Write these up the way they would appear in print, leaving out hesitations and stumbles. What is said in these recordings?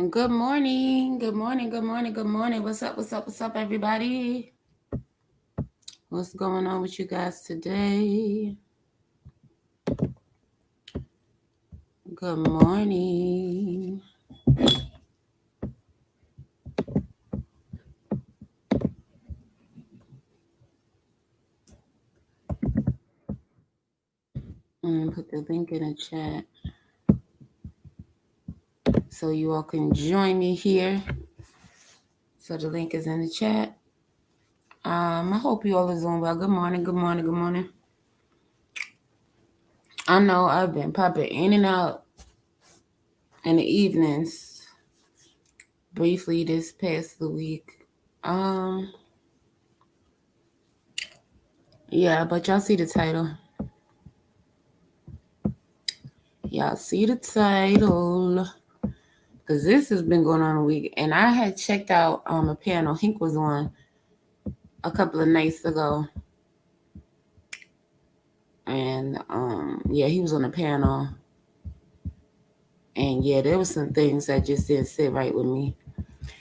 Good morning. Good morning. Good morning. Good morning. What's up? What's up? What's up, everybody? What's going on with you guys today? Good morning. Put the link in the chat so you all can join me here. So the link is in the chat. I hope you all are doing well. Good morning. Good morning. Good morning. I know I've been popping in and out in the evenings briefly this past week. Um, yeah, but y'all see the title. Y'all see the title. Because this has been going on a week. And I had checked out a panel Hink was on a couple of nights ago. And yeah, he was on a panel. And yeah, there was some things that just didn't sit right with me.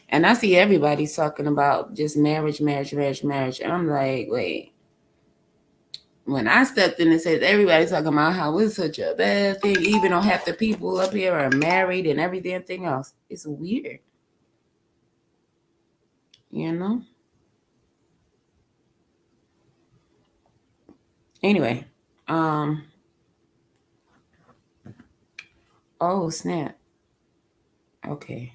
And I see everybody talking about just marriage. And I'm like, wait. When I stepped in and said everybody's talking about how it's such a bad thing, even though half the people up here are married and everything else, it's weird. You know? Anyway, oh snap. Okay.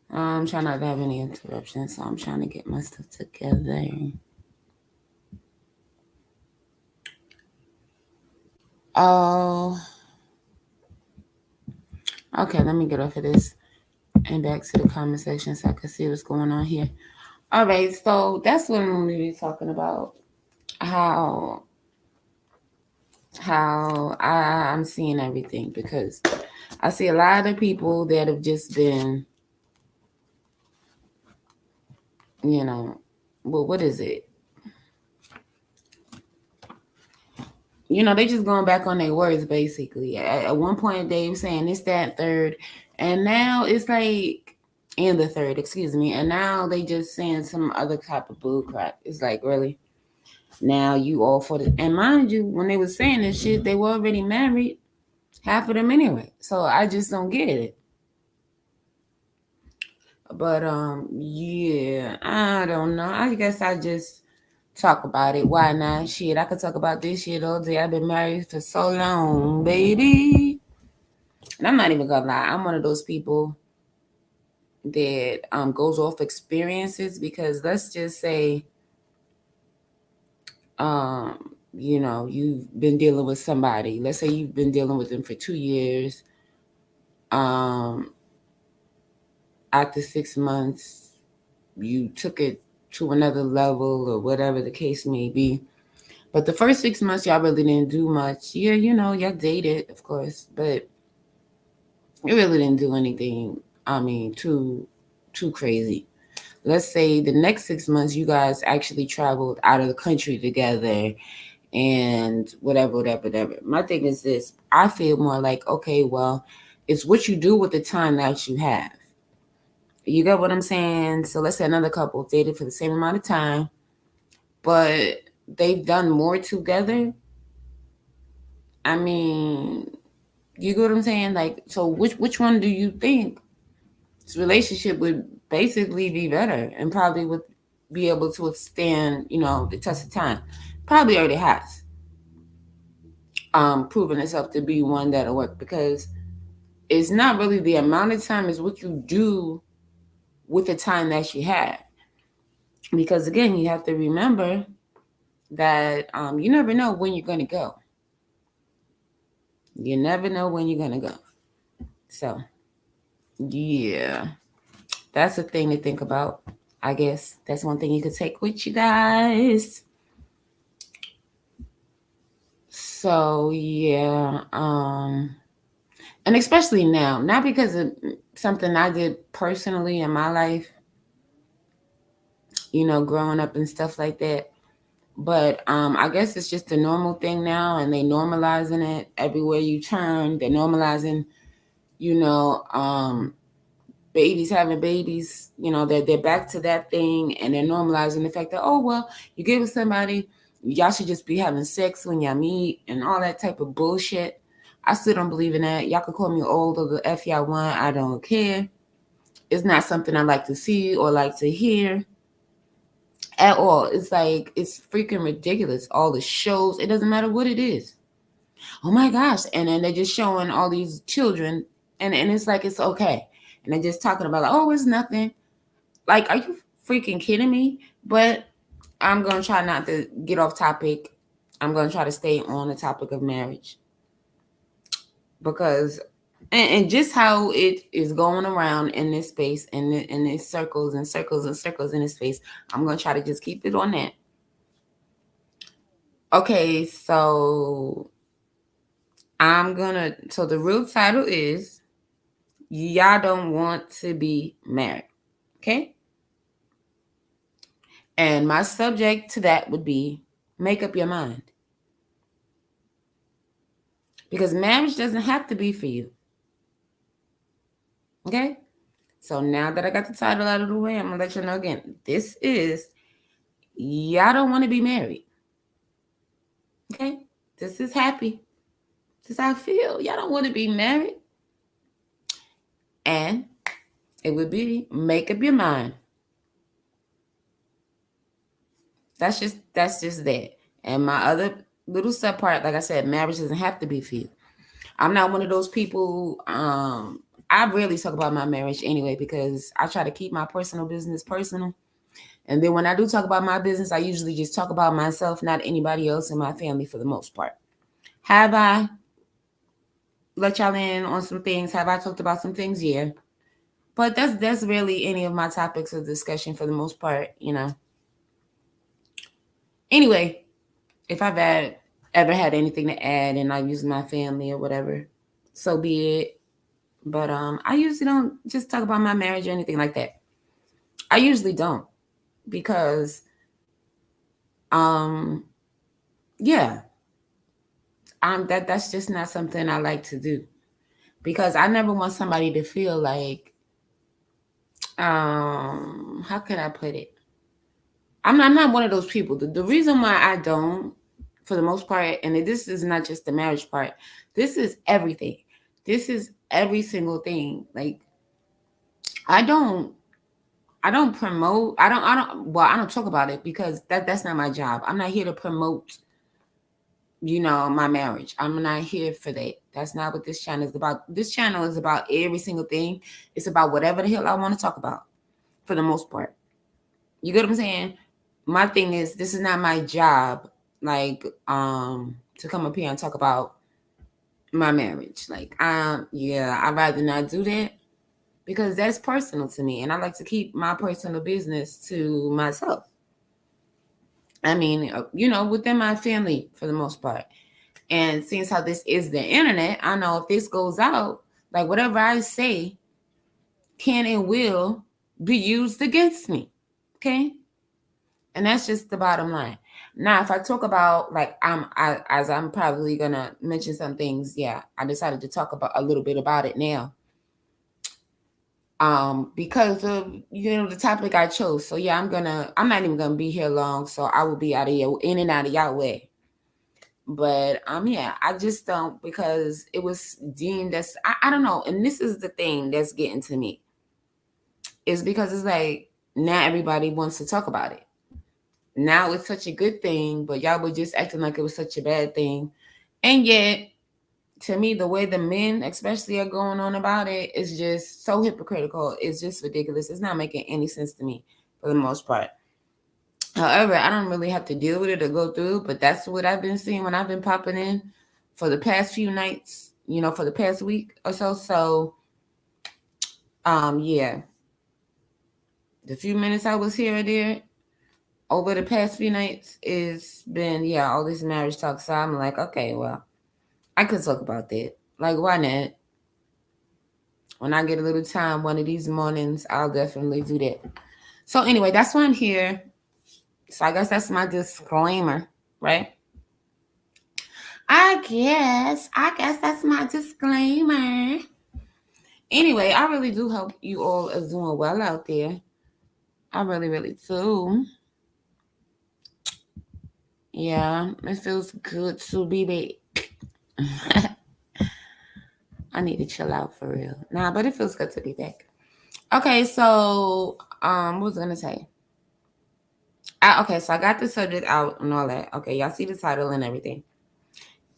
I'm trying not to have any interruptions, so I'm trying to get my stuff together. Oh, okay. Let me get off of this and back to the comment section so I can see what's going on here. All right, so that's what I'm going to be talking about. How I'm seeing everything, because I see a lot of people that have just been, well, what is it? They just going back on their words, basically. At one point, they were saying this, that, third. And now it's like, and the third, excuse me. And now they just saying some other type of bull crap. It's like, really? Now you all for the. And mind you, when they were saying this shit, they were already married. Half of them anyway. So I just don't get it. But, yeah, I don't know. I guess I just talk about it. Why not? Shit, I could talk about this shit all day. I've been married for so long, baby. And I'm not even gonna lie. I'm one of those people that goes off experiences, because let's just say, um, you've been dealing with somebody. Let's say you've been dealing with them for 2 years. Um, After 6 months, you took it to another level or whatever the case may be. But the first 6 months, y'all really didn't do much. Yeah, y'all dated, of course, but you really didn't do anything. I mean, too crazy. Let's say the next 6 months, you guys actually traveled out of the country together and whatever. My thing is this: I feel more like, okay, well, it's what you do with the time that you have. You get what I'm saying? So let's say another couple dated for the same amount of time, but they've done more together. I mean, you get what I'm saying? Like, so which one do you think this relationship would basically be better and probably would be able to withstand, the test of time? Probably already has proven itself to be one that'll work, because it's not really the amount of time, it's what you do with the time that you have. Because again, you have to remember that you never know when you're going to go. You never know when you're going to go. So, yeah, that's a thing to think about. I guess that's one thing you could take with you guys. So, yeah, and especially now, not because of something I did personally in my life, growing up and stuff like that. But I guess it's just a normal thing now, and they normalizing it everywhere you turn. They're normalizing, you know, um, babies having babies, they're back to that thing, and they're normalizing the fact that, oh, well, you get with somebody, y'all should just be having sex when y'all meet and all that type of bullshit. I still don't believe in that. Y'all can call me old or the F y'all want. I don't care. It's not something I like to see or like to hear at all. It's like, it's freaking ridiculous. All the shows, it doesn't matter what it is. Oh my gosh. And then they're just showing all these children, and it's like, it's okay. And they're just talking about, like, oh, it's nothing. Like, are you freaking kidding me? But I'm going to try not to get off topic. I'm going to try to stay on the topic of marriage. Because, and just how it is going around in this space, and in these circles and circles and circles in this space, I'm going to try to just keep it on that. Okay, so so the real title is, y'all don't want to be married. Okay? And my subject to that would be, make up your mind. Because marriage doesn't have to be for you. Okay? So now that I got the title out of the way, I'm going to let you know again. This is, y'all don't want to be married. Okay? This is happy. This is how I feel. Y'all don't want to be married. And it would be, make up your mind. That's just that. And my other little sub part, like I said, marriage doesn't have to be for you. I'm not one of those people. I rarely talk about my marriage anyway, because I try to keep my personal business personal. And then when I do talk about my business, I usually just talk about myself, not anybody else in my family for the most part. Have I let y'all in on some things? Have I talked about some things? Yeah. But that's really any of my topics of discussion for the most part. Anyway, if I've ever had anything to add and I use my family or whatever, so be it. But I usually don't just talk about my marriage or anything like that. I usually don't, because yeah, that's just not something I like to do, because I never want somebody to feel like, how can I put it? I'm not one of those people. The reason why I don't, for the most part, and this is not just the marriage part, this is everything. This is every single thing. Like, I don't promote. I don't talk about it, because that's not my job. I'm not here to promote, my marriage. I'm not here for that. That's not what this channel is about. This channel is about every single thing. It's about whatever the hell I want to talk about, for the most part. You get what I'm saying? My thing is, this is not my job, like, to come up here and talk about my marriage. Like, yeah, I'd rather not do that, because that's personal to me, and I like to keep my personal business to myself. I mean, within my family for the most part. And since how this is the internet, I know if this goes out, like, whatever I say can and will be used against me. Okay? And that's just the bottom line. Now, if I talk about, like, as I'm probably gonna mention some things, yeah, I decided to talk about a little bit about it now. Because of the topic I chose. So yeah, I'm not even gonna be here long, so I will be out of your in and out of y'all way. But yeah, I just don't, because it was deemed as, I don't know, and this is the thing that's getting to me, is because it's like, now everybody wants to talk about it. Now it's such a good thing, but y'all were just acting like it was such a bad thing. And yet, to me, the way the men especially are going on about it is just so hypocritical. It's just ridiculous. It's not making any sense to me for the most part. However, I don't really have to deal with it or go through, but that's what I've been seeing when I've been popping in for the past few nights, for the past week or so. So, yeah, the few minutes I was here or there over the past few nights, it's been, yeah, all this marriage talk. So I'm like, okay, well, I could talk about that. Like, why not? When I get a little time one of these mornings, I'll definitely do that. So anyway, that's why I'm here. So I guess that's my disclaimer, right? I guess that's my disclaimer. Anyway, I really do hope you all are doing well out there. I really, really do. Yeah, it feels good to be back. I need to chill out for real. Nah, but it feels good to be back. Okay, so what was I gonna say? Okay, so I got the subject out and all that. Okay, y'all see the title and everything.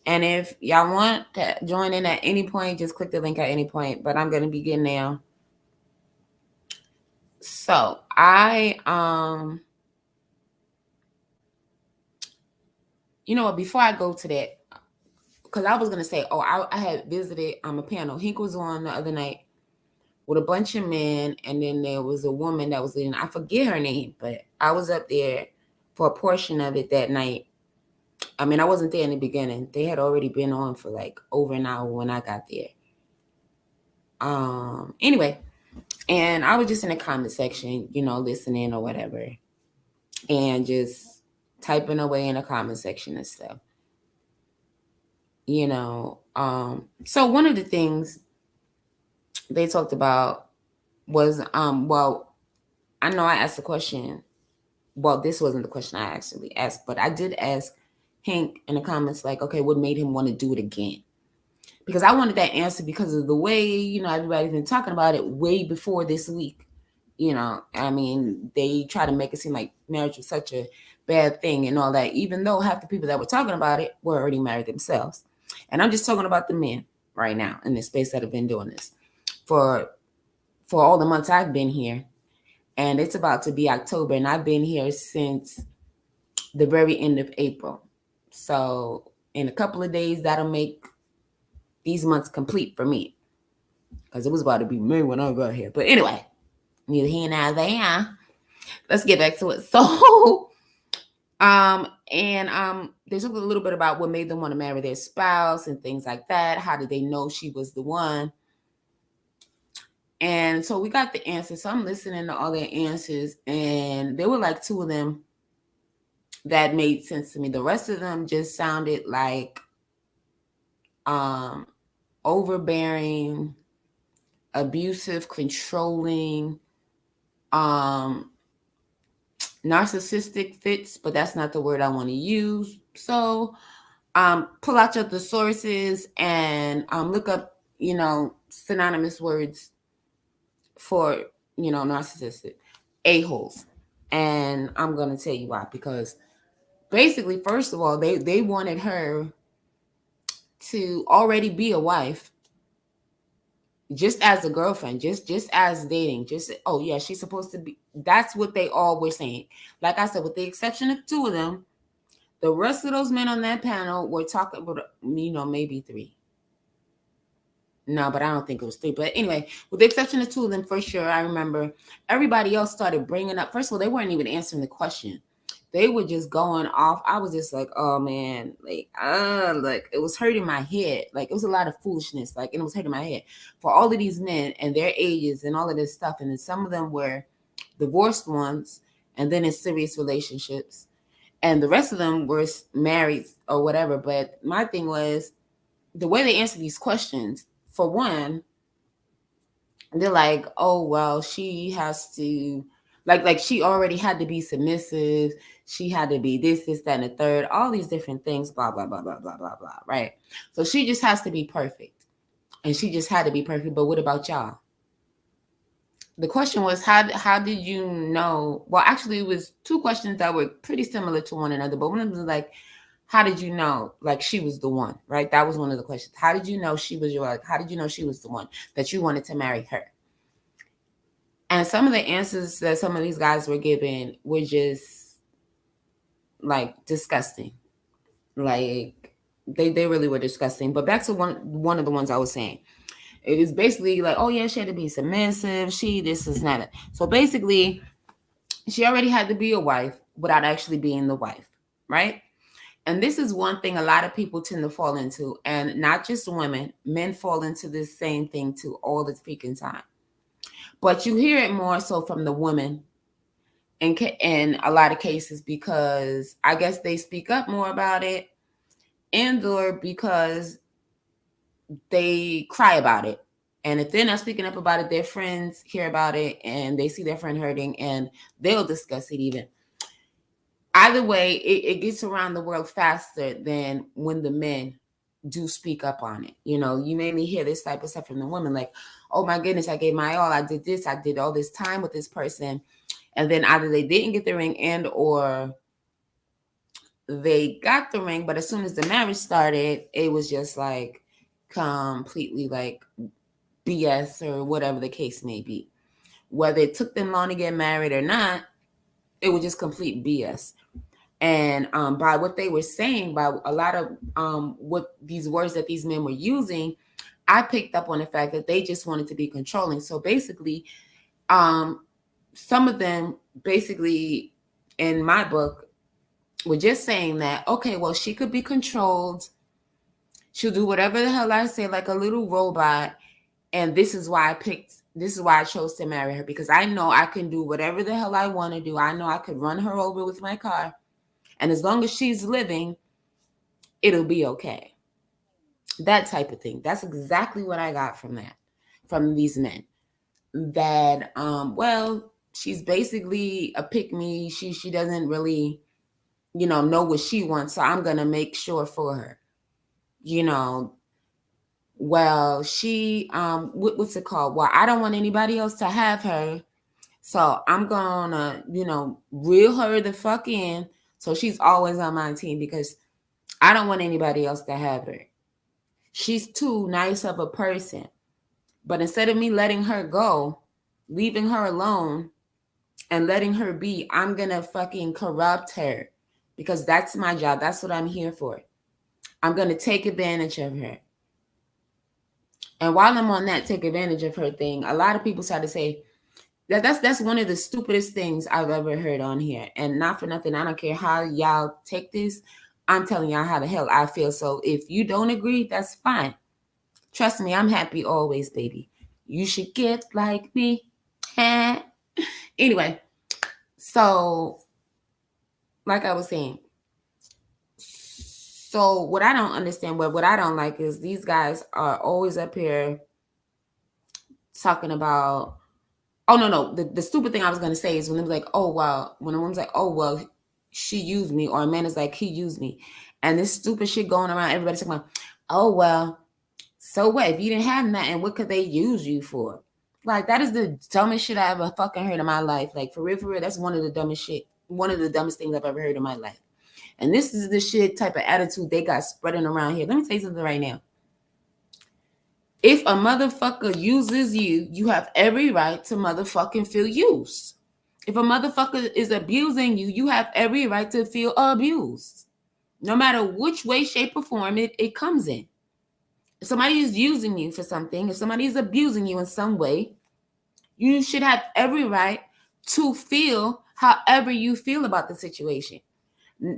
And if y'all want to join in at any point, just click the link at any point. But I'm gonna begin now. So you know what? Before I go to that, because I was gonna say, oh, I had visited a panel. Hink was on the other night with a bunch of men, and then there was a woman that was in. I forget her name, but I was up there for a portion of it that night. I mean, I wasn't there in the beginning. They had already been on for like over an hour when I got there. Anyway, and I was just in the comment section, you know, listening or whatever, and just typing away in the comment section and stuff. You know, so one of the things they talked about was well, I know I asked the question. Well, this wasn't the question I actually asked, but I did ask Hank in the comments, like, okay, what made him want to do it again? Because I wanted that answer because of the way, you know, everybody's been talking about it way before this week. You know, I mean, they try to make it seem like marriage was such a bad thing and all that, even though half the people that were talking about it were already married themselves. And I'm just talking about the men right now in this space that have been doing this for all the months I've been here. And it's about to be October, and I've been here since the very end of April. So in a couple of days, that'll make these months complete for me, because it was about to be May when I got here. But anyway, neither here nor there. Let's get back to it. So, they talked a little bit about what made them want to marry their spouse and things like that. How did they know she was the one? And so we got the answers. So I'm listening to all their answers, and there were like two of them that made sense to me. The rest of them just sounded like um overbearing, abusive, controlling, um narcissistic fits, but that's not the word I want to use. So pull out your thesauruses and look up, you know, synonymous words for, you know, narcissistic a-holes. And I'm gonna tell you why. Because basically, first of all, they wanted her to already be a wife, just as a girlfriend, just as dating, just, oh yeah, she's supposed to be. That's what they all were saying. Like I said, with the exception of two of them, the rest of those men on that panel were talking about, you know, maybe three. No, but I don't think it was three. But anyway, with the exception of two of them, for sure, I remember everybody else started bringing up. First of all, they weren't even answering the question. They were just going off. I was just like, oh man, like it was hurting my head. Like it was a lot of foolishness. Like, and it was hurting my head for all of these men and their ages and all of this stuff. And then some of them were divorced ones, and then in serious relationships, and the rest of them were married or whatever. But my thing was the way they answer these questions. For one, they're like, oh well, she has to, like she already had to be submissive, she had to be this, that, and the third, all these different things, blah blah blah blah blah blah blah, right? So she just has to be perfect, and she just had to be perfect. But what about y'all? The question was, how did you know? Well, actually, it was two questions that were pretty similar to one another, but one of them was like, how did you know, like, she was the one, right? That was one of the questions. How did you know she was your, like, how did you know she was the one, that you wanted to marry her? And some of the answers that some of these guys were giving were just like disgusting. Like they really were disgusting. But back to one of the ones I was saying. It is basically like, oh yeah, she had to be submissive. She, this is not it. So basically, she already had to be a wife without actually being the wife, right? And this is one thing a lot of people tend to fall into, and not just women, men fall into this same thing too all the freaking time. But you hear it more so from the women in a lot of cases, because I guess they speak up more about it, and or because they cry about it. And if they're not speaking up about it, their friends hear about it and they see their friend hurting and they'll discuss it even. Either way, it gets around the world faster than when the men do speak up on it. You know, you mainly hear this type of stuff from the women, like, oh my goodness, I gave my all, I did this, I did all this time with this person. And then either they didn't get the ring and or they got the ring, but as soon as the marriage started, it was just like completely like BS or whatever the case may be. Whether it took them long to get married or not, it was just complete BS. And by what they were saying, by a lot of what these words that these men were using, I picked up on the fact that they just wanted to be controlling. So basically, some of them basically in my book were just saying that, okay, well, she could be controlled. She'll do whatever the hell I say, like a little robot. And this is why I chose to marry her, because I know I can do whatever the hell I want to do. I know I could run her over with my car. And as long as she's living, it'll be okay. That type of thing. That's exactly what I got from that, from these men. That, well, she's basically a pick me. She doesn't really, know what she wants. So I'm going to make sure for her, you know. Well, she, what's it called? Well, I don't want anybody else to have her. So I'm gonna, reel her the fuck in. So she's always on my team because I don't want anybody else to have her. She's too nice of a person. But instead of me letting her go, leaving her alone and letting her be, I'm gonna fucking corrupt her because that's my job. That's what I'm here for. I'm gonna take advantage of her. And while I'm on that take advantage of her thing, a lot of people start to say, that's one of the stupidest things I've ever heard on here. And not for nothing, I don't care how y'all take this. I'm telling y'all how the hell I feel. So if you don't agree, that's fine. Trust me, I'm happy always, baby. You should get like me. Anyway, so like I was saying, so what I don't understand, what I don't like is these guys are always up here talking about, oh, no. The stupid thing I was going to say is when it was like, oh, well, when a woman's like, oh, well, she used me, or a man is like, he used me. And this stupid shit going around, everybody's talking about, oh, well, so what? If you didn't have nothing, what could they use you for? Like, that is the dumbest shit I ever fucking heard in my life. Like, for real, that's one of the dumbest things I've ever heard in my life. And this is the shit type of attitude they got spreading around here. Let me tell you something right now. If a motherfucker uses you, you have every right to motherfucking feel used. If a motherfucker is abusing you, you have every right to feel abused. No matter which way, shape, or form it comes in. If somebody is using you for something, if somebody is abusing you in some way, you should have every right to feel however you feel about the situation.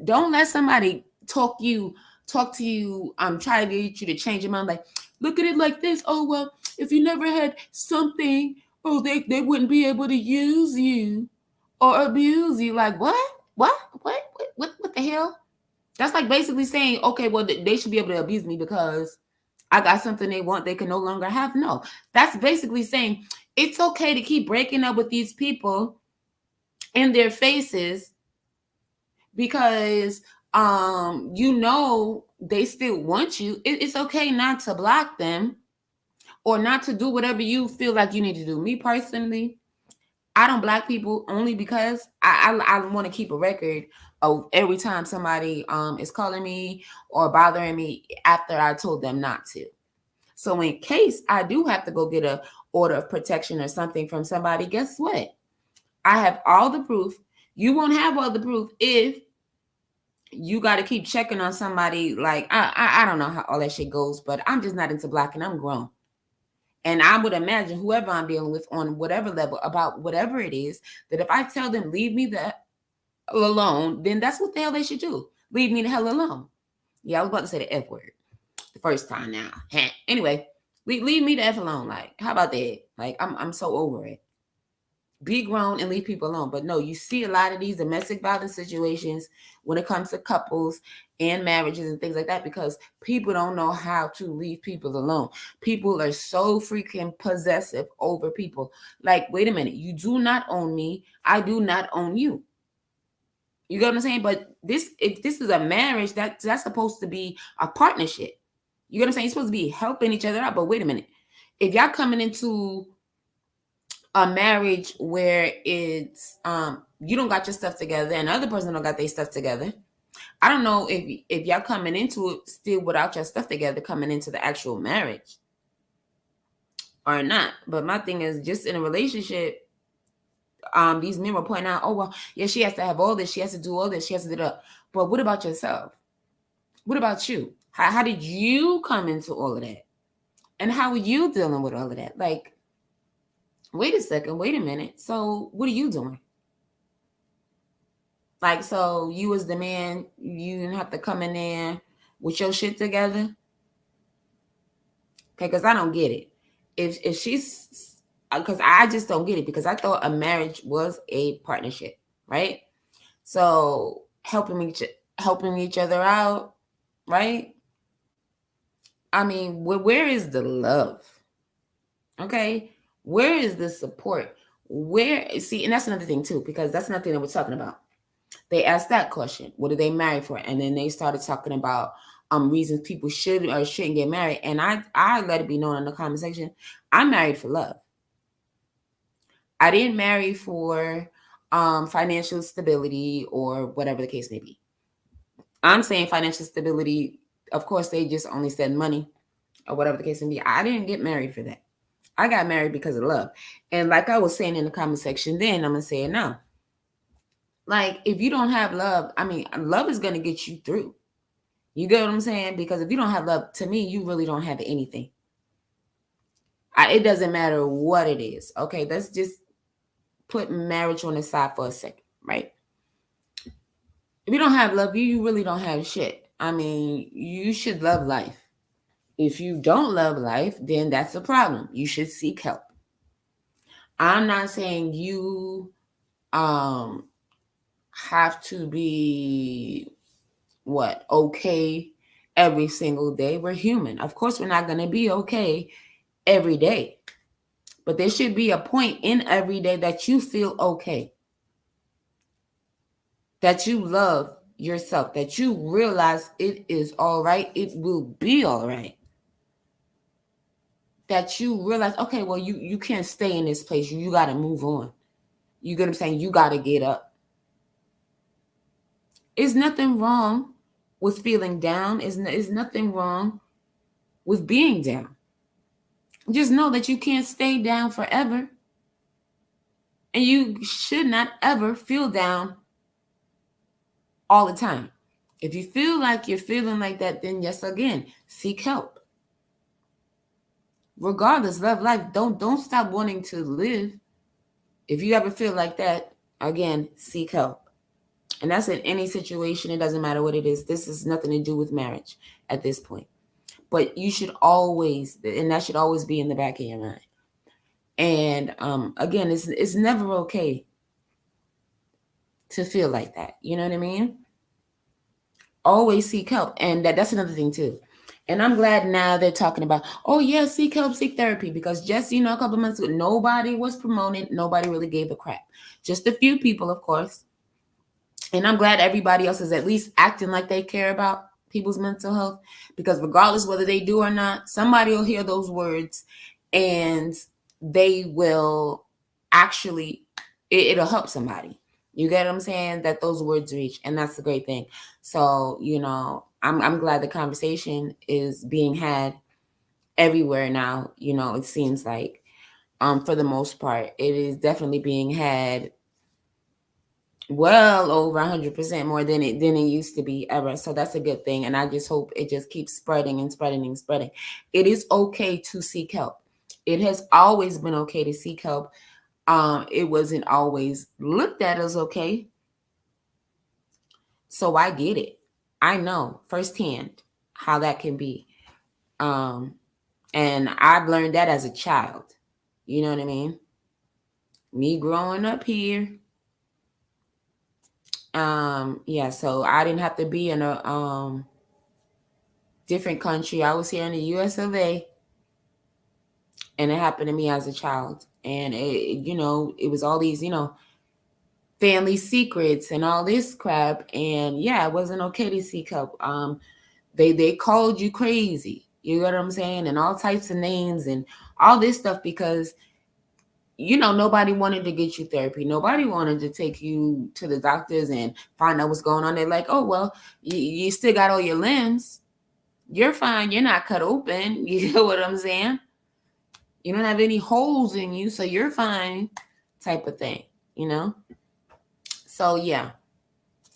Don't let somebody talk to you, try to get you to change your mind. Like, look at it like this. Oh, well, if you never had something, oh, they wouldn't be able to use you or abuse you. Like, what the hell? That's like basically saying, okay, well, they should be able to abuse me because I got something they want they can no longer have. No, that's basically saying it's okay to keep breaking up with these people in their faces because they still want you. It's okay not to block them or not to do whatever you feel like you need to do. Me personally, I don't block people only because I want to keep a record of every time somebody is calling me or bothering me after I told them not to. So in case I do have to go get a order of protection or something from somebody, guess what? I have all the proof. You won't have all the proof if you got to keep checking on somebody. Like, I don't know how all that shit goes, but I'm just not into blocking. I'm grown. And I would imagine whoever I'm dealing with on whatever level about whatever it is, that if I tell them, leave me the hell alone, then that's what the hell they should do. Leave me the hell alone. Yeah, I was about to say the F word the first time now. Anyway, leave me the F alone. Like, how about that? Like, I'm so over it. Be grown and leave people alone. But no, you see a lot of these domestic violence situations when it comes to couples and marriages and things like that, because people don't know how to leave people alone. People are so freaking possessive over people. Like, wait a minute, you do not own me. I do not own you. You get what I'm saying? But if this is a marriage, that's supposed to be a partnership. You get what I'm saying? You're supposed to be helping each other out. But wait a minute. If y'all coming into a marriage where it's you don't got your stuff together and the other person don't got their stuff together, I don't know if y'all coming into it still without your stuff together coming into the actual marriage or not. But my thing is, just in a relationship, these men were pointing out, oh well, yeah, she has to have all this, she has to do all this, she has to do that. But what about yourself? What about you? How did you come into all of that? And how are you dealing with all of that? Like, wait a second, wait a minute. So what are you doing? Like, so you as the man, you didn't have to come in there with your shit together? Okay, because I don't get it. If she's, because I just don't get it, because I thought a marriage was a partnership, right? So helping each other out, right? I mean, where is the love? Okay, where is the support? Where, see, and that's another thing too, because that's another thing that we're talking about. They asked that question, what are they married for? And then they started talking about reasons people should or shouldn't get married. And I let it be known in the comment section, I'm married for love. I didn't marry for financial stability or whatever the case may be. I'm saying financial stability, of course, they just only said money or whatever the case may be. I didn't get married for that. I got married because of love. And like I was saying in the comment section then, I'm going to say it now. Like, if you don't have love, I mean, love is going to get you through. You get what I'm saying? Because if you don't have love, to me, you really don't have anything. It doesn't matter what it is. Okay, let's just put marriage on the side for a second, right? If you don't have love, you really don't have shit. I mean, you should love life. If you don't love life, then that's a problem. You should seek help. I'm not saying you um have to be okay every single day. We're human. Of course, we're not going to be okay every day. But there should be a point in every day that you feel okay, that you love yourself, that you realize it is all right, it will be all right. That you realize, okay, well, you can't stay in this place. You got to move on. You get what I'm saying? You got to get up. Is nothing wrong with feeling down. Is nothing wrong with being down. Just know that you can't stay down forever. And you should not ever feel down all the time. If you feel like you're feeling like that, then yes, again, seek help. Regardless, love life. Don't stop wanting to live. If you ever feel like that, again, seek help. And that's in any situation. It doesn't matter what it is. This has nothing to do with marriage at this point. But you should always, and that should always be in the back of your mind. And again, it's never okay to feel like that. You know what I mean? Always seek help. And that's another thing too. And I'm glad now they're talking about, oh yeah, seek help, seek therapy. Because just, a couple months ago, nobody was promoting, nobody really gave a crap. Just a few people, of course. And I'm glad everybody else is at least acting like they care about people's mental health. Because regardless whether they do or not, somebody will hear those words and they will actually, it'll help somebody. You get what I'm saying? That those words reach. And that's the great thing. So, I'm glad the conversation is being had everywhere now. It seems like, for the most part, it is definitely being had well over 100% more than it used to be ever. So that's a good thing. And I just hope it just keeps spreading and spreading and spreading. It is okay to seek help. It has always been okay to seek help. It wasn't always looked at as okay. So I get it. I know firsthand how that can be. And I've learned that as a child. You know what I mean? Me growing up here, yeah, so I didn't have to be in a different country. I was here in the US of A, and it happened to me as a child. And it was all these, family secrets and all this crap. And yeah, it wasn't okay to seek help. They called you crazy. You know what I'm saying? And all types of names and all this stuff because nobody wanted to get you therapy. Nobody wanted to take you to the doctors and find out what's going on. They're like, oh well, you still got all your limbs. You're fine. You're not cut open. You know what I'm saying? You don't have any holes in you, so you're fine, type of thing. You know. So yeah.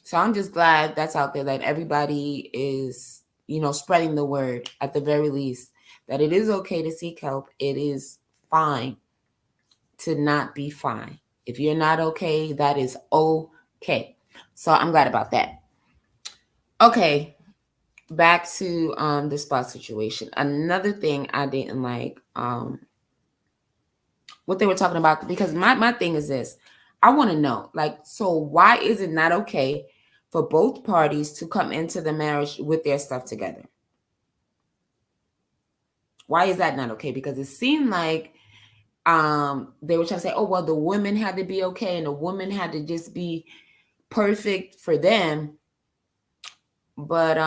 So I'm just glad that's out there, that everybody is, spreading the word at the very least, that it is okay to seek help. It is fine to not be fine. If you're not okay, that is okay. So I'm glad about that. Okay, back to the spa situation. Another thing I didn't like, what they were talking about, because my thing is this. I want to know, like, so why is it not okay for both parties to come into the marriage with their stuff together? Why is that not okay? Because it seemed like they were trying to say, oh well, the woman had to be okay and the woman had to just be perfect for them. But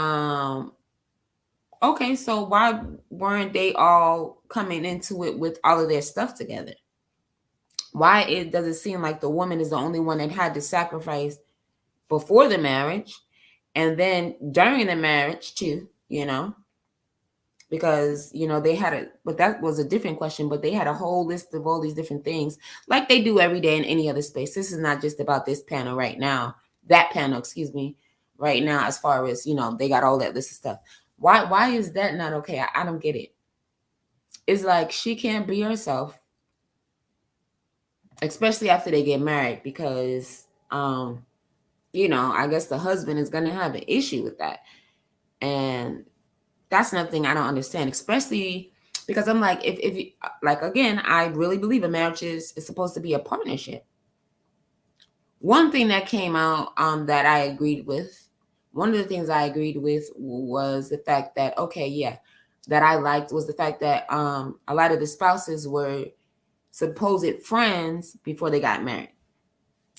okay, so why weren't they all coming into it with all of their stuff together? Why does it seem like the woman is the only one that had to sacrifice before the marriage and then during the marriage too, because they had but that was a different question, but they had a whole list of all these different things like they do every day in any other space. This is not just about this panel right now, that panel, excuse me, right now, as far as they got all that list of stuff. Why is that not okay? I don't get it. It's like she can't be herself, especially after they get married, because I guess the husband is going to have an issue with that. And that's another thing I don't understand, especially because I'm like, if you, like, again, I really believe a marriage is supposed to be a partnership. One thing that came out that I agreed with, one of the things I agreed with was the fact that, okay, yeah, that I liked was the fact that a lot of the spouses were supposed friends before they got married.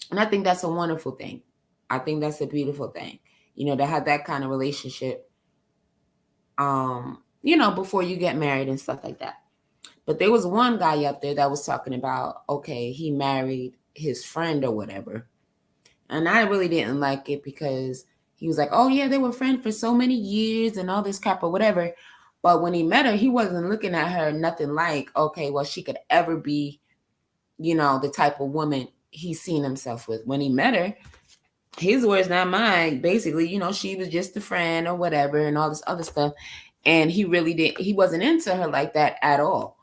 And I think that's a wonderful thing. I think that's a beautiful thing, to have that kind of relationship, before you get married and stuff like that. But there was one guy up there that was talking about, okay, he married his friend or whatever. And I really didn't like it because he was like, oh, yeah, they were friends for so many years and all this crap or whatever. But when he met her, he wasn't looking at her nothing like, okay, well, she could ever be, the type of woman he's seen himself with. When he met her, his words, not mine, basically, she was just a friend or whatever and all this other stuff. And he wasn't into her like that at all.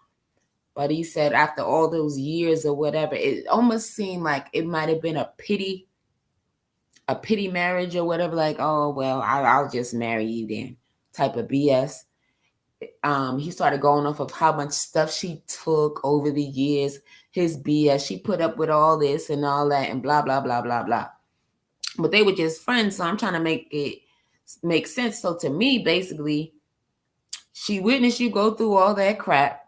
But he said after all those years or whatever, it almost seemed like it might have been a pity marriage or whatever. Like, oh, well, I'll just marry you then, type of BS. He started going off of how much stuff she took over the years, his BS. She put up with all this and all that and blah, blah, blah, blah, blah. But they were just friends. So I'm trying to make it make sense. So to me, basically, she witnessed you go through all that crap,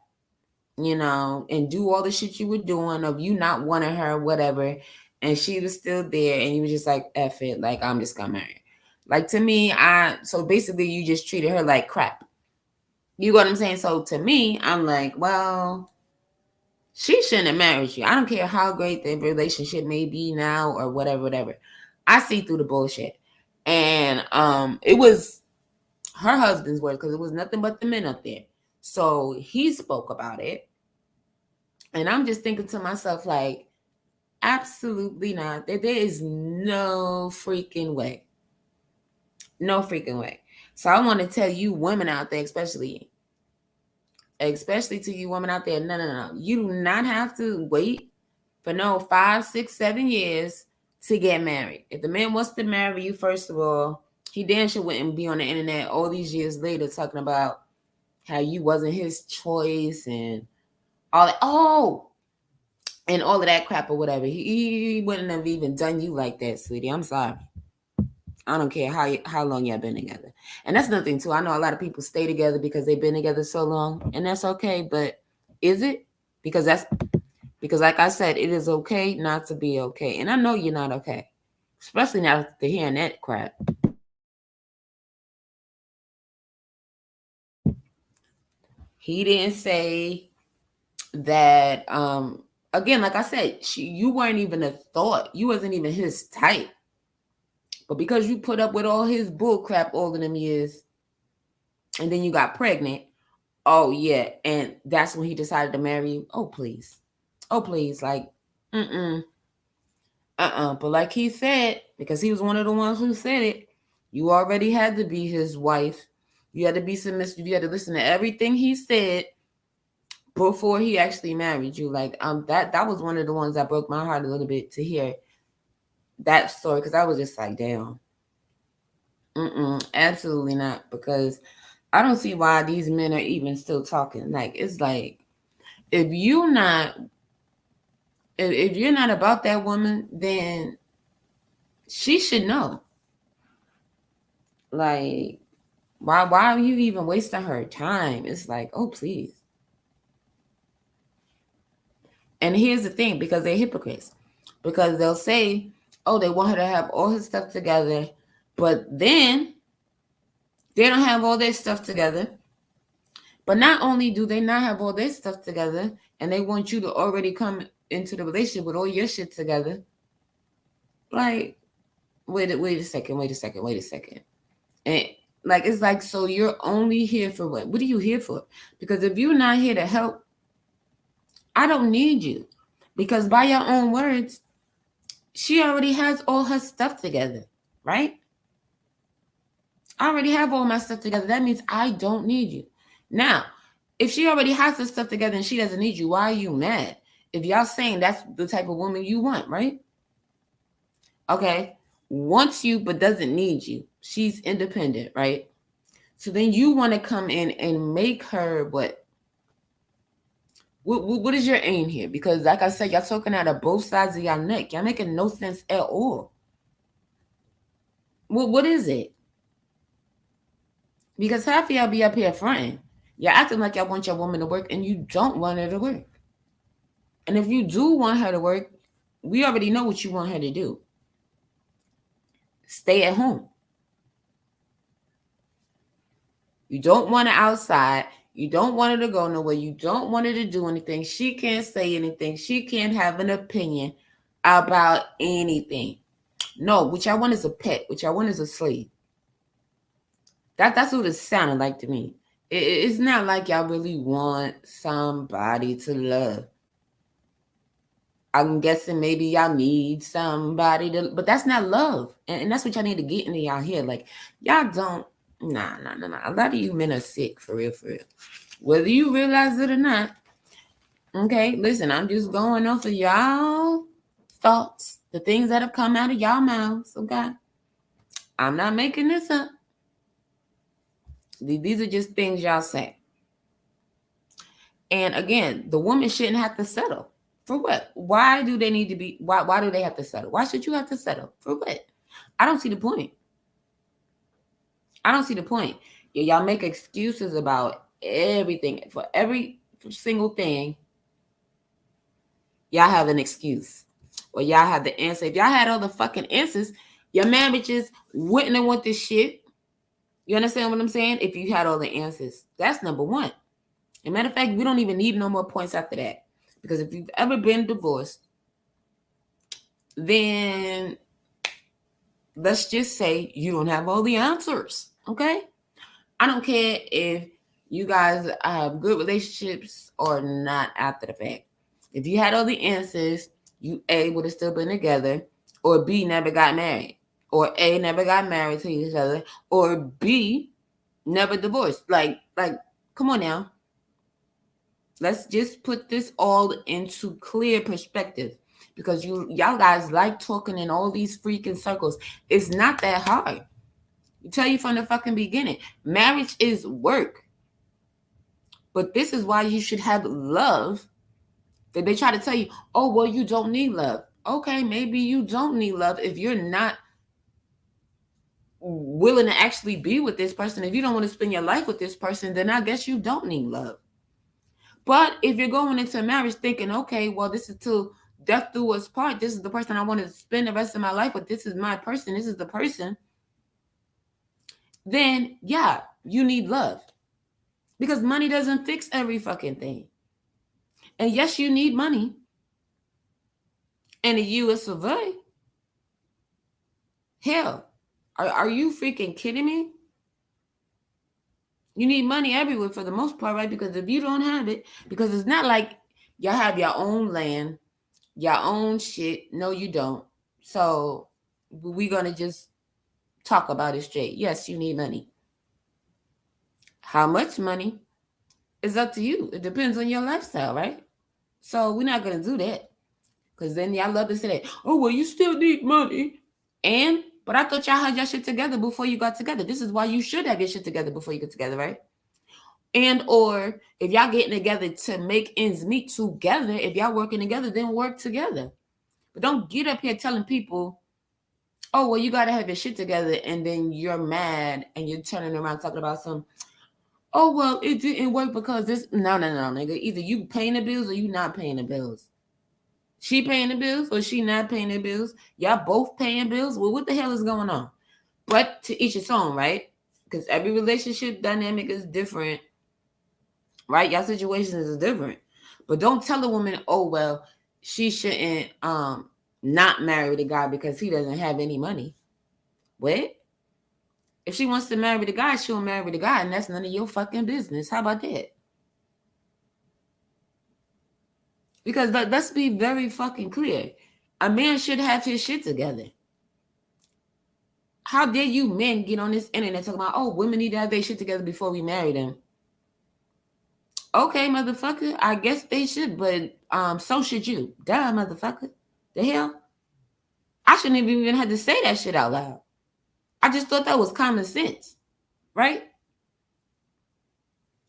and do all the shit you were doing of you not wanting her, whatever. And she was still there and you were just like, F it, like, I'm just gonna marry her. Like, to me, so basically you just treated her like crap. You know what I'm saying? So to me, I'm like, well, she shouldn't have married you. I don't care how great the relationship may be now or whatever. I see through the bullshit. And it was her husband's word because it was nothing but the men up there. So he spoke about it. And I'm just thinking to myself, like, absolutely not. There is no freaking way. No freaking way. So I want to tell you women out there, especially to you women out there, no. You do not have to wait for no 5, 6, 7 years to get married. If the man wants to marry you, first of all, he damn sure wouldn't be on the internet all these years later talking about how you wasn't his choice and all that. Oh, and all of that crap or whatever. He wouldn't have even done you like that, sweetie. I'm sorry. I don't care how long y'all been together. And that's nothing too. I know a lot of people stay together because they've been together so long, and that's okay. But is it? Because like I said, it is okay not to be okay. And I know you're not okay. Especially now after hearing that crap. He didn't say that again, like I said, you weren't even a thought. You wasn't even his type. But because you put up with all his bull crap all of them years, and then you got pregnant, oh yeah, and that's when he decided to marry you. Oh please. Oh please, like, But like he said, because he was one of the ones who said it, you already had to be his wife. You had to be submissive. You had to listen to everything he said before he actually married you. Like, that was one of the ones that broke my heart a little bit to hear that story, because I was just like, damn. Absolutely not. Because I don't see why these men are even still talking. Like, it's like, if you're not about that woman, then she should know. Like, why are you even wasting her time? It's like, oh please. And here's the thing, because they're hypocrites. Because they'll say, oh, they want her to have all her stuff together, but then they don't have all their stuff together. But not only do they not have all their stuff together, and they want you to already come into the relationship with all your shit together. Like, wait a second. And like, it's like, so you're only here for what? What are you here for? Because if you're not here to help, I don't need you. Because by your own words, she already has all her stuff together, right? I already have all my stuff together. That means I don't need you. Now, if she already has her stuff together and she doesn't need you, why are you mad? If y'all saying that's the type of woman you want, right? Okay. Wants you but doesn't need you. She's independent, right? So then you want to come in and make her what? What is your aim here? Because like I said, y'all talking out of both sides of y'all neck. Y'all making no sense at all. What is it? Because half of y'all be up here fronting. Y'all acting like y'all want your woman to work and you don't want her to work. And if you do want her to work, we already know what you want her to do. Stay at home. You don't want her outside. You don't want her to go nowhere. You don't want her to do anything. She can't say anything. She can't have an opinion about anything. No, what y'all want is a pet. What y'all want is a slave. That's what it sounded like to me. It's not like y'all really want somebody to love. I'm guessing maybe y'all need somebody to, but that's not love. And that's what y'all need to get into y'all head. Like, y'all don't, nah. A lot of you men are sick, for real. Whether you realize it or not. Okay, listen, I'm just going off of y'all thoughts, the things that have come out of y'all mouths, okay? I'm not making this up. These are just things y'all say. And again, the woman shouldn't have to settle. For what? Why do they need to be, why do they have to settle? Why should you have to settle? For what? I don't see the point. Y'all make excuses about everything. For every single thing, y'all have an excuse. Or y'all have the answer. If y'all had all the fucking answers, your man bitches wouldn't have want this shit. You understand what I'm saying? If you had all the answers. That's number one. As a matter of fact, we don't even need no more points after that. Because if you've ever been divorced, then let's just say you don't have all the answers. Okay? I don't care if you guys have good relationships or not after the fact. If you had all the answers, you A, would have still been together, or B, never got married, or A, never got married to each other, or B, never divorced. Like, come on now. Let's just put this all into clear perspective, because y'all guys like talking in all these freaking circles. It's not that hard. I tell you from the fucking beginning, marriage is work. But this is why you should have love Did they try to tell you, oh, well, you don't need love? Okay, maybe you don't need love if you're not willing to actually be with this person. If you don't want to spend your life with this person, then I guess you don't need love. But if you're going into marriage thinking, okay, well, this is till death do us part, this is the person I want to spend the rest of my life with, this is my person, this is the person, then yeah, you need love. Because money doesn't fix every fucking thing. And yes, you need money in the US of A. Hell, are you freaking kidding me? You need money everywhere for the most part, right? Because if you don't have it, because it's not like y'all have your own land, your own shit. No, you don't. So we're gonna just talk about it straight. Yes, you need money. How much money is up to you. It depends on your lifestyle, right? So we're not gonna do that. Because then y'all love to say that, oh well, you still need money. But I thought y'all had your shit together before you got together. This is why you should have your shit together before you get together, right? And or if y'all getting together to make ends meet together, if y'all working together, then work together. But don't get up here telling people, oh well, you gotta have your shit together, and then you're mad and you're turning around talking about some, oh well, it didn't work because this. No, nigga. Either you paying the bills or you not paying the bills. She paying the bills or she not paying the bills. Y'all both paying bills. Well, what the hell is going on? But to each its own, right? Because every relationship dynamic is different, right? Y'all situations is different. But don't tell a woman, oh well, she shouldn't not marry the guy because he doesn't have any money. What? If she wants to marry the guy, she'll marry the guy, and that's none of your fucking business. How about that? Because let's be very fucking clear. A man should have his shit together. How dare you men get on this internet talking about, oh, women need to have their shit together before we marry them? Okay, motherfucker, I guess they should, but so should you. Duh, motherfucker. The hell? I shouldn't have even had to say that shit out loud. I just thought that was common sense, right?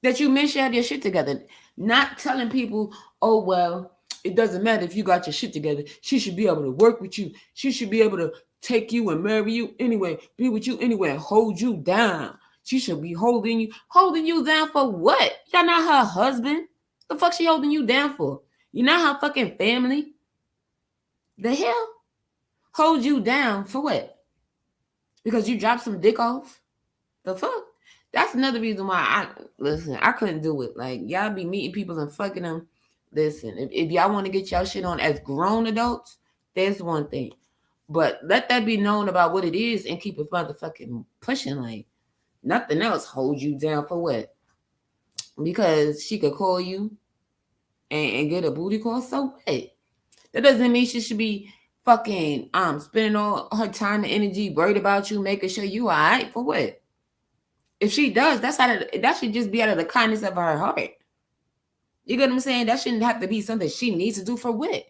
That you men should have your shit together. Not telling people, oh, well, it doesn't matter if you got your shit together. She should be able to work with you. She should be able to take you and marry you anyway, be with you anyway, and hold you down. She should be holding you. Holding you down for what? You're not her husband. The fuck she holding you down for? You're not her fucking family. The hell? Hold you down for what? Because you dropped some dick off? The fuck? That's another reason why I couldn't do it. Like y'all be meeting people and fucking them. Listen, if y'all want to get y'all shit on as grown adults, that's one thing. But let that be known about what it is and keep it motherfucking pushing. Like nothing else hold you down for what? Because she could call you and get a booty call. So what? That doesn't mean she should be fucking spending all her time and energy worried about you, making sure you alright for what? If she does, that should just be out of the kindness of her heart. You get what I'm saying? That shouldn't have to be something she needs to do for what?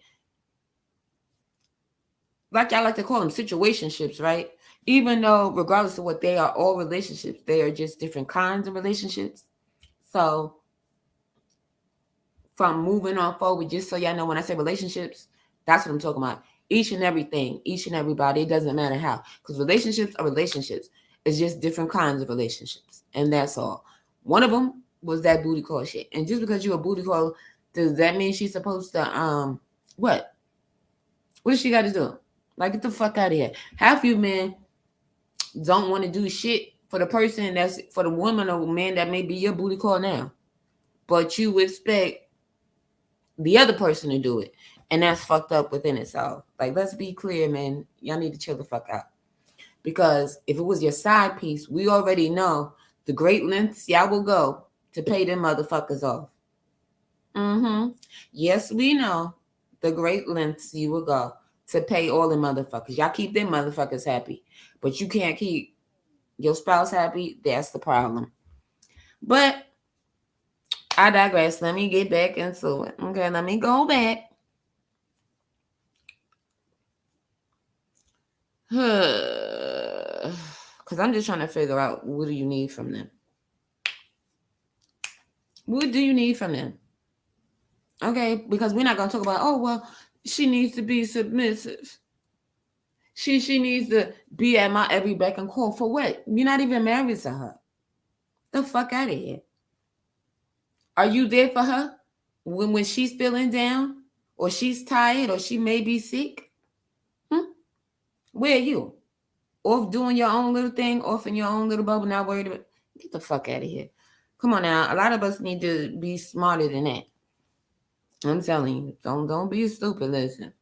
Like I like to call them situationships, right? Even though, regardless of what they are, all relationships, they are just different kinds of relationships. So, from moving on forward, just so y'all know, when I say relationships, that's what I'm talking about. Each and everything, each and everybody, it doesn't matter how. Because relationships are relationships. It's just different kinds of relationships. And that's all. One of them was that booty call shit. And just because you're a booty call, does that mean she's supposed to, what? What does she got to do? Like, get the fuck out of here. Half you men don't want to do shit for the person that's, for the woman or man that may be your booty call now. But you expect the other person to do it. And that's fucked up within itself. Like, let's be clear, man. Y'all need to chill the fuck out. Because if it was your side piece, we already know the great lengths y'all will go to pay them motherfuckers off. Yes, we know the great lengths you will go to pay all the motherfuckers. Y'all keep them motherfuckers happy. But you can't keep your spouse happy. That's the problem. But I digress. Let me get back into it. Okay, let me go back. Because I'm just trying to figure out, what do you need from them? What do you need from them? Okay, because we're not gonna talk about, oh well, she needs to be submissive. She needs to be at my every beck and call. For what? You're not even married to her. The fuck out of here. Are you there for her when she's feeling down, or she's tired, or she may be sick? Hmm? Where are you? Off doing your own little thing, off in your own little bubble, not worried about. Get the fuck out of here. Come on now. A lot of us need to be smarter than that. I'm telling you, don't be stupid. Listen,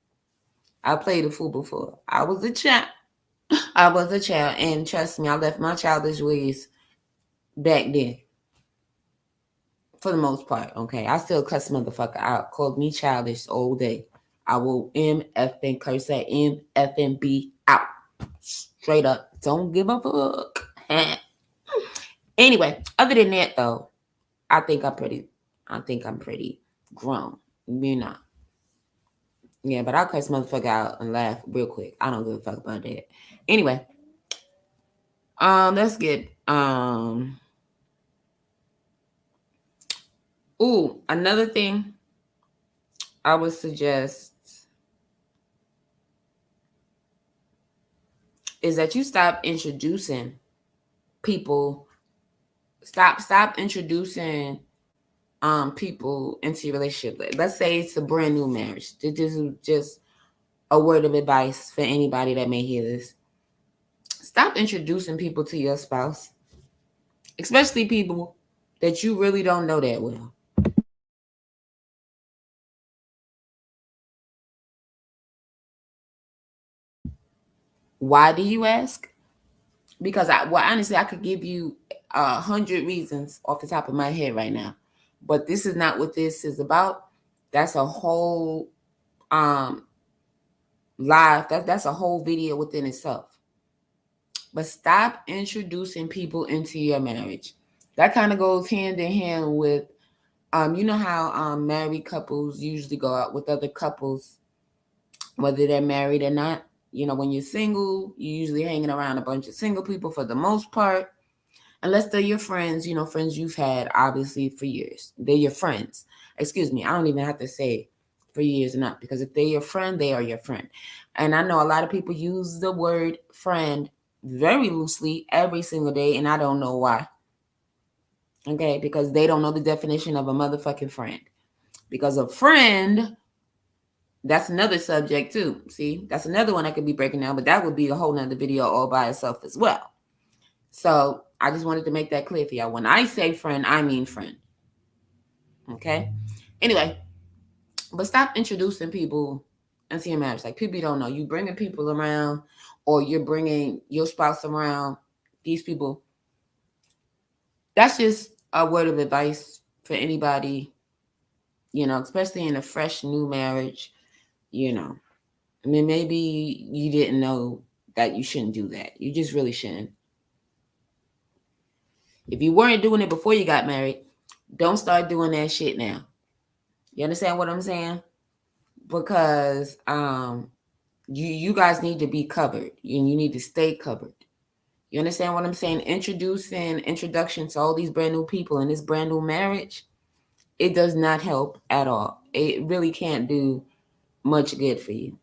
I played a fool before. I was a child. I was a child, and trust me, I left my childish ways back then. For the most part, okay. I still cuss motherfucker out. Called me childish all day. I will MF and curse that MF and B out. Straight up. Don't give a fuck. Anyway, other than that though, I think I'm pretty grown. You know. Yeah, but I'll cuss motherfucker out and laugh real quick. I don't give a fuck about that. Anyway, let's get another thing I would suggest is that you stop introducing people. Stop introducing people into your relationship. Let's say it's a brand new marriage. This is just a word of advice for anybody that may hear this. Stop introducing people to your spouse, especially people that you really don't know that well. Why do you ask? Because honestly, I could give you 100 reasons off the top of my head right now, but this is not what this is about. That's a whole um live. That's a whole video within itself. But stop introducing people into your marriage. That kind of goes hand in hand with you know how married couples usually go out with other couples, whether they're married or not. You know, when you're single, you're usually hanging around a bunch of single people for the most part, unless they're your friends, you know, friends you've had obviously for years. They're your friends. Excuse me, I don't even have to say for years or not, because if they're your friend, they are your friend. And I know a lot of people use the word friend very loosely every single day, and I don't know why. Okay, because they don't know the definition of a motherfucking friend. Because a friend, that's another subject too. See, that's another one I could be breaking down, but that would be a whole nother video all by itself as well. So I just wanted to make that clear for y'all. When I say friend, I mean friend. Okay. Anyway, but stop introducing people into your marriage. Like people you don't know. You bringing people around, or you're bringing your spouse around. These people. That's just a word of advice for anybody. You know, especially in a fresh new marriage. You know, I mean, maybe you didn't know that you shouldn't do that. You just really shouldn't. If you weren't doing it before you got married, don't start doing that shit now. You understand what I'm saying? Because you guys need to be covered and you need to stay covered. You understand what I'm saying? Introduction to all these brand new people in this brand new marriage, it does not help at all. It really can't do much good for you.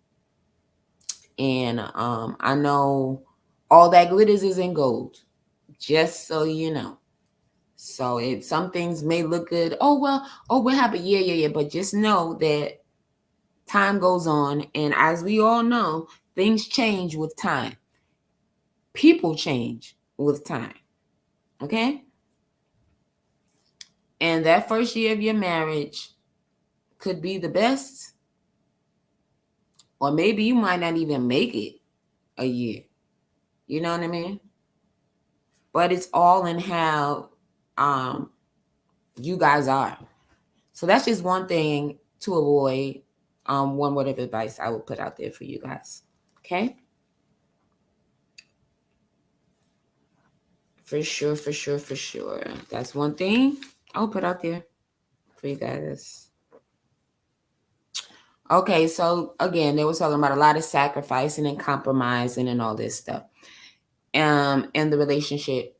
And I know all that glitters isn't gold, just so you know. So some things may look good. Oh well, oh what happened? Yeah. But just know that time goes on, and as we all know, things change with time. People change with time. Okay? And that first year of your marriage could be the best, or maybe you might not even make it a year. You know what I mean? But it's all in how um you guys are. So that's just one thing to avoid. One word of advice I would put out there for you guys. Okay? For sure, for sure, for sure. That's one thing I'll put out there for you guys. Okay, so again, they were talking about a lot of sacrificing and compromising and all this stuff. In the relationship.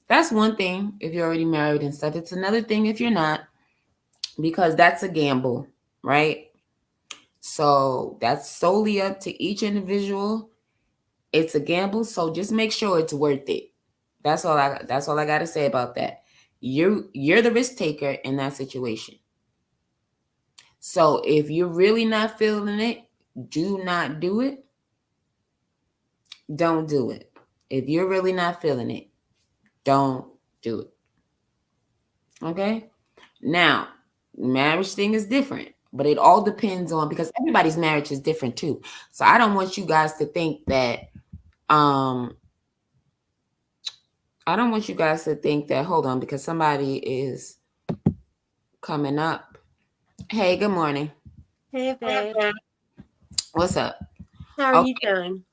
That's one thing if you're already married and stuff. It's another thing if you're not. because that's a gamble, right? So that's solely up to each individual. It's a gamble, so just make sure it's worth it. That's all I got to say about that. You're the risk taker in that situation. So if you're really not feeling it, do not do it. Don't do it. If you're really not feeling it, don't do it. Okay? Now, marriage thing is different, but it all depends on, because everybody's marriage is different too. So I don't want you guys to think that um I don't want you guys to think that, hold on, because somebody is coming up. Hey, good morning. Hey, babe. What's up? How are you Okay, doing?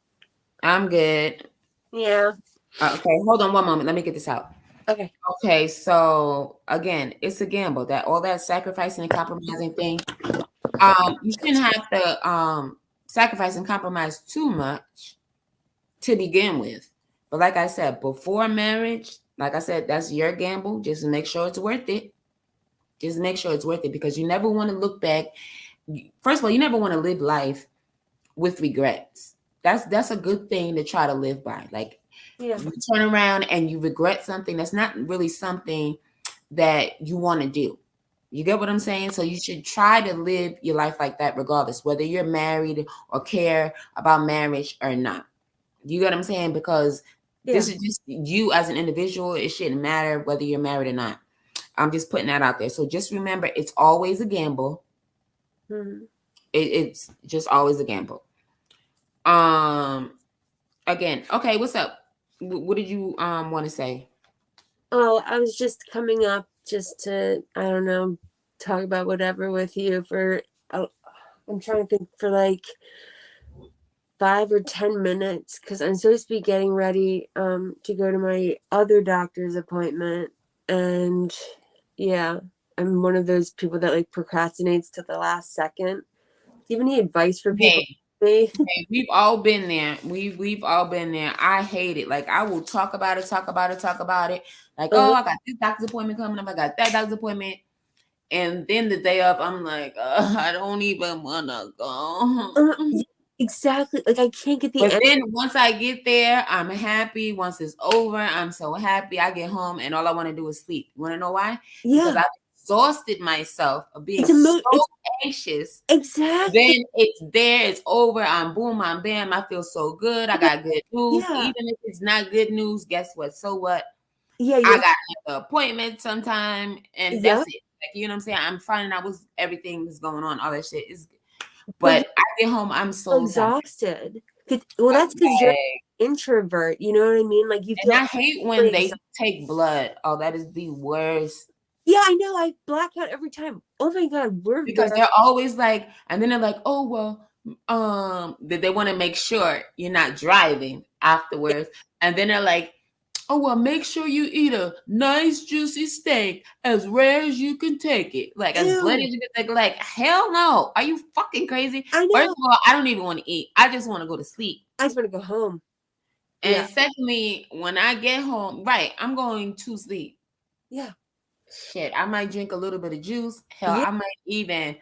I'm good. Yeah. Okay, hold on one moment. Let me get this out. Okay. Okay, so again, it's a gamble. That all that sacrificing and compromising thing. You shouldn't have to sacrifice and compromise too much to begin with. But like I said, before marriage, like I said, that's your gamble. Just make sure it's worth it. Just make sure it's worth it, because you never want to look back. First of all, you never want to live life with regrets. That's a good thing to try to live by. Like, Yeah. you turn around and you regret something, that's not really something that you want to do. You get what I'm saying? So you should try to live your life like that, regardless whether you're married or care about marriage or not. You get what I'm saying? Because Yeah. this is just you as an individual. It shouldn't matter whether you're married or not. I'm just putting that out there. So just remember, it's always a gamble. hmm It's just always a gamble. Um, Again, okay. What's up? What did you want to say? Oh, I was just coming up just to, I don't know, talk about whatever with you for, uh, I'm trying to think for like 5 or 10 minutes because I'm supposed to be getting ready to go to my other doctor's appointment. And yeah, I'm one of those people that like procrastinates to the last second. Do you have any advice for people Hey, like me? hey, we've all been there. We've all been there. I hate it. Like, I will talk about it, talk about it, talk about it. Like, oh, Uh-huh. I got this doctor's appointment coming up. I got that doctor's appointment. And then the day up, I'm like, I don't even wanna go. Yeah, exactly. Like I can't get the But energy. then once I get there, I'm happy. Once it's over, I'm so happy. I get home and all I want to do is sleep. You want to know why? Because Yeah, I've exhausted myself of being it's a so It's anxious. exactly. Then it's there, it's over. I'm boom, I'm bam. I feel so good. I Yeah, got good news. yeah, Even if it's not good news, guess what? So what? yeah. I You're got another appointment sometime, and that's yeah, it. Like, you know what I'm saying? I'm finding out what's everything that's going on. All that shit is. but you're But I get home, I'm so tired. exhausted. Well, that's because you're Like, an introvert. You know what I mean? Like you and feel I hate when really they exhausted. take blood. Oh, that is the worst. Yeah, I know. I black out every time. Oh my god, we're Because very they're always like, and then they're like, oh well, that they want to make sure you're not driving afterwards. And then they're like, oh well, make sure you eat a nice juicy steak as rare as you can take it. Like, as bloody ew. as you can take it. Like, hell no. Are you fucking crazy? I First know. of all, I don't even want to eat. I just want to go to sleep. I just want to go home. Yeah, And secondly, when I get home, right, I'm going to sleep. yeah, Shit, I might drink a little bit of juice. Hell, yeah, I might even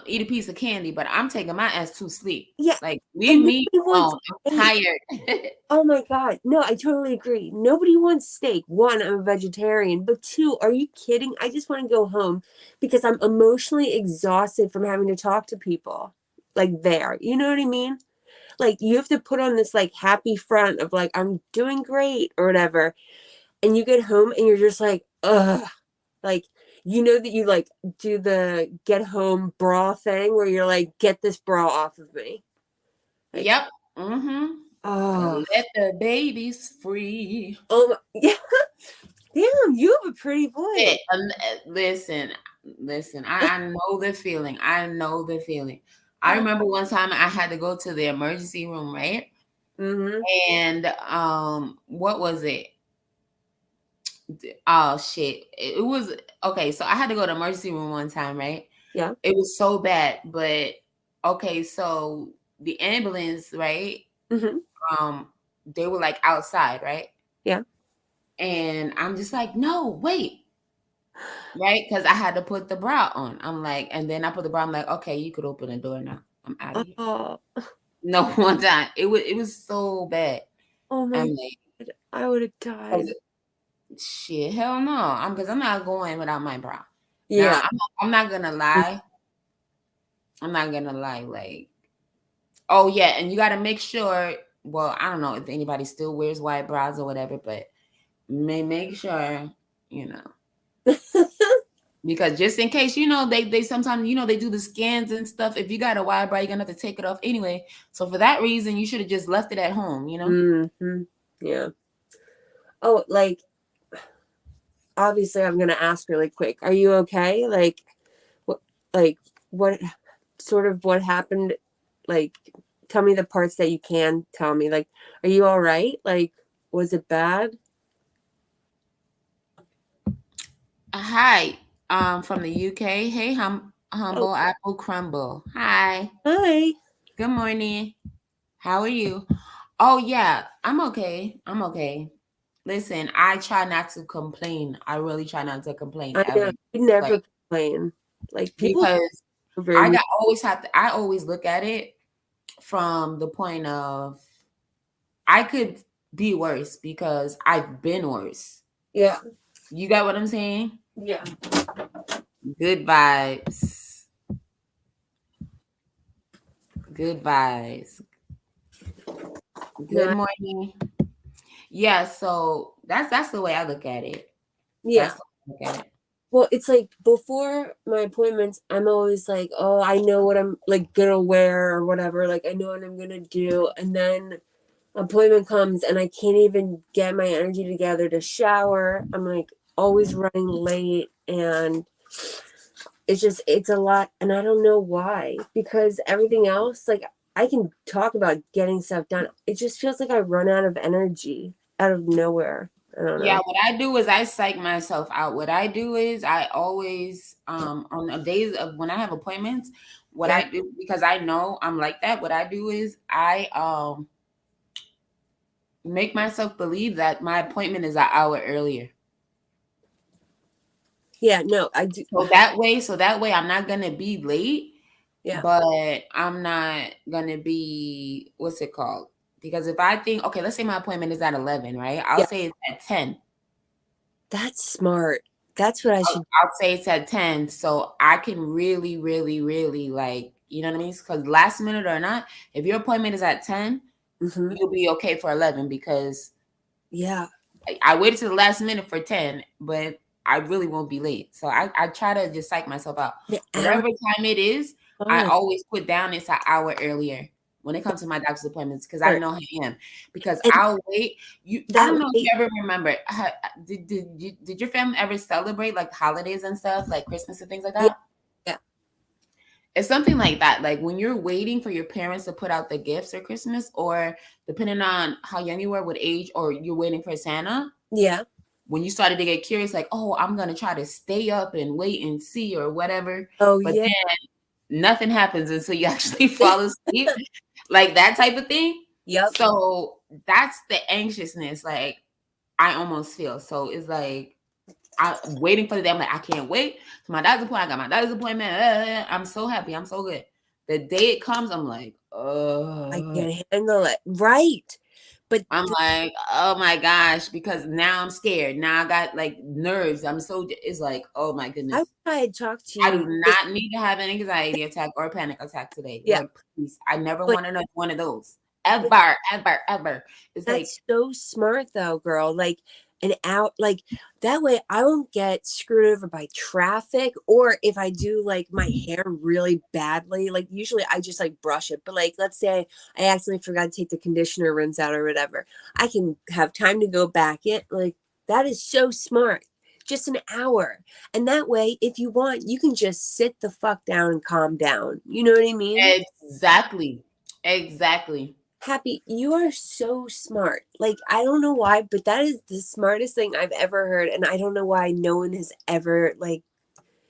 eat a piece of candy, but I'm taking my ass to sleep. yeah. Like, And leave me nobody wants alone. I'm steak. tired. Oh my God. No, I totally agree. Nobody wants steak. One, I'm a vegetarian. But two, are you kidding? I just want to go home because I'm emotionally exhausted from having to talk to people like there. You know what I mean? Like you have to put on this like happy front of like, I'm doing great or whatever. And you get home and you're just like, ugh. Like, you know that you like do the get home bra thing where you're like, get this bra off of me. Like, Yep. Mm-hmm. oh, Let the babies free. oh, yeah. Damn, you have a pretty voice. Listen, listen. I know the feeling. I know the feeling. I remember one time I had to go to the emergency room, right? Mm-hmm. And what was it? Oh shit. It was okay. So I had to go to emergency room one time, right? Yeah. It was so bad, but okay, so the ambulance, right? Mm-hmm. Um, they were like outside, right? Yeah. And I'm just like, no, wait. right? Because I had to put the bra on. I'm like, and then I put the bra. I'm like, okay, you could open the door now. I'm out of here. Oh, No, one time it was so bad. oh my I'm like, God. I would have 'cause died. shit, hell no. Because I'm not going without my bra. Now Yeah. I'm not gonna lie. I'm not gonna lie. Like, oh yeah, and you got to make sure. Well, I don't know if anybody still wears white bras or whatever, but make sure you know. Because just in case, they sometimes, they do the scans and stuff. If you got a wide bra, you're gonna have to take it off anyway. So for that reason, you should have just left it at home. Hmm. Yeah. Oh, like, obviously, I'm gonna ask really quick. Are you okay? What, like, what what happened? Like, tell me the parts that you can tell me. Like, are you all right? Like, was it bad? Hi, from the UK. Hey, Oh, humble apple crumble. Hi, hi. good morning. How are you? Oh yeah, I'm okay. I'm okay. Listen, I try not to complain. I really try not to complain I know ever. you Like, never complain. Like people because are very mean. I always look at it from the point of I could be worse because I've been worse. Yeah. You got what I'm saying? Yeah. Good vibes. Good vibes. Good No. morning. Yeah, so that's the way I look at it. That's Yeah. the way I look at it. Well, it's like before my appointments, I'm always like, oh, I know what I'm like gonna wear or whatever. Like I know what I'm gonna do, and then appointment comes and I can't even get my energy together to shower. I'm like always running late, and it's a lot, and I don't know why, because everything else, like I can talk about getting stuff done. It just feels like I run out of energy out of nowhere. I don't Yeah, know. what I do is I psych myself out. What I do is I always on the days of when I have appointments, what Yeah. I do, because I know I'm like that, what I do is I make myself believe that my appointment is an hour earlier. Yeah, no, I do. So that way I'm not gonna be late, Yeah. but I'm not gonna be, what's it called? Because if I think, okay, let's say my appointment is at 11, right? I'll Yeah. say it's at 10. That's smart. That's what I I'll, should. I'll say it's at 10, so I can really, really, really, like, you know what I mean? Because last minute or not, if your appointment is at 10, Hmm. you'll be okay for 11 because Yeah. I waited to the last minute for 10, but I really won't be late. So I try to just psych myself out. The hour Whatever time it is, I time. always put down it's an hour earlier when it comes to my doctor's appointments because I Smart. know I am. Because And I'll wait. I that don't know if way, you ever remember. Did your family ever celebrate like holidays and stuff, like Christmas and things like yeah, that? yeah. It's something like that. Like when you're waiting for your parents to put out the gifts or Christmas, or depending on how young you were with age, or you're waiting for Santa, Yeah. when you started to get curious, like, oh, I'm gonna try to stay up and wait and see or whatever, Oh, but yeah. then nothing happens until you actually fall asleep, like that type of thing. Yep. So that's the anxiousness, like I almost feel. So it's like I'm waiting for the day. I'm like, I can't wait. So my doctor's appointment, I got my doctor's appointment. I'm so happy. I'm so good. The day it comes, I'm like, I can't handle it. Right. But I'm like, oh my gosh, because now I'm scared. Now I got like nerves. It's like, oh my I wish goodness. I had talked to I do you just, not need to have an anxiety attack or a panic attack today. yeah. Lord, please. I never But want another one of those. but Ever, ever, ever. It's like, that's so smart though, girl. Like an out like that way I won't get screwed over by traffic, or if I do like my hair really badly, like usually I just like brush it. But like let's say I accidentally forgot to take the conditioner rinse out or whatever. I can have time to go back in. Like that is so smart. Just an hour. And that way, if you want, you can just sit the fuck down and calm down. You know what I mean? exactly. Exactly. Happy, you are so smart. Like, I don't know why, but that is the smartest thing I've ever heard. And I don't know why no one has ever, like,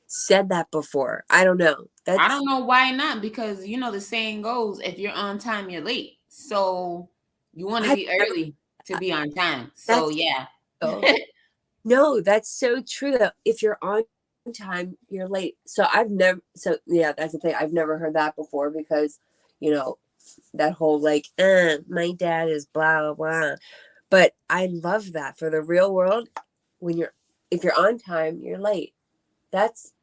said that before. I don't know. I That's, don't know why not, because the saying goes, if you're on time, you're late. So you want to I've be never, early to be on time. So that's yeah. so. No, that's so true though. If you're on time, you're late. Yeah, that's the thing. I've never heard that before because, you know, that whole like, my dad is blah blah blah. But I love that for the real world. When you're if you're on time, you're late. That's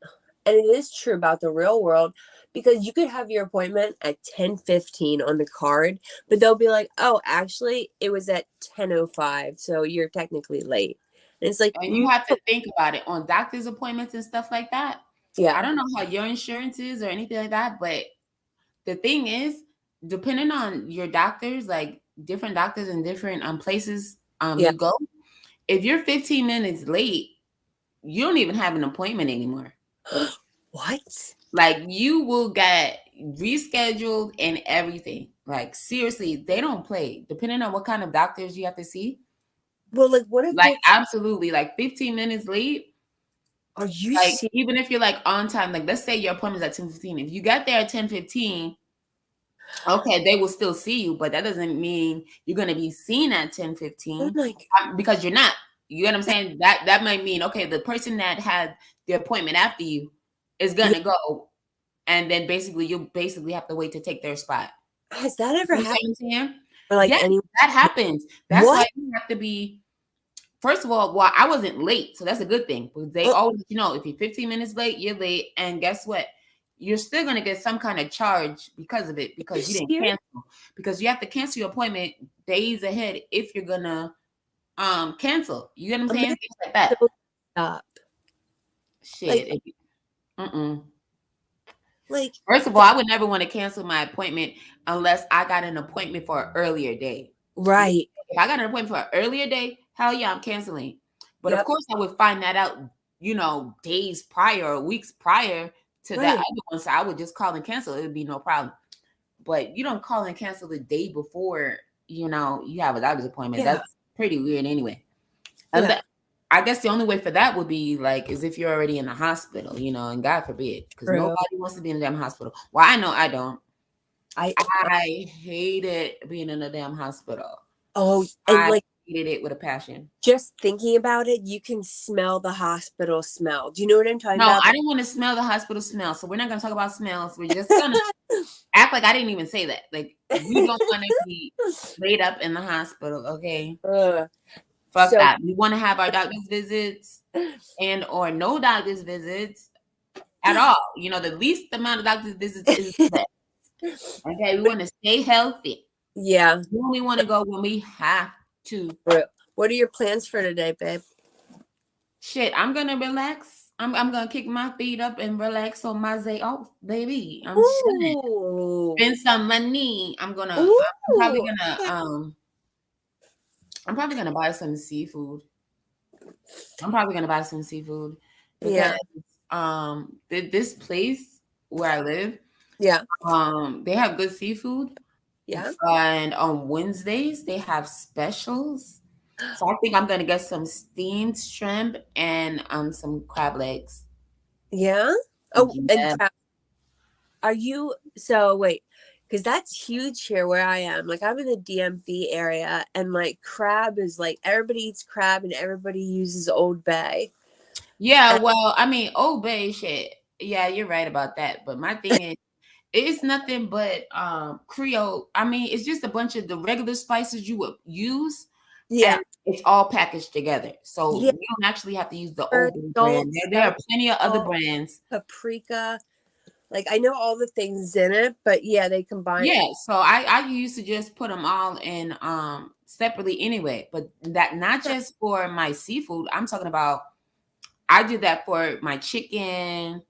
and it is true about the real world because you could have your appointment at 10:15 on the card, but they'll be like, "Oh, actually, it was at 10:05, so you're technically late." And it's like, And you no, have to think about it on doctor's appointments and stuff like that. I yeah, don't know how your insurance is or anything like that, but the thing is, depending on your doctors, like different doctors in different places yeah. you go, if you're 15 minutes late, you don't even have an appointment anymore. What? Like you will get rescheduled and everything. Like seriously, they don't play. Depending on what kind of doctors you have to see. Well, like, what if Like it's? absolutely, like 15 minutes late. Are you Like serious? even if you're like on time, like let's say your appointment's at 10:15. If you got there at 10:15, okay, they will still see you, but that doesn't mean you're gonna be seen at Oh 10:15 my because you're not. You get what I'm saying? That might mean okay, the person that had the appointment after you is God. gonna go, and then basically you'll basically have to wait to take their spot. Has that ever You see happened? what I'm saying? Or like Yes, any? that happens. That's why What? you have to be. First of all, well, I wasn't late, so that's a good thing. Because they Oh, always, if you're 15 minutes late, you're late, and guess what? You're still gonna get some kind of charge because of it you because you didn't serious? cancel. Because you have to cancel your appointment days ahead if you're gonna cancel. You get what I'm I'm saying? gonna Things like that. so stop. Like, Shit. Mm-mm. like, First of all, I would never want to cancel my appointment unless I got an appointment for an earlier day. right? If I got an appointment for an earlier day, hell yeah, I'm canceling. But of Yep. course, I would find that out, days prior or weeks prior to that Right. other one. So I would just call and cancel. It would be no problem. But you don't call and cancel the day before, you have a doctor's appointment. Yeah. That's pretty weird anyway. And Yeah. I guess the only way for that would be like is if you're already in the hospital, and God forbid, because True. nobody wants to be in the damn hospital. Well, I know I don't. I I hated being in a damn hospital. oh, and I like hated it with a passion. just thinking about it, you can smell the hospital smell. Do you know what I'm talking No, about? I don't want to smell the hospital smell. So we're not gonna talk about smells. We're just gonna act like I didn't even say that. Like we don't want to be laid up in the hospital, okay? Ugh. Fuck So that. We want to have our doctor's visits and or no doctor's visits at all. The least amount of doctor's visits is the best. Okay, we want to stay healthy. yeah. We only want to go when we have to. What are your plans for today, babe? Shit, I'm gonna relax. I'm gonna kick my feet up and relax on my day off, baby. I'm chilling. Ooh. Spend some money. I'm Ooh. probably gonna I'm probably gonna buy some seafood. I'm probably gonna buy some seafood because Yeah. this place where I live, Yeah. they have good seafood. Yeah. And on Wednesdays they have specials. So I think I'm gonna get some steamed shrimp and some crab legs. Yeah. Oh, and Yeah. are you so wait, because that's huge here where I am. Like I'm in the DMV area and like crab is like everybody eats crab and everybody uses Old Bay. Yeah, And well, I mean, Old Bay shit. Yeah, you're right about that. But my thing is, it's nothing but Creole. I mean, it's just a bunch of the regular spices you would use, and yeah. it's all packaged together. So Yeah. you don't actually have to use the Pepper, Old Bay salt, brand. There are plenty of other salt, brands. paprika. Like I know all the things in it, but yeah, they combine it. Yeah, so I used to just put them all in separately anyway, but that not just for my seafood. I'm talking about I do that for my chicken,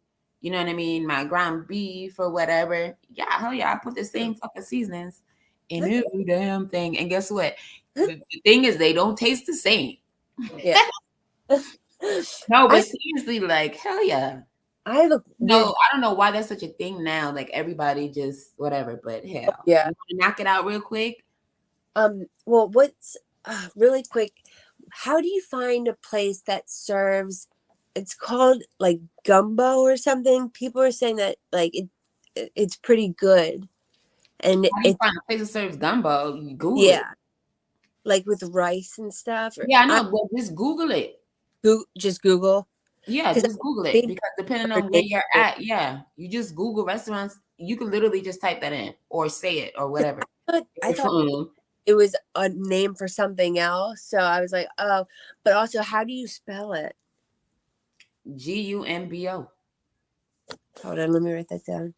you know what I mean, my ground beef or whatever. Yeah, hell yeah, I put the same fucking seasonings in every damn thing. And guess what? The thing is they don't taste the same. Yeah. No, I but seriously, like hell yeah. I have a No, weird, I don't know why that's such a thing now. Like everybody just whatever, but hell. yeah. You want to knock it out real quick? Well, what's really quick? How do you find a place that serves? It's called like gumbo or something. People are saying that like it's pretty good, and How do you it's find a place that serves gumbo? You Google it. yeah, like with rice and stuff. Or Yeah, I I know, but just Google it. Just Google. Yeah, 'Cause just Google it, maybe because depending our on where name you're at, yeah, you just Google restaurants. You can literally just type that in or say it or whatever. I Your thought phone. it was a name for something else, so I was like, "Oh," but also, how do you spell it? Gumbo. Hold on, let me write that down.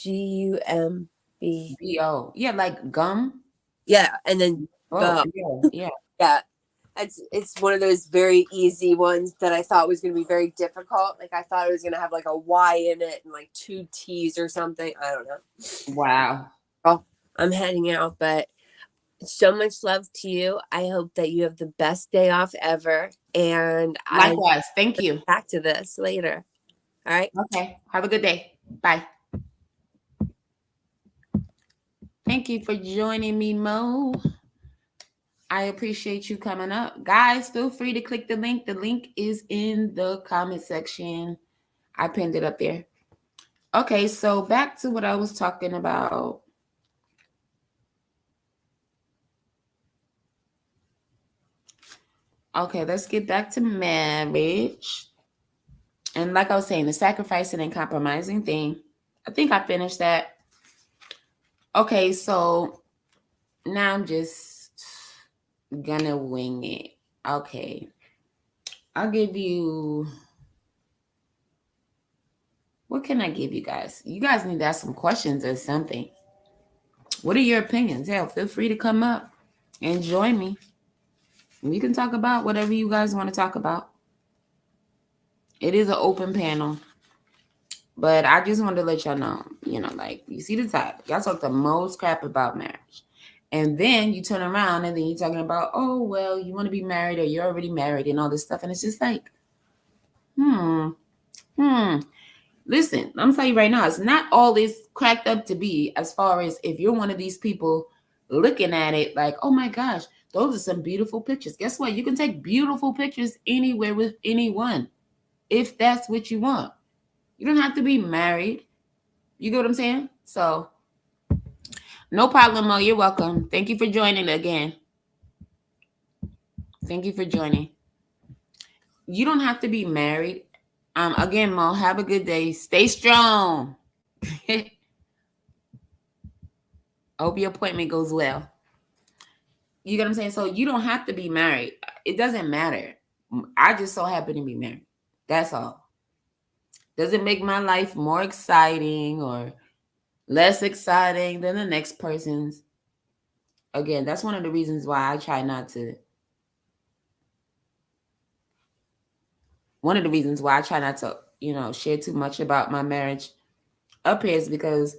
Gumb. Bo. Yeah, like gum. Yeah, and then Oh, Bo. yeah, yeah. Yeah. It's one of those very easy ones that I thought was gonna be very difficult. Like, I thought it was gonna have, like, a Y in it and, like, 2 T's or something. I don't know. Wow. Well, I'm heading out, but so much love to you. I hope that you have the best day off ever, and I Likewise. Thank you. back to this later. All right? Okay. Have a good day. Bye. Thank you for joining me, Mo. I appreciate you coming up. Guys, feel free to click the link. The link is in the comment section. I pinned it up there. Okay, so back to what I was talking about. Okay, let's get back to marriage. And like I was saying, the sacrificing and compromising thing. I think I finished that. Okay, so now I'm just gonna wing it. Okay. I'll give you, what can I give you guys? You guys need to ask some questions or something. What are your opinions? Hell, feel free to come up and join me. We can talk about whatever you guys want to talk about. It is an open panel. But I just wanted to let y'all know, like, you see the title. Y'all talk the most crap about marriage. And then you turn around and then you're talking about, oh, well, you want to be married or you're already married and all this stuff. And it's just like, hmm. Listen, I'm telling you right now, it's not all this cracked up to be, as far as if you're one of these people looking at it like, oh my gosh, those are some beautiful pictures. Guess what? You can take beautiful pictures anywhere with anyone if that's what you want. You don't have to be married. You get what I'm saying? So, no problem, Mo. You're welcome. Thank you for joining again. Thank you for joining. You don't have to be married. Again, Mo, have a good day. Stay strong. Hope your appointment goes well. You get what I'm saying? So you don't have to be married. It doesn't matter. I just so happen to be married. That's all. Does it make my life more exciting or less exciting than the next person's? Again, that's one of the reasons why I try not to. One of the reasons why I try not to, share too much about my marriage up here is because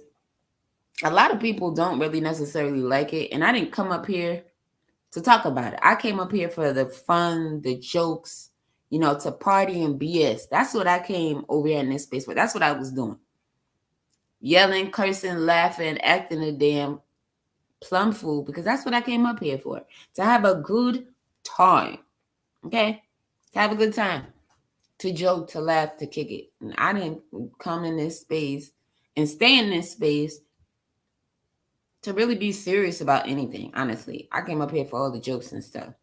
a lot of people don't really necessarily like it. And I didn't come up here to talk about it. I came up here for the fun, the jokes, to party and BS. That's what I came over here in this space for. That's what I was doing. Yelling, cursing, laughing, acting a damn plum fool, because that's what I came up here for. To have a good time. Okay? To have a good time. To joke, to laugh, to kick it. And I didn't come in this space and stay in this space to really be serious about anything, honestly. I came up here for all the jokes and stuff.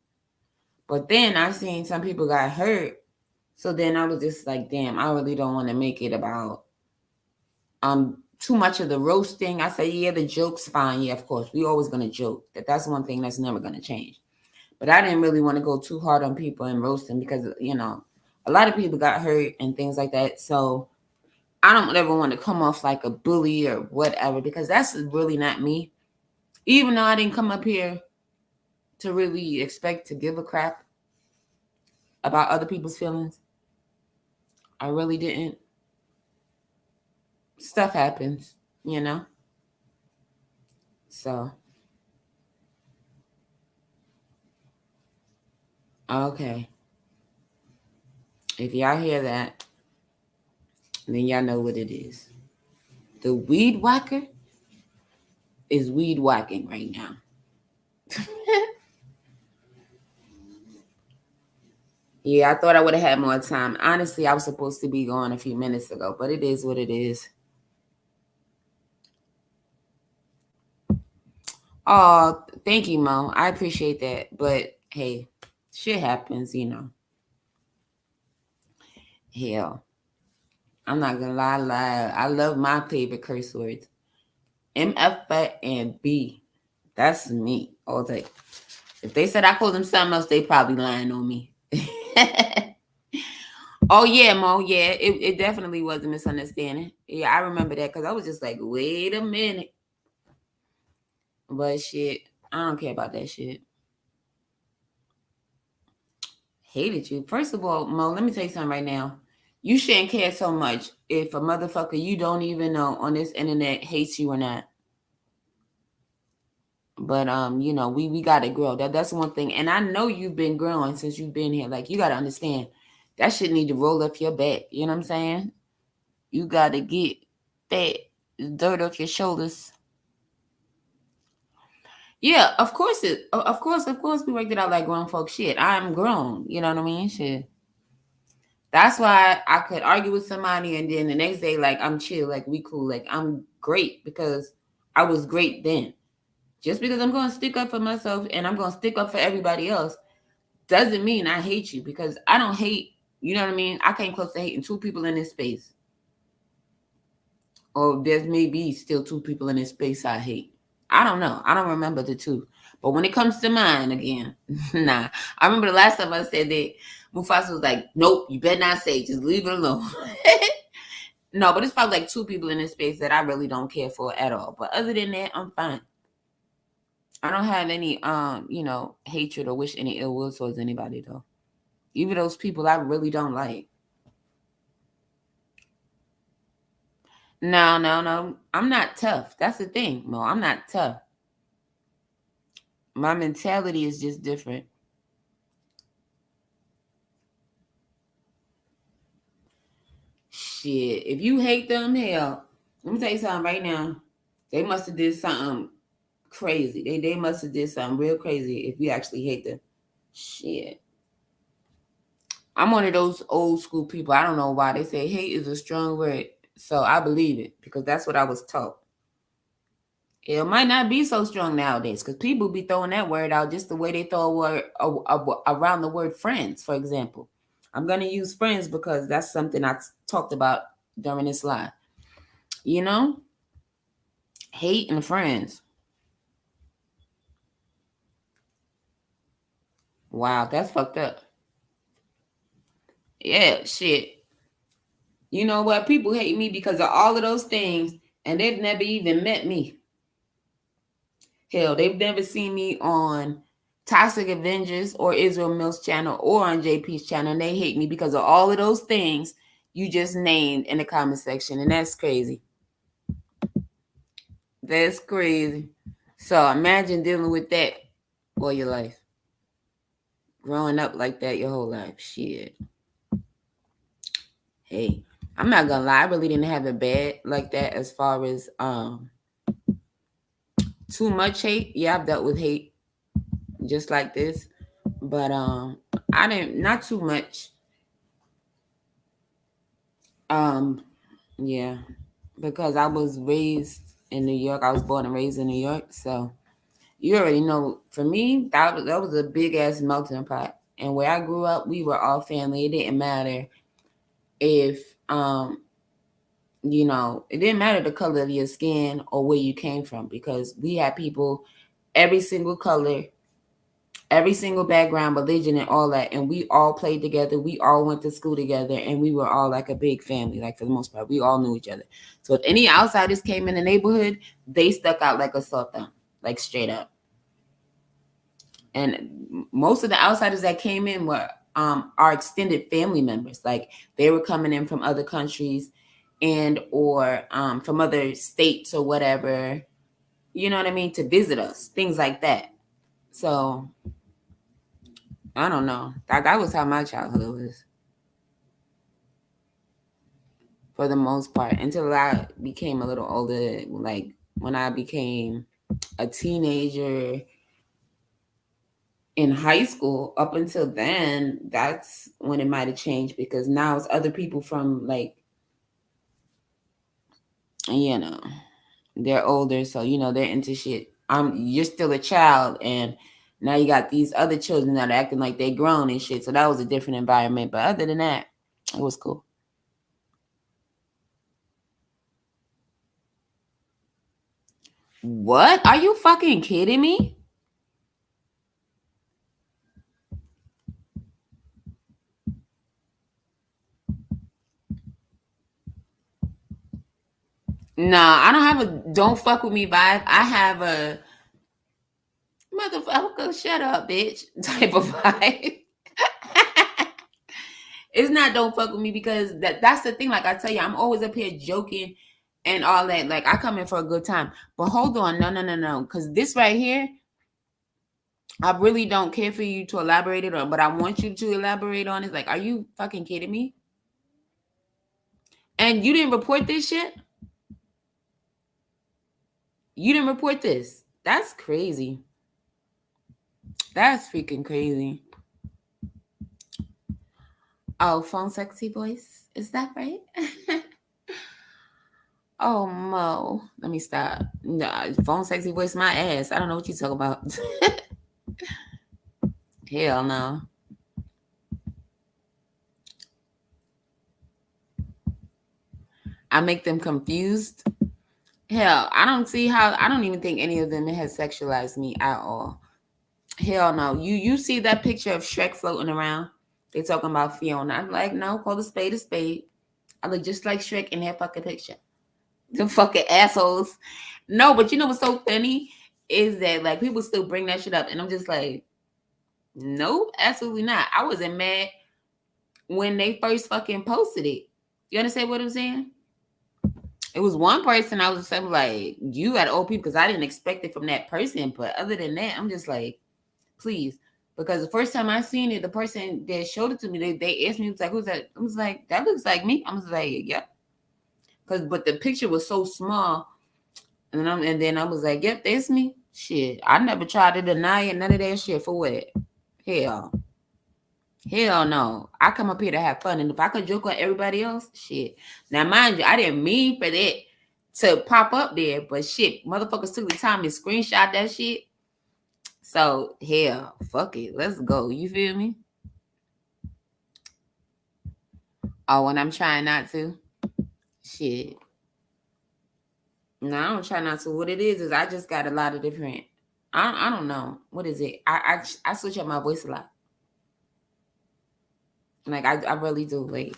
But then I seen some people got hurt. So then I was just like, damn, I really don't want to make it about too much of the roasting. I say, yeah, the joke's fine. Yeah, of course. We always gonna joke. That's one thing that's never gonna change. But I didn't really want to go too hard on people and roast them because, a lot of people got hurt and things like that. So I don't ever want to come off like a bully or whatever, because that's really not me. Even though I didn't come up here to really expect to give a crap about other people's feelings. I really didn't. Stuff happens, So, okay. If y'all hear that, then y'all know what it is. The weed whacker is weed whacking right now. Yeah, I thought I would have had more time. Honestly, I was supposed to be going a few minutes ago, but it is what it is. Oh, thank you, Mo. I appreciate that. But hey, shit happens, Hell, I'm not gonna lie. I love my favorite curse words. MF and B. That's me all day. If they said I called them something else, they probably lying on me. Oh yeah, Mo. Yeah, it definitely was a misunderstanding. Yeah, I remember that because I was just like, wait a minute. But shit, I don't care about that shit. Hated you. First of all, Mo, let me tell you something right now. You shouldn't care so much if a motherfucker you don't even know on this internet hates you or not. But you know, we gotta grow. That's one thing. And I know you've been growing since you've been here. Like you gotta understand that shit need to roll up your back. You know what I'm saying? You gotta get that dirt off your shoulders. Yeah, of course we worked it out like grown folk shit. I'm grown, you know what I mean? Shit. That's why I could argue with somebody and then the next day, like I'm chill, like we cool, like I'm great because I was great then. Just because I'm gonna stick up for myself and I'm gonna stick up for everybody else doesn't mean I hate you because I don't hate, you know what I mean? I came close to hating two people in this space. Or there's maybe still two people in this space I hate. I don't know. I don't remember the two. But when it comes to mine again, nah. I remember the last time I said that Mufasa was like, nope, you better not say it. Just leave it alone. No, but it's probably like two people in this space that I really don't care for at all. But other than that, I'm fine. I don't have any you know, hatred or wish any ill will towards anybody though. Even those people I really don't like. No. I'm not tough. That's the thing. No, I'm not tough. My mentality is just different. Shit. If you hate them, hell, let me tell you something right now. They must have did something crazy. They must have did something real crazy if you actually hate them. Shit. I'm one of those old school people. I don't know why they say hate is a strong word. So I believe it because that's what I was taught. It might not be so strong nowadays because people be throwing that word out just the way they throw a word around the word friends, for example. I'm going to use friends because that's something I talked about during this live. You know, hate and friends. Wow, that's fucked up. Yeah, shit. You know what? People hate me because of all of those things, and they've never even met me. Hell, they've never seen me on Toxic Avengers or Israel Mills channel or on JP's channel, and they hate me because of all of those things you just named in the comment section, and that's crazy. That's crazy. So imagine dealing with that all your life. Growing up like that your whole life. Shit. Hey, I'm not gonna lie, I really didn't have it bad like that as far as too much hate. Yeah, I've dealt with hate just like this. But I didn't not too much. Um yeah, because I was raised in New York. I was born and raised in New York, so you already know. For me, that was a big ass melting pot. And where I grew up, we were all family. It didn't matter if you know, it didn't matter the color of your skin or where you came from because we had people every single color, every single background, religion, and all that. And we all played together. We all went to school together, and we were all like a big family. Like for the most part, we all knew each other. So if any outsiders came in the neighborhood, they stuck out like a sore thumb, like straight up. And most of the outsiders that came in were our extended family members. Like they were coming in from other countries and or from other states or whatever. You know what I mean? To visit us, things like that. So I don't know. That was how my childhood was, for the most part, until I became a little older. Like when I became a teenager in high school, up until then, that's when it might have changed because now it's other people from like, you know, they're older, so you know they're into shit. You're still a child, and now you got these other children that are acting like they grown and shit. So that was a different environment. But other than that, it was cool. What? Are you fucking kidding me? Nah, I don't have a don't fuck with me vibe. I have a motherfucker, shut up, bitch type of vibe. It's not don't fuck with me because that's the thing. Like I tell you, I'm always up here joking and all that. Like I come in for a good time. But hold on, no. Because this right here, I really don't care for you to elaborate it on, but I want you to elaborate on it. Like, are you fucking kidding me? And you didn't report this shit? You didn't report this. That's crazy. That's freaking crazy. Oh, phone sexy voice. Is that right? Oh, Mo. Let me stop. Nah, phone sexy voice my ass. I don't know what you talking about. Hell no. I make them confused. Hell, I don't see how. I don't even think any of them has sexualized me at all. Hell no. You see that picture of Shrek floating around? They talking about Fiona. I'm like, no, call a spade a spade. I look just like Shrek in that fucking picture. Them fucking assholes. No, but you know what's so funny is that like people still bring that shit up, and I'm just like, nope, absolutely not. I wasn't mad when they first fucking posted it. You understand what I'm saying? It was one person I was like, you got old people because I didn't expect it from that person. But other than that, I'm just like, please. Because the first time I seen it, the person that showed it to me, they asked me, was like, who's that? I was like, that looks like me. I was like, yep. But the picture was so small. And then I was like, yep, that's me. Shit. I never tried to deny it, none of that shit for what? Hell. Hell no. I come up here to have fun. And if I could joke on everybody else, shit. Now, mind you, I didn't mean for that to pop up there, but shit, motherfuckers took the time to screenshot that shit. So, hell, fuck it. Let's go. You feel me? Oh, when I'm trying not to? Shit. No, I don't try not to. What it is I just got a lot of different. I don't know. What is it? I switch up my voice a lot. Like I really do. Like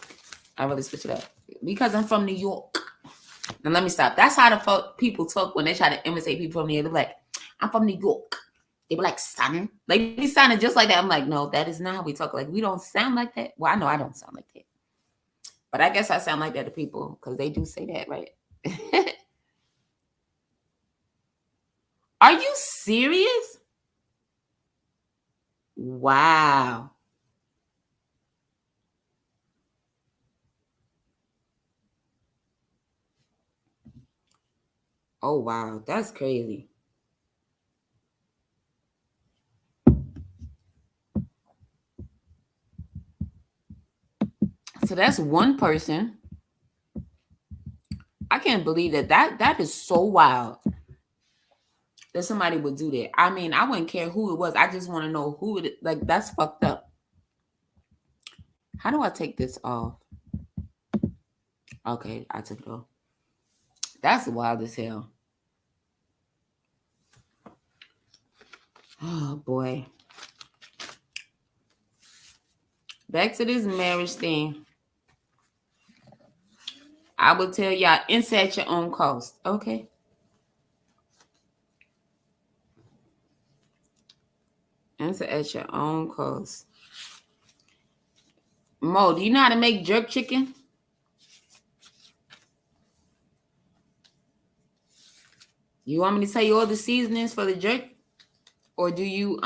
I really switch it up because I'm from New York. Now let me stop. That's how the people talk when they try to imitate people from New York. They're like, "I'm from New York." They be like, "Son," like we sounded just like that. I'm like, no, that is not how we talk. Like we don't sound like that. Well, I know I don't sound like that, but I guess I sound like that to people because they do say that, right? Are you serious? Wow. Oh wow, that's crazy. So that's one person. I can't believe that is so wild that somebody would do that. I mean, I wouldn't care who it was. I just want to know who it like that's fucked up. How do I take this off? Okay, I took it off. That's wild as hell. Oh boy. Back to this marriage thing. I will tell y'all insert your own cost. Okay. Answer at your own cost. Mo, do you know how to make jerk chicken? You want me to tell you all the seasonings for the jerk? Or do you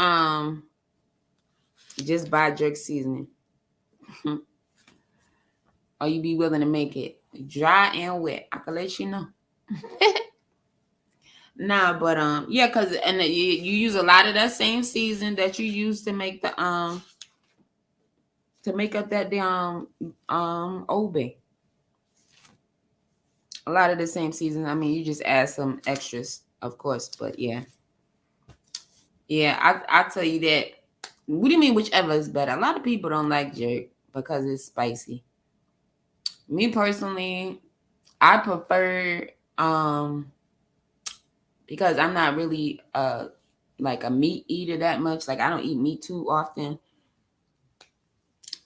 just buy jerk seasoning? Or you be willing to make it dry and wet? I can let you know. Nah, but yeah, cause and you use a lot of that same season that you use to make the to make up that damn Old Bay. A lot of the same season. I mean, you just add some extras, of course, but yeah, yeah. I tell you that. What do you mean? Whichever is better. A lot of people don't like jerk because it's spicy. Me personally, I prefer because I'm not really like a meat eater that much. Like I don't eat meat too often.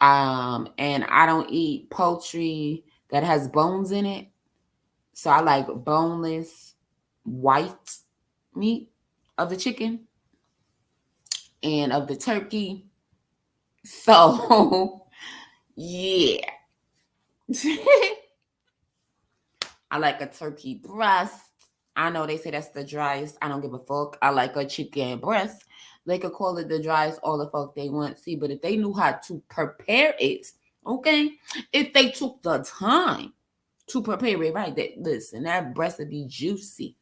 And I don't eat poultry that has bones in it. So I like boneless white meat of the chicken and of the turkey. So yeah. I like a turkey breast. I know they say that's the driest. I don't give a fuck. I like a chicken breast. They could call it the driest all the fuck they want. See, but if they knew how to prepare it, okay, if they took the time to prepare it right, that listen, that breast would be juicy.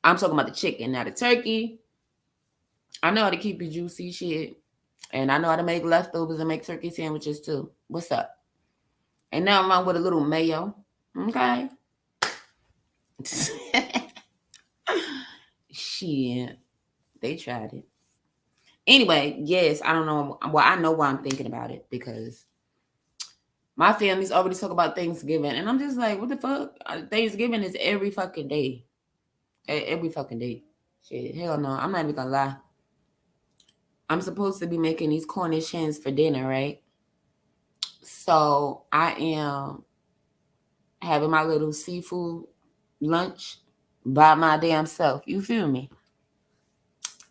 I'm talking about the chicken. Now the turkey, I know how to keep it juicy shit. And I know how to make leftovers and make turkey sandwiches too. What's up? And now I'm on with a little mayo. Okay. Shit. They tried it. Anyway, yes, I don't know. Well, I know why I'm thinking about it because my family's already talk about Thanksgiving, and I'm just like, what the fuck? Thanksgiving is every fucking day. Every fucking day. Shit, hell no. I'm not even gonna lie. I'm supposed to be making these Cornish hens for dinner, right? So I am having my little seafood lunch by my damn self. You feel me?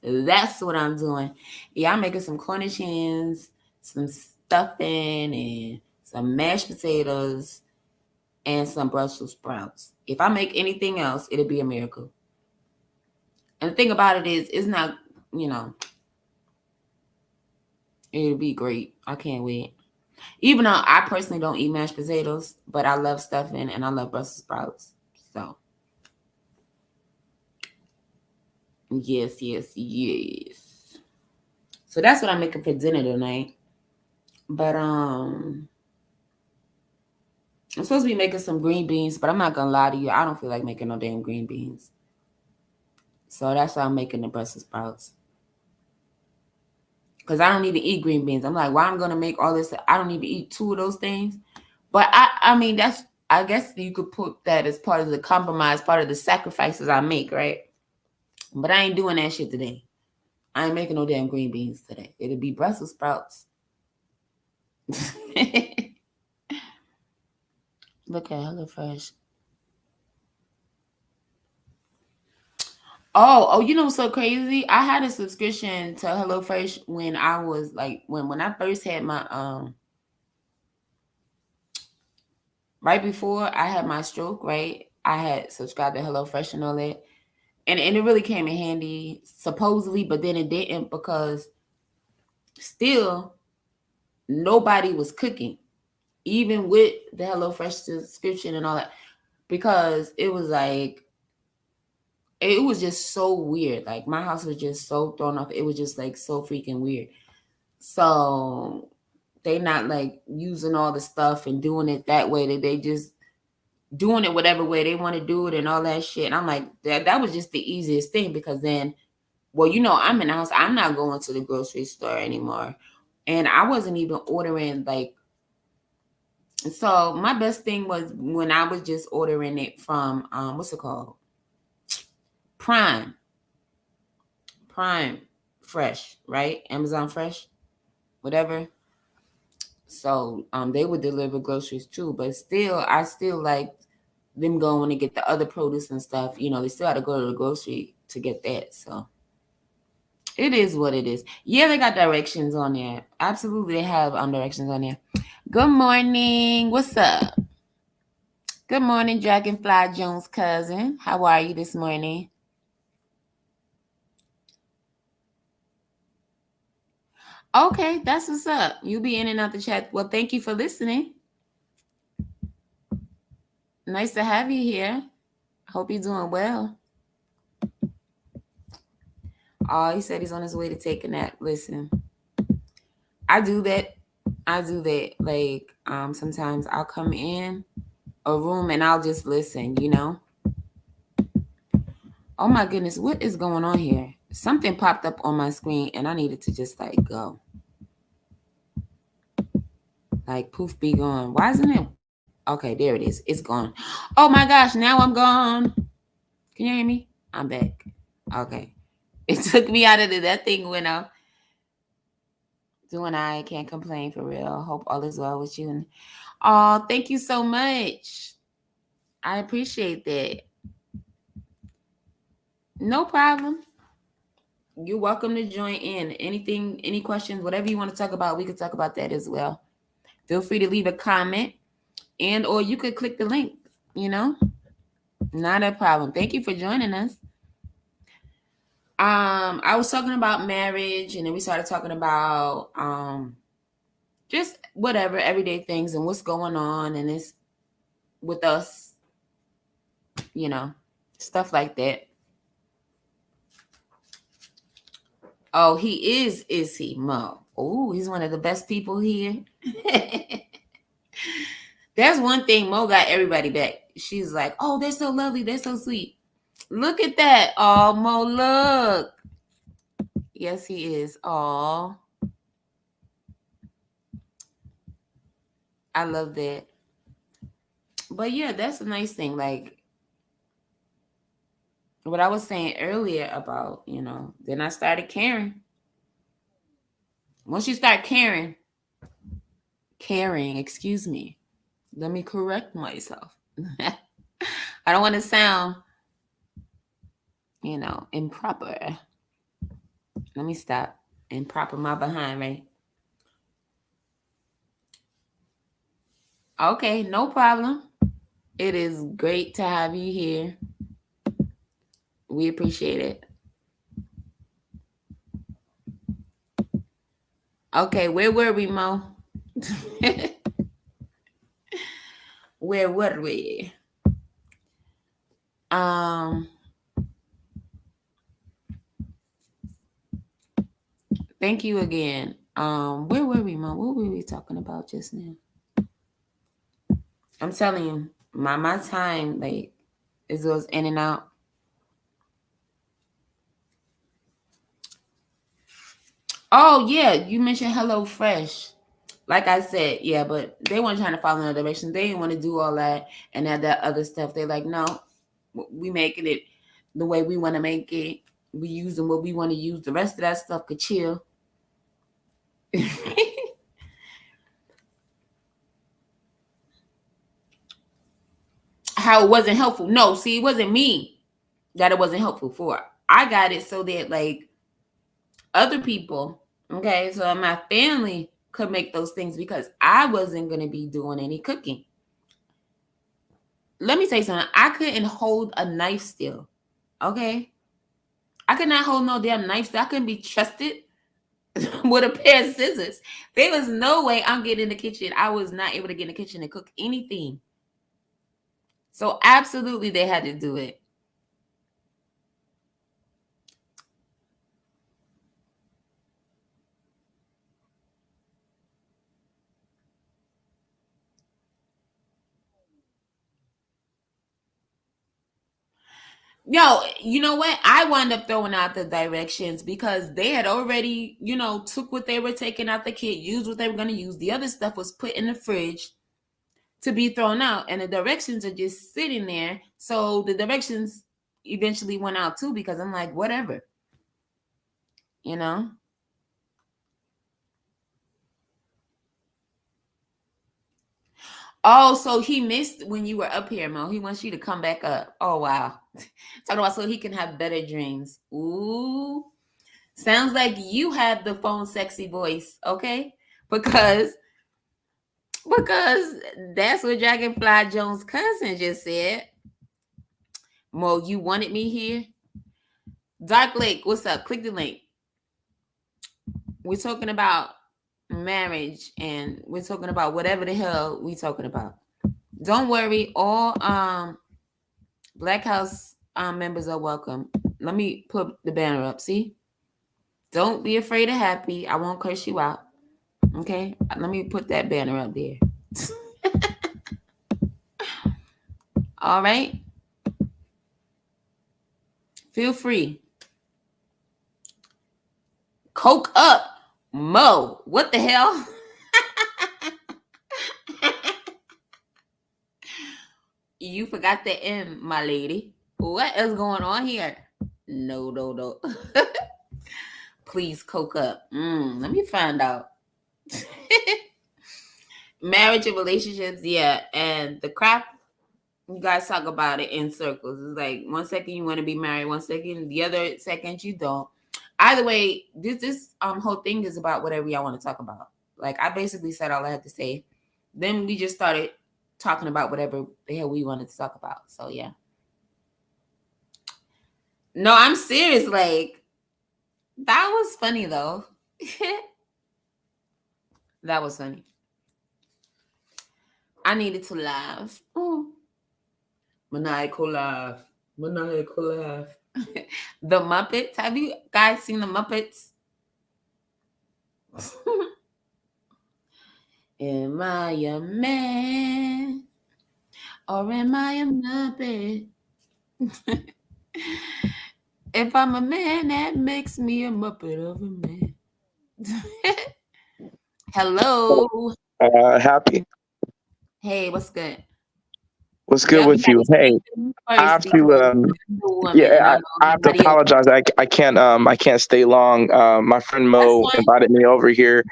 That's what I'm doing. Yeah, I'm making some Cornish hens, some stuffing, and some mashed potatoes, and some Brussels sprouts. If I make anything else, it'll be a miracle. And the thing about it is, it's not, you know, it'll be great. I can't wait. Even though I personally don't eat mashed potatoes, but I love stuffing and I love Brussels sprouts. So, yes, yes, yes. So that's what I'm making for dinner tonight. But I'm supposed to be making some green beans, but I'm not gonna lie to you, I don't feel like making no damn green beans. So that's why I'm making the Brussels sprouts. Because I don't need to eat green beans. I'm like, why I'm gonna make all this? I don't need to eat two of those things. But I mean, that's I guess you could put that as part of the compromise, part of the sacrifices I make, right? But I ain't doing that shit today. I ain't making no damn green beans today. It'll be Brussels sprouts. Look at HelloFresh. Oh, you know what's so crazy? I had a subscription to HelloFresh when I was like when I first had my right before I had my stroke, right? I had subscribed to HelloFresh and all that. And it really came in handy, supposedly, but then it didn't because still nobody was cooking, even with the HelloFresh subscription and all that, because it was like it was just so weird. Like my house was just so thrown off. It was just like so freaking weird. So they not like using all the stuff and doing it that way. They just doing it whatever way they want to do it and all that shit. And I'm like, that was just the easiest thing because then, well, I'm in the house. I'm not going to the grocery store anymore. And I wasn't even ordering like, so my best thing was when I was just ordering it from, what's it called? Prime. Prime Fresh, right? Amazon Fresh, whatever. So they would deliver groceries too, but still I still like them going to get the other produce and stuff. They still had to go to the grocery to get that. So it is what it is. Yeah, they got directions on there. Absolutely, they have directions on there. Good morning. What's up? Good morning, Dragonfly Jones cousin. How are you this morning? Okay, that's what's up. You be in and out the chat. Well, thank you for listening. Nice to have you here. Hope you're doing well. Oh, he said he's on his way to take a nap. Listen, I do that. I do that. Like, sometimes I'll come in a room and I'll just listen. Oh my goodness, what is going on here? Something popped up on my screen and I needed to just like go. Like poof be gone. Why isn't it? Okay, there it is. It's gone. Oh my gosh, now I'm gone. Can you hear me? I'm back. Okay. It took me out of that thing went off. Doing I can't complain for real. Hope all is well with you. And oh, thank you so much. I appreciate that. No problem. You're welcome to join in. Anything, any questions, whatever you want to talk about, we could talk about that as well. Feel free to leave a comment and or you could click the link, you know? Not a problem. Thank you for joining us. I was talking about marriage and then we started talking about just whatever everyday things and what's going on and it's with us, you know, stuff like that. Oh, he is he, Mo? Oh, he's one of the best people here. That's one thing Mo got everybody back. She's like, oh, they're so lovely, they're so sweet. Look at that. Oh, Mo, look. Yes, he is. Oh, I love that. But yeah, that's a nice thing. Like what I was saying earlier about, then I started caring. Once you start caring, excuse me, let me correct myself. I don't want to sound, improper. Let me stop. Improper my behind, right? Okay, no problem. It is great to have you here. We appreciate it. Okay, where were we, Mo? Where were we? Thank you again. Where were we, Mo? What were we talking about just now? I'm telling you, my time, like, it goes in and out. Oh, yeah, you mentioned Hello Fresh. Like I said, yeah, but they weren't trying to follow in the direction. They didn't want to do all that and that other stuff. They're like, no, we making it the way we want to make it. We using what we want to use. The rest of that stuff could chill. How it wasn't helpful. No, see, it wasn't me that it wasn't helpful for. I got it so that like other people, okay, so my family could make those things because I wasn't going to be doing any cooking. Let me tell you something. I couldn't hold a knife still, okay? I could not hold no damn knife still. I couldn't be trusted with a pair of scissors. There was no way I'm getting in the kitchen. I was not able to get in the kitchen and cook anything. So absolutely they had to do it. Yo, you know what? I wound up throwing out the directions because they had already, took what they were taking out the kit, used what they were going to use. The other stuff was put in the fridge to be thrown out, and the directions are just sitting there. So the directions eventually went out too because I'm like, whatever, you know? Oh, so he missed when you were up here, Mo. He wants you to come back up. Oh, wow. Talking about so he can have better dreams. Ooh. Sounds like you have the phone sexy voice, okay? Because that's what Dragonfly Jones' cousin just said. Mo, you wanted me here? Dark Lake, what's up? Click the link. We're talking about marriage and we're talking about whatever the hell we talking about. Don't worry, all Black House members are welcome. Let me put the banner up. See? Don't be afraid of happy. I won't curse you out. Okay? Let me put that banner up there. All right? Feel free. Coke up. Mo. What the hell? You forgot the M, my lady. What is going on here? No, no, no. Please coke up. Let me find out. Marriage and relationships, yeah. And the crap, you guys talk about it in circles. It's like 1 second you want to be married, 1 second, the other second you don't. Either way, this whole thing is about whatever y'all want to talk about. Like I basically said all I had to say. Then we just started talking about whatever the hell we wanted to talk about. So yeah. No, I'm serious. Like that was funny though. That was funny. I needed to laugh. Ooh. Maniacal laugh. Maniacal laugh. The Muppets. Have you guys seen the Muppets? Am I a man? Or am I a Muppet? If I'm a man, that makes me a Muppet of a man. Hello. Happy. Hey, what's good? What's good Yeah, we with got you? to Hey, speak to you I first have because to. I'm the woman and Yeah, I know I have to everybody else. apologize. I can't stay long. My friend That's Mo fine. invited me over here.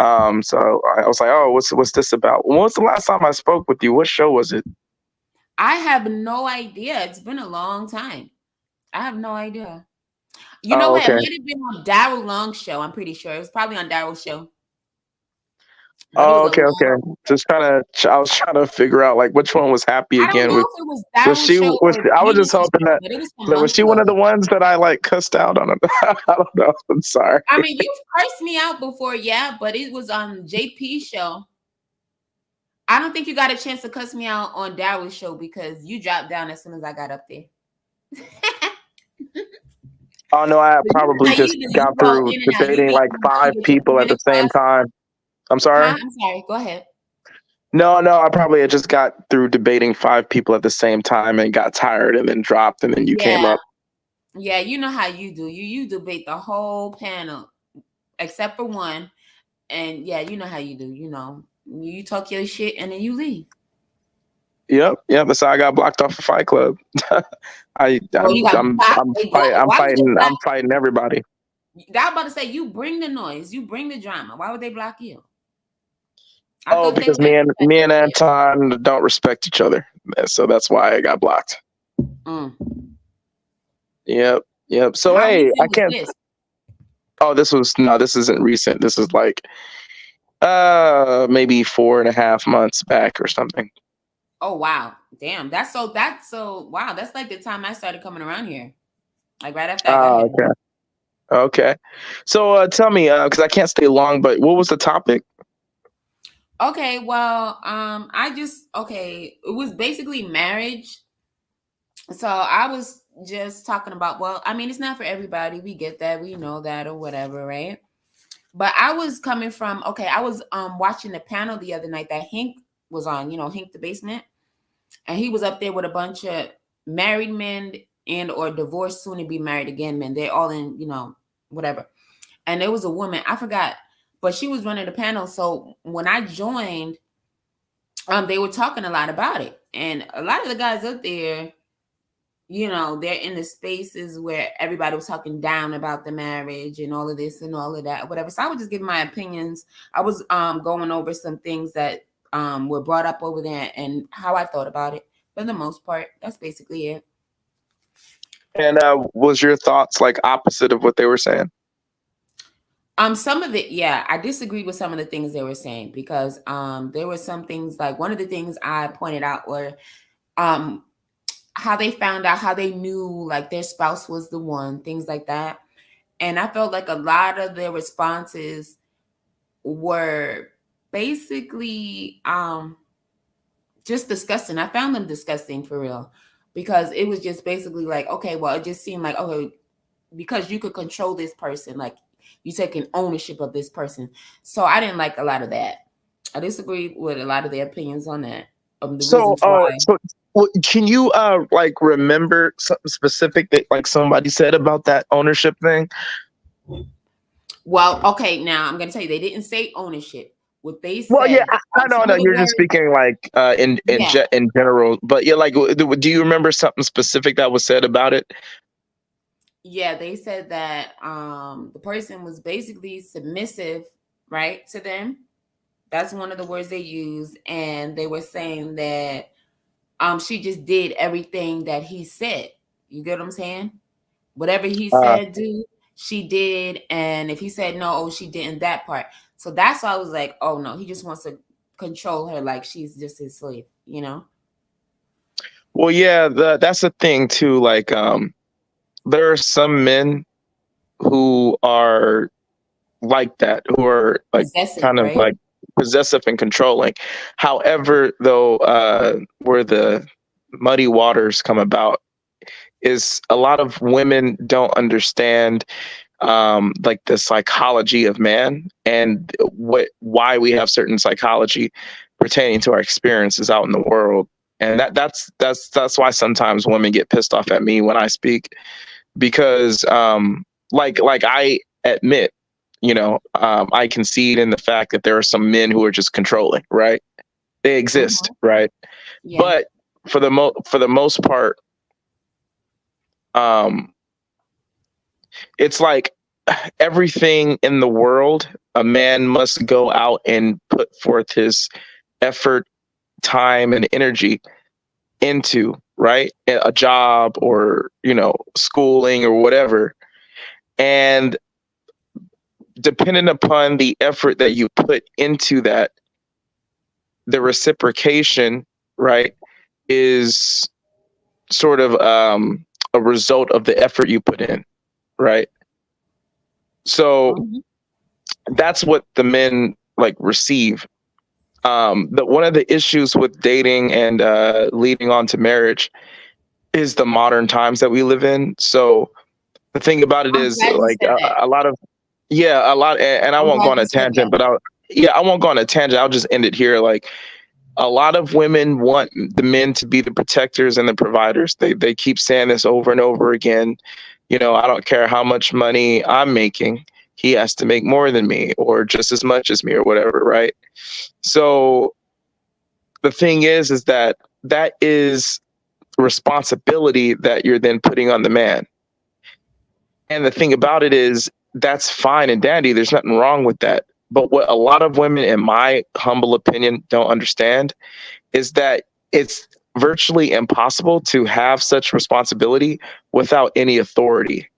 So I was like, oh, what's this about? When was the last time I spoke with you? What show was it? I have no idea. It's been a long time. I have no idea. You know Oh, what? It okay. might have been on Daryl Long's show. I'm pretty sure. It was probably on Daryl's show. But it was Oh, a okay, long okay. Just I was trying to figure out like which one was happy I don't again. know Was if it was was Daryl's she? show Was or I was just Venus's hoping show, that but it was some like, was months she one of ago. the ones that I like cussed out on? I don't know. I'm sorry. I mean, you've cursed me out before, yeah, but it was on JP's show. I don't think you got a chance to cuss me out on Daryl's show because you dropped down as soon as I got up there. Oh no, I But you know probably how just you do. You got go through in and out. You debating be like trying five to get your people at point the same across. time. I'm sorry. Huh? I'm sorry. Go ahead. No, I probably had just got through debating five people at the same time and got tired and then dropped and then you came Yeah. up. Yeah, you know how you do. You debate the whole panel except for one. And yeah, you know how you do. You know, you talk your shit and then you leave. Yep. That's how I got blocked off of Fight Club. I Oh, you I'm got I'm blocked. I'm They blocked. fight, I'm Why would they fighting block? I'm fighting everybody. I was about to say you bring the noise, you bring the drama. Why would they block you? I Oh, thought they because liked you back me in and the day. Anton don't respect each other. So that's why I got blocked. Mm. Yep. So How hey, recent I was can't. this? Oh, this isn't recent. This is like maybe 4.5 months back or something. Oh wow, damn. That's so wow. That's like the time I started coming around here, like right after I got here. Okay. Okay. So tell me, because I can't stay long, but what was the topic? Okay, well, okay. It was basically marriage. So I was just talking about. Well, I mean, it's not for everybody. We get that. We know that, or whatever, right? But I was coming from. Okay, I was watching the panel the other night that Hink was on. You know, Hink the Basement, and he was up there with a bunch of married men and or divorced, soon to be married again men. They're all in, whatever. And there was a woman, I forgot, but she was running the panel. So when I joined, they were talking a lot about it. And a lot of the guys up there, they're in the spaces where everybody was talking down about the marriage and all of this and all of that, whatever. So I would just give my opinions. I was going over some things that were brought up over there and how I thought about it. For the most part, that's basically it. And was your thoughts like opposite of what they were saying? Some of it, yeah, I disagreed with some of the things they were saying because there were some things like one of the things I pointed out were um how they found out, how they knew like their spouse was the one, things like that. And I felt like a lot of their responses were basically just disgusting. I found them disgusting for real because it was just basically like, okay, well, it just seemed like, okay, because you could control this person, like you taking ownership of this person. So I didn't like a lot of that. I disagree with a lot of their opinions on that, the So, reasons why. can you like remember something specific that like somebody said about that ownership thing? Well, okay, now I'm going to tell you, they didn't say ownership. what they Well, yeah, said. I know, Some no, of the you're just words, speaking like yeah, in general. But yeah, like, do you remember something specific that was said about it? yeah, they said that the person was basically submissive, right, to them. That's one of the words they used, and they were saying that she just did everything that he said. You get what I'm saying? Whatever he Uh, said do, she did, and if he said no, oh, she didn't that part. So that's why I was like, oh no, he just wants to control her like she's just his slave, you know? well, yeah, that's the thing too. Like, there are some men who are like that, who are like Possessive, kind of right? like possessive and controlling. However, though, where the muddy waters come about is a lot of women don't understand like the psychology of man and why we have certain psychology pertaining to our experiences out in the world. And that's why sometimes women get pissed off at me when I speak, because like I admit, I concede in the fact that there are some men who are just controlling, right? They exist, Mhm. right? Yeah. But for the most part, um it's like everything in the world, a man must go out and put forth his effort, time, and energy into, right? A job or, schooling or whatever. And depending upon the effort that you put into that, the reciprocation, right, is sort of a result of the effort you put in, right? So Mhm. that's what the men like receive. That one of the issues with dating and leading on to marriage is the modern times that we live in. So the thing about it I'm is glad you like said that. a lot of, yeah, a lot, and I I'm won't glad go on you a said tangent, that. but I won't go on a tangent. I'll just end it here. Like, a lot of women want the men to be the protectors and the providers. They keep saying this over and over again. I don't care how much money I'm making. He has to make more than me, or just as much as me, or whatever, right? So the thing is that is responsibility that you're then putting on the man. And the thing about it is that's fine and dandy. There's nothing wrong with that. But what a lot of women, in my humble opinion, don't understand is that it's virtually impossible to have such responsibility without any authority.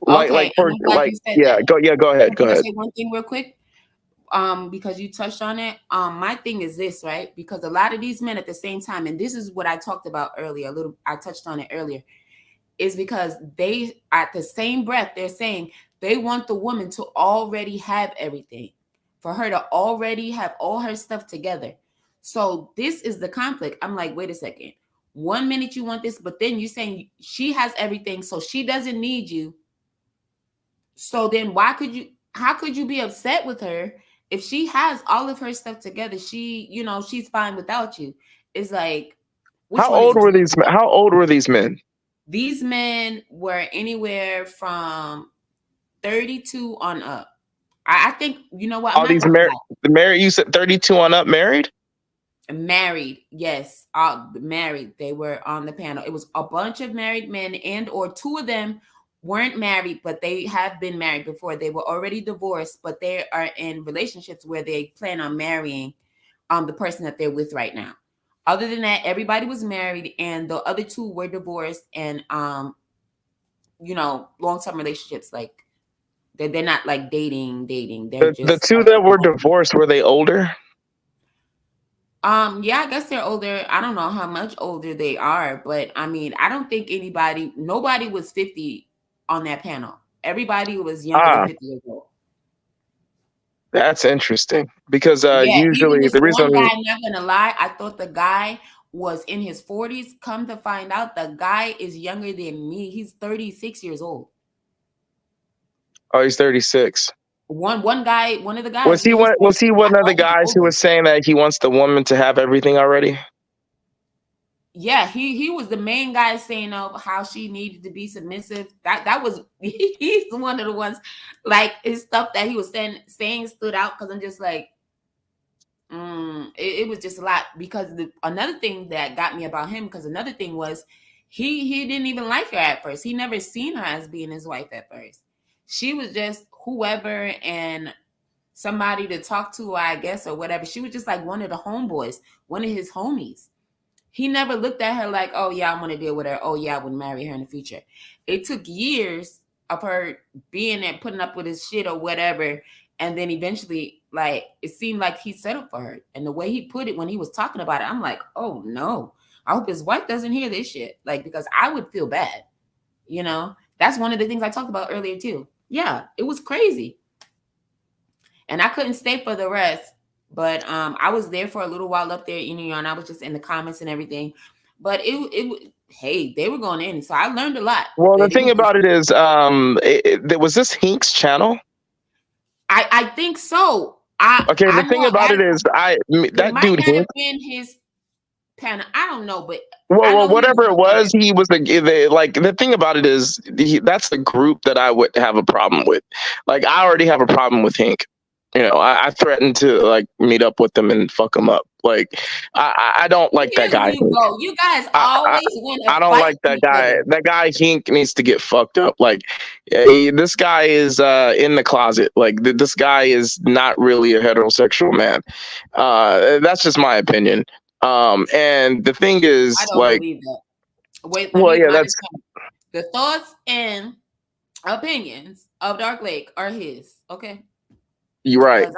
Okay, Like and for I'm glad like you said yeah, that. go ahead, Can go I ahead. say one thing real quick? Because you touched on it. My thing is this, right? Because a lot of these men at the same time, and this is what I talked about earlier, I touched on it earlier, is because they, at the same breath, they're saying they want the woman to already have everything, for her to already have all her stuff together. So this is the conflict. I'm like, wait a second. One minute you want this, but then you're saying she has everything, so she doesn't need you. So then how could you be upset with her if she has all of her stuff together? She's fine without you. It's like, which one is it? How old were these men? These men were anywhere from 32 on up. I think, you know what? I'm All not these gonna lie. married, you said 32 on up, married? Married, yes, married. They were on the panel. It was a bunch of married men, and or two of them weren't married, but they have been married before. They were already divorced, but they are in relationships where they plan on marrying the person that they're with right now. Other than that, everybody was married, and the other two were divorced and long-term relationships. Like they're not like dating. They're The just two like that were divorced, were they older? yeah, I guess they're older. I don't know how much older they are, but I mean, I don't think nobody was 50 on that panel. Everybody was younger than Ah, 50 years old. that's interesting because Yeah, even usually this the one guy, reason. I'm not gonna lie, I thought the guy was in his 40s. Come to find out, the guy is younger than me. He's 36 years old. Oh, he's 36. One of the guys, yeah, he's Was 36. he I one of the thought he was guys who older. was saying that he wants the woman to have everything already? yeah, he was the main guy saying how she needed to be submissive. That was he's one of the ones, like his stuff that he was saying stood out because I'm just like, it was just a lot. Because another thing that got me about him, because another thing was he didn't even like her at first. He never seen her as being his wife at first. She was just whoever and somebody to talk to, I guess, or whatever. She was just like one of the homeboys, one of his homies. He never looked at her like, oh yeah, I want to deal with her. Oh yeah, I would marry her in the future. It took years of her being there, putting up with his shit or whatever. And then eventually, like, it seemed like he settled for her. And the way he put it when he was talking about it, I'm like, oh no, I hope his wife doesn't hear this shit. Like, because I would feel bad. You know, that's one of the things I talked about earlier too. Yeah, it was crazy. And I couldn't stay for the rest. But I was there for a little while up there, and I was just in the comments and everything. But hey, they were going in, so I learned a lot. Well, the But thing about it is, was this Hink's channel? I think so. Okay, the thing about it is, that might dude not Hink. have been his panel. I don't know, but Well, whatever it was, he was like the thing about it is, that's the group that I would have a problem with. Like, I already have a problem with Hink. I threatened to like meet up with them and fuck them up. Like, I don't like that guy. You guys always want to. I don't like that guy. That guy Hink needs to get fucked up. Like, this guy is in the closet. Like, this guy is not really a heterosexual man. That's just my opinion. And the thing is, I don't like, believe that. Wait, that's the thoughts and opinions of Dark Lake are his. Okay. You're right.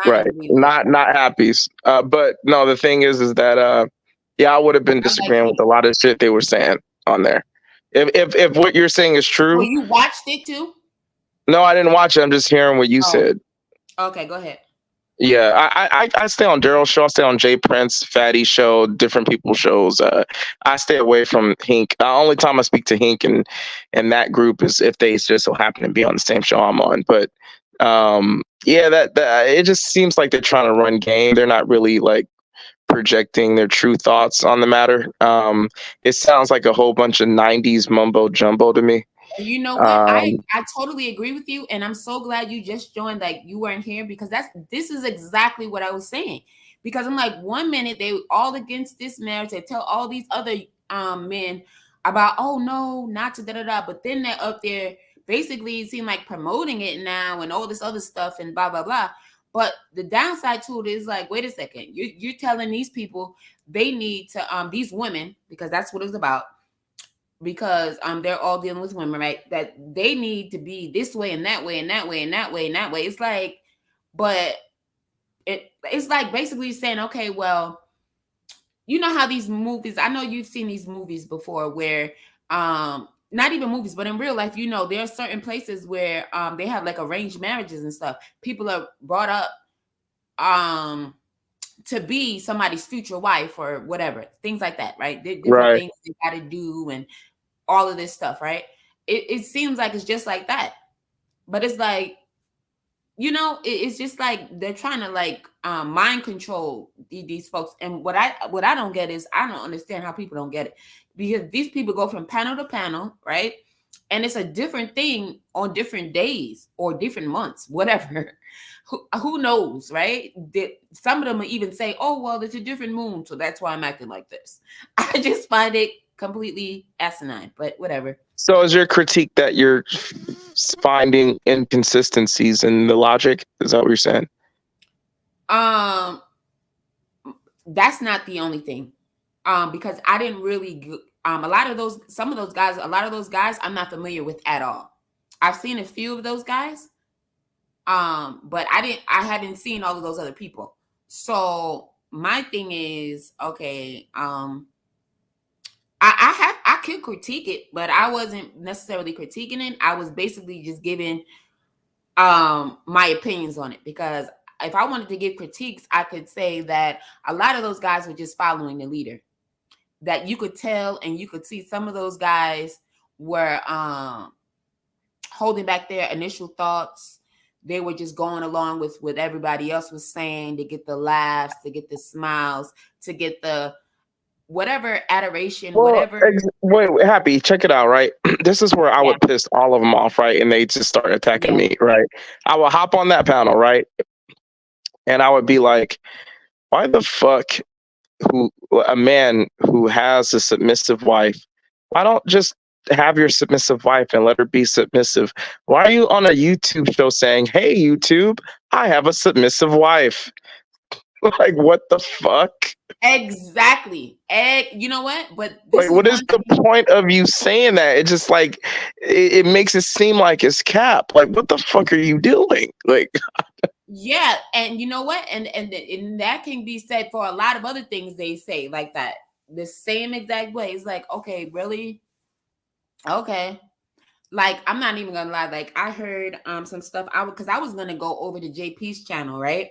Not Happy's. But no, the thing is that yeah, I would have been disagreeing with a lot of shit they were saying on there. If what you're saying is true. Well, you watched it too? No, I didn't watch it. I'm just hearing what you said. Okay, go ahead. Yeah, I stay on Daryl's show. I stay on Jay Prince, Fatty show, different people's shows. I stay away from Hink. The only time I speak to Hink and that group is if they just so happen to be on the same show I'm on. But yeah, that it just seems like they're trying to run game. They're not really like projecting their true thoughts on the matter. It sounds like a whole bunch of 90s mumbo jumbo to me. You know what? I totally agree with you, and I'm so glad you just joined. Like, you weren't here, because this is exactly what I was saying. Because I'm like, 1 minute they all against this marriage, they tell all these other men about, oh no, not to da-da-da, but then they're up there basically seem like promoting it now and all this other stuff and blah blah blah. But the downside to it is like, wait a second, you're telling these people they need to these women, because that's what it's about, because they're all dealing with women, right? That they need to be this way and that way and that way and that way and that way. It's like, but it's like basically saying, okay, well, you know how these movies, I know you've seen these movies before where not even movies, but in real life, there are certain places where they have like arranged marriages and stuff. People are brought up to be somebody's future wife or whatever, things like that, right? Different things they got to do and all of this stuff, right? It seems like it's just like that, but it's like, it's just like they're trying to like mind control these folks. And what I don't get is, I don't understand how people don't get it, because these people go from panel to panel, right? And it's a different thing on different days or different months, whatever. Who knows, right? Some of them will even say, oh, well, it's a different moon, so that's why I'm acting like this. I just find it completely asinine, but whatever. So is your critique that you're finding inconsistencies in the logic? Is that what you're saying? That's not the only thing. Because I didn't really some of those guys, I'm not familiar with at all. I've seen a few of those guys. But I haven't seen all of those other people. So my thing is, okay, I could critique it, but I wasn't necessarily critiquing it. I was basically just giving my opinions on it, because if I wanted to give critiques, I could say that a lot of those guys were just following the leader. That you could tell, and you could see some of those guys were holding back their initial thoughts. They were just going along with what everybody else was saying to get the laughs, to get the smiles, to get the whatever adoration, Well, whatever. wait, Happy, check it out, right? This is where I Yeah. would piss all of them off, right? And they just start attacking Yeah. me, right? I would hop on that panel, right? And I would be like, why the fuck a man who has a submissive wife, why don't just have your submissive wife and let her be submissive? Why are you on a YouTube show saying, hey, YouTube, I have a submissive wife? Like, what the fuck? Exactly. You know what? But this Like, is what is one the thing. point of you saying that? It just like it makes it seem like it's cap. Like, what the fuck are you doing? Like, Yeah, and you know what? And that can be said for a lot of other things they say like that. The same exact way. It's like, okay, really? Okay. Like, I'm not even gonna lie. Like, I heard some stuff. Because I was gonna go over to JP's channel, right?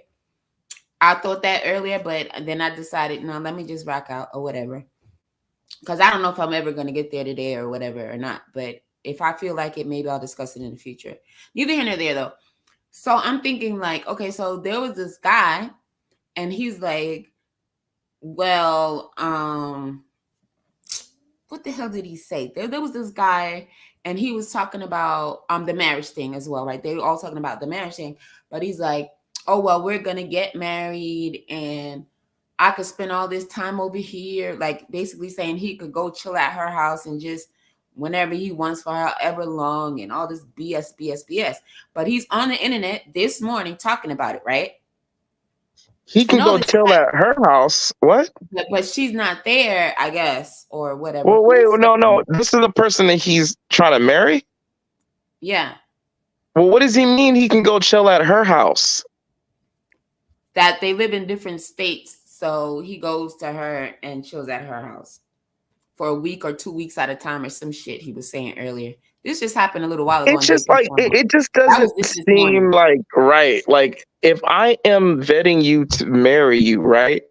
I thought that earlier, but then I decided, no, let me just rock out or whatever. Because I don't know if I'm ever gonna get there today or whatever or not. But if I feel like it, maybe I'll discuss it in the future. Neither here nor there though. So I'm thinking like, okay, so there was this guy, and he's like, well, what the hell did he say? There was this guy, and he was talking about the marriage thing as well, right? They were all talking about the marriage thing, but he's like, oh well, we're gonna get married, and I could spend all this time over here, like basically saying he could go chill at her house and just whenever he wants for however long, and all this BS. But he's on the internet this morning talking about it, right? he And can all go this, chill at her house. What? but she's not there, I guess, or whatever. Well, wait, Who's no. This is the person that he's trying to marry. yeah. Well, what does he mean he can go chill at her house? That they live in different states, so he goes to her and chills at her house for a week or 2 weeks at a time or some shit he was saying earlier. This just happened a little while ago on It's just JP like channel. it just That was doesn't this seem morning. like right. Like, if I am vetting you to marry you, right?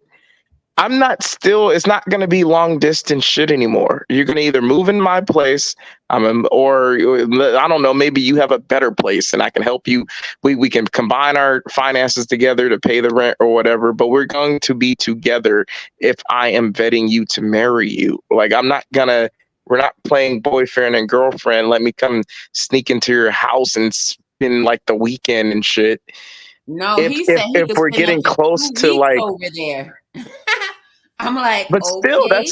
I'm not still, it's not going to be long distance shit anymore. You're going to either move in my place, or I don't know, maybe you have a better place and I can help you. We can combine our finances together to pay the rent or whatever, but we're going to be together if I am vetting you to marry you. Like, we're not playing boyfriend and girlfriend. Let me come sneak into your house and spend like the weekend and shit. No, If he if said he if could we're spend up getting to close 2 to weeks like, over there. I'm like, but still, okay.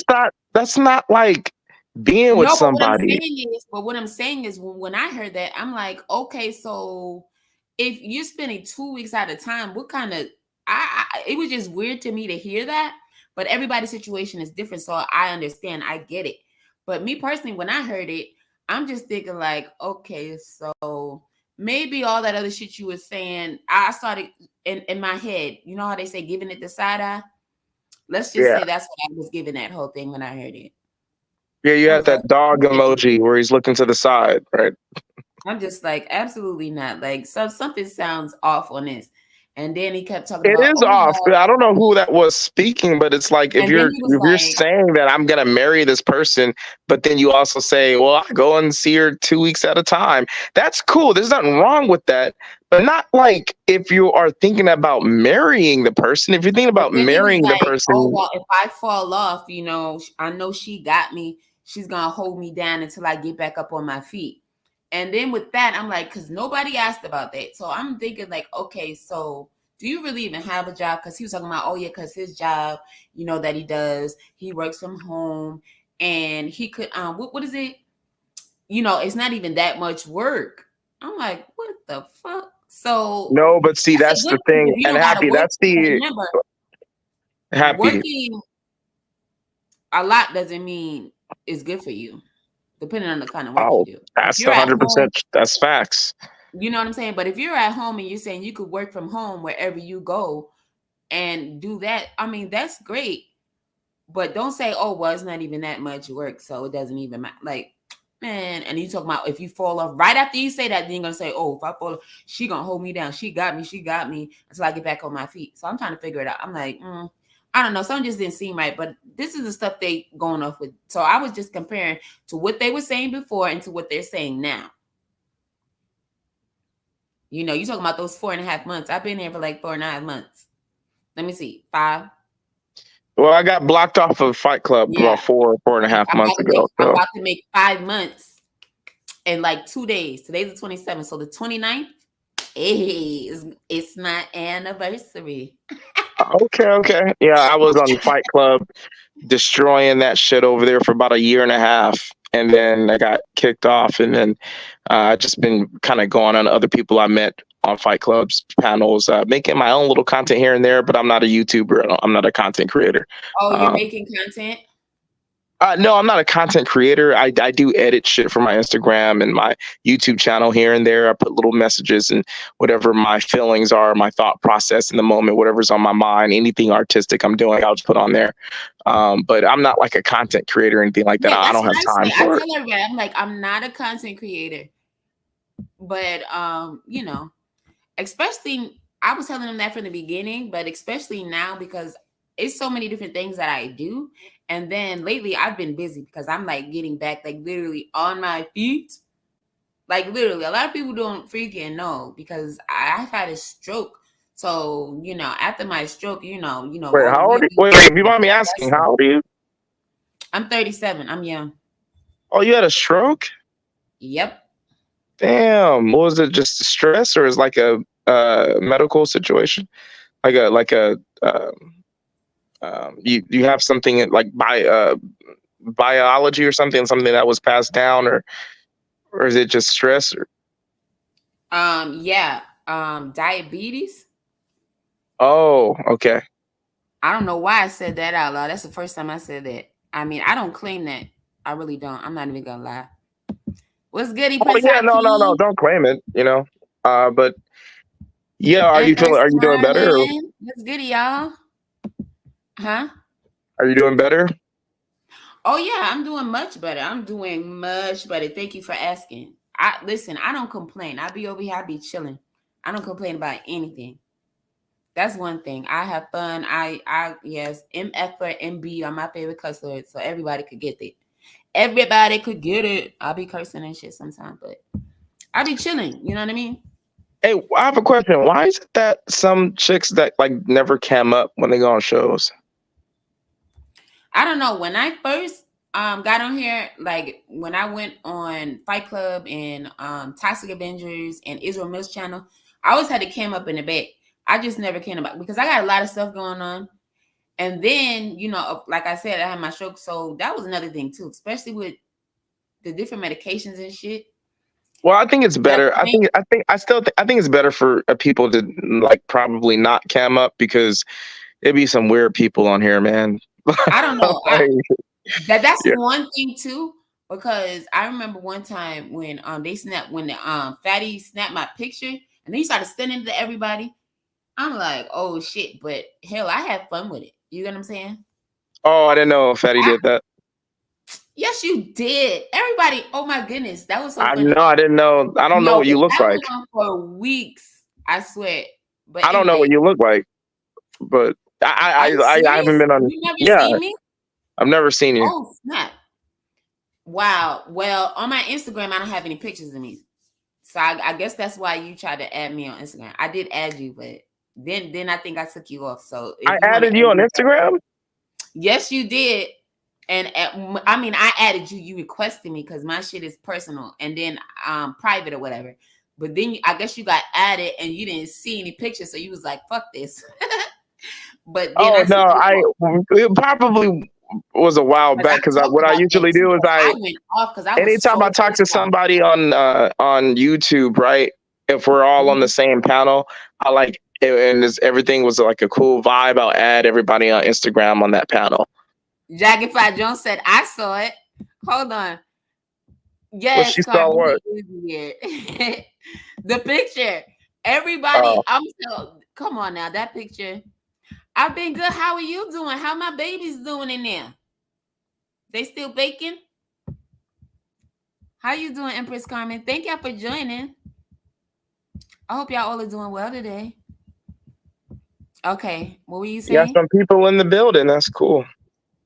that's not like being with No, but somebody. what I'm saying is when I heard that, I'm like, okay, so if you're spending 2 weeks at a time, what kind of it was just weird to me to hear that. But everybody's situation is different, so I understand, I get it. But me personally, when I heard it, I'm just thinking like, okay, so maybe all that other shit you were saying, I started in my head. You know how they say giving it the side eye? Let's just Yeah. say that's what I was giving that whole thing when I heard it. Yeah, you I had was like, that dog okay. emoji where he's looking to the side, right? I'm just like, absolutely not. Like, so something sounds off on this. And then he kept talking It about, is oh off. well. I don't know who that was speaking, but it's like if And then you're he was if you're like, saying that I'm gonna marry this person, but then you also say, well, I go and see her 2 weeks at a time. That's cool. There's nothing wrong with that. But not like if you are thinking about marrying the person. If you're thinking but about then he was marrying the like, oh person, well, if I fall off, I know she got me. She's gonna hold me down until I get back up on my feet. And then with that, I'm like, because nobody asked about that. So I'm thinking like, okay, so do you really even have a job? Because he was talking about, oh yeah, because his job, that he does, he works from home, and he could what is it? It's not even that much work. I'm like, what the fuck? So no. But see, that's a that's good the thing thing. if you And don't gotta Happy, work. that's Because the remember, Happy. working a lot doesn't mean it's good for you, depending on the kind of work you Oh, do. If that's you're at home, 100%. That's facts. you know what I'm saying? But if you're at home and you're saying you could work from home wherever you go and do that, I mean, that's great. But don't say, oh, well, it's not even that much work, so it doesn't even matter. Like, man, and you talking about if you fall off right after you say that, then you're gonna say, oh, if I fall off, she gonna hold me down. She got me until I get back on my feet. So I'm trying to figure it out. I'm like, I don't know. Something just didn't seem right. But this is the stuff they going off with. So I was just comparing to what they were saying before and to what they're saying now. You talking about those 4.5 months. I've been here for like 4.5 months. Let me see, 5. Well, I got blocked off of Fight Club Yeah. about 4.5 months ago. I'm So about to make 5 months in like 2 days. Today's the 27th. So the 29th, hey, it's my anniversary. okay. Yeah, I was on Fight Club destroying that shit over there for about a year and a half. And then I got kicked off. And then I just been kind of going on other people I met on Fight Club's panels, making my own little content here and there, but I'm not a YouTuber. I'm not a content creator. Oh, you're making content? No, I'm not a content creator. I do edit shit for my Instagram and my YouTube channel here and there. I put little messages and whatever my feelings are, my thought process in the moment, whatever's on my mind, anything artistic I'm doing, I'll just put on there. But I'm not like a content creator or anything like that. Yeah, I don't have time for I it. tell everybody, I'm like, I'm not a content creator. But you know, especially I was telling them that from the beginning, but especially now because it's so many different things that I do. And then lately I've been busy because I'm like getting back like literally on my feet. Like literally, a lot of people don't freaking know because I've had a stroke. So, you know, after my stroke, you know. Wait, how old are you? Wait, if you mind me asking, how old are you? I'm 37. I'm young. Oh, you had a stroke? Yep. Damn. What was it? Just stress, or is like a medical situation? You have something like biology or something that was passed down, or is it just stress? Or Yeah. Diabetes. oh, okay. I don't know why I said that out loud. That's the first time I said that. I mean, I don't claim that. I really don't. I'm not even gonna lie. What's goody, Oh Prince yeah, no, Hakeem? don't claim it. But yeah, are you Empress doing better? Or Carmen. What's goody, y'all? Huh? are you doing better? Oh yeah, I'm doing much better. I'm doing much better. Thank you for asking. Listen, I don't complain. I be over here, I be chilling. I don't complain about anything. That's one thing. I have fun. Yes, MF or MB are my favorite cuss words, so everybody could get it. Everybody could get it. I'll be cursing and shit sometimes, but I'll be chilling. You know what I mean? Hey, I have a question. Why is it that some chicks that like never cam up when they go on shows? I don't know. When I first got on here, like when I went on Fight Club and Toxic Avengers and Israel Mills channel, I always had to cam up in the back. I just never came about because I got a lot of stuff going on. And then, you know, like I said, I had my stroke. So that was another thing too, especially with the different medications and shit. Well, I think it's better. I think it's better for people to like probably not cam up because it'd be some weird people on here, man. I don't know. That's Yeah. one thing too, because I remember one time when the fatty snapped my picture and then he started sending it to everybody. I'm like, oh shit, but hell, I had fun with it. You get what I'm saying? Oh, I didn't know Fatty did that. Yes, you did. Everybody, oh my goodness, that was so I funny. know. I didn't know. I don't know what you look that like. went on for weeks. I swear. But I don't know what you look like, but I haven't been on. You never seen me? I've never seen you. Oh snap! Wow. Well, on my Instagram, I don't have any pictures of me, so I guess that's why you tried to add me on Instagram. I did add you, but then I think I took you off. So I added you on Instagram. Yes, you did. And I mean, I added you. You requested me because my shit is personal and then private or whatever. But then I guess you got added and you didn't see any pictures, so you was like, "Fuck this." But then it probably was a while back because what I usually do is I went off because anytime I talk to somebody on YouTube, right? If we're all on the same panel, I like and everything was like a cool vibe. I'll add everybody on Instagram on that panel. Jackie Fly Jones said, I saw it. Hold on. Yes, well, she saw what? The picture. Everybody, come on now, that picture. I've been good. How are you doing? How my babies doing in there? They still baking? How you doing, Empress Carmen? Thank y'all for joining. I hope y'all all are doing well today. Okay, what were you saying? Yeah, some people in the building. That's cool.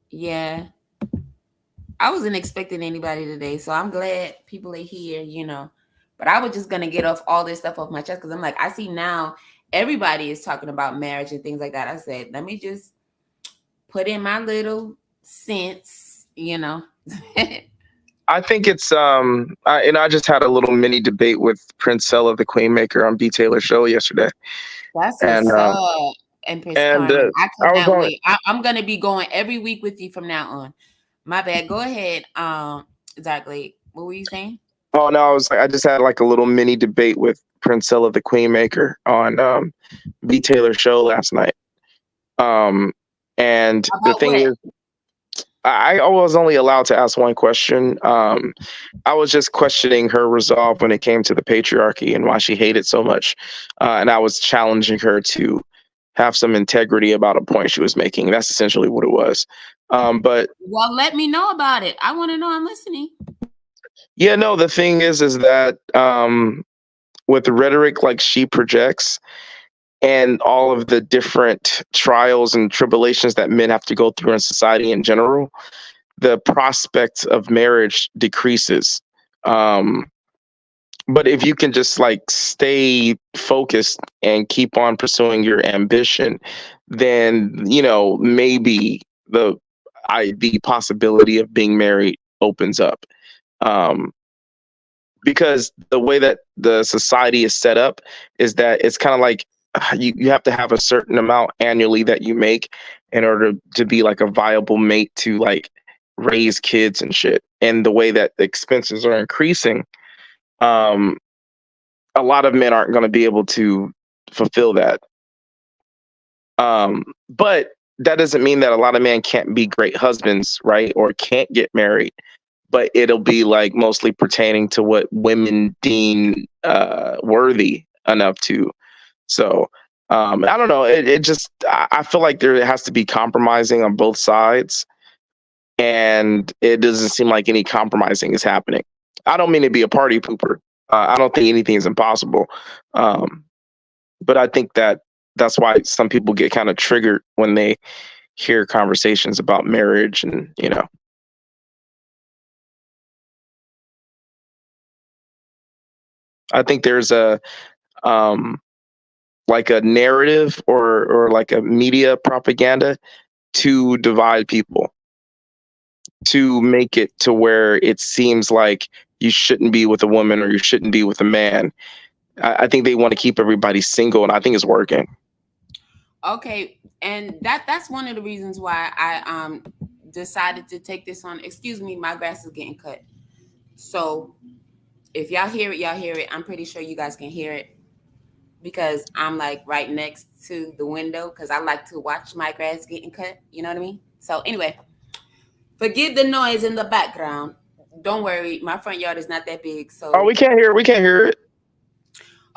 Yeah. I wasn't expecting anybody today, so I'm glad people are here, you know. But I was just going to get off all this stuff off my chest because I'm like, I see now everybody is talking about marriage and things like that. I said, let me just put in my little cents, I think it's I just had a little mini debate with Princella, the Queenmaker, on B Taylor show yesterday, That's and what's up, Empress and Carmen. I I was cannot on. wait. I'm gonna be going every week with you from now on. My bad. Go ahead. Exactly. What were you saying? Oh no, I just had like a little mini debate with Princella, the Queenmaker, on B Taylor show last night. And the About thing what? is, I was only allowed to ask one question. I was just questioning her resolve when it came to the patriarchy and why she hated so much, and I was challenging her to have some integrity about a point she was making. That's essentially what it was. But Well, let me know about it. I want to know. I'm listening. yeah, no, the thing is that with the rhetoric like she projects and all of the different trials and tribulations that men have to go through in society in general, the prospect of marriage decreases. Um, but if you can just like stay focused and keep on pursuing your ambition, then maybe the possibility of being married opens up. Um, because the way that the society is set up is that it's kind of like you have to have a certain amount annually that you make in order to be like a viable mate to like raise kids and shit. And the way that the expenses are increasing, um, a lot of men aren't going to be able to fulfill that. But that doesn't mean that a lot of men can't be great husbands, right? Or can't get married, but it'll be like mostly pertaining to what women deem worthy enough to. So I don't know. It just I feel like there has to be compromising on both sides, and it doesn't seem like any compromising is happening. I don't mean to be a party pooper. I don't think anything is impossible, but I think that that's why some people get kind of triggered when they hear conversations about marriage, and I think there's a like a narrative or like a media propaganda to divide people, to make it to where it seems like you shouldn't be with a woman or you shouldn't be with a man. I think they want to keep everybody single, and I think it's working. Okay, and that's one of the reasons why I decided to take this on. Excuse me, my grass is getting cut. So if y'all hear it, y'all hear it. I'm pretty sure you guys can hear it because I'm like right next to the window because I like to watch my grass getting cut. You know what I mean? So anyway, forgive the noise in the background. Don't worry, my front yard is not that big. Oh, So we can't hear it. We can't hear it.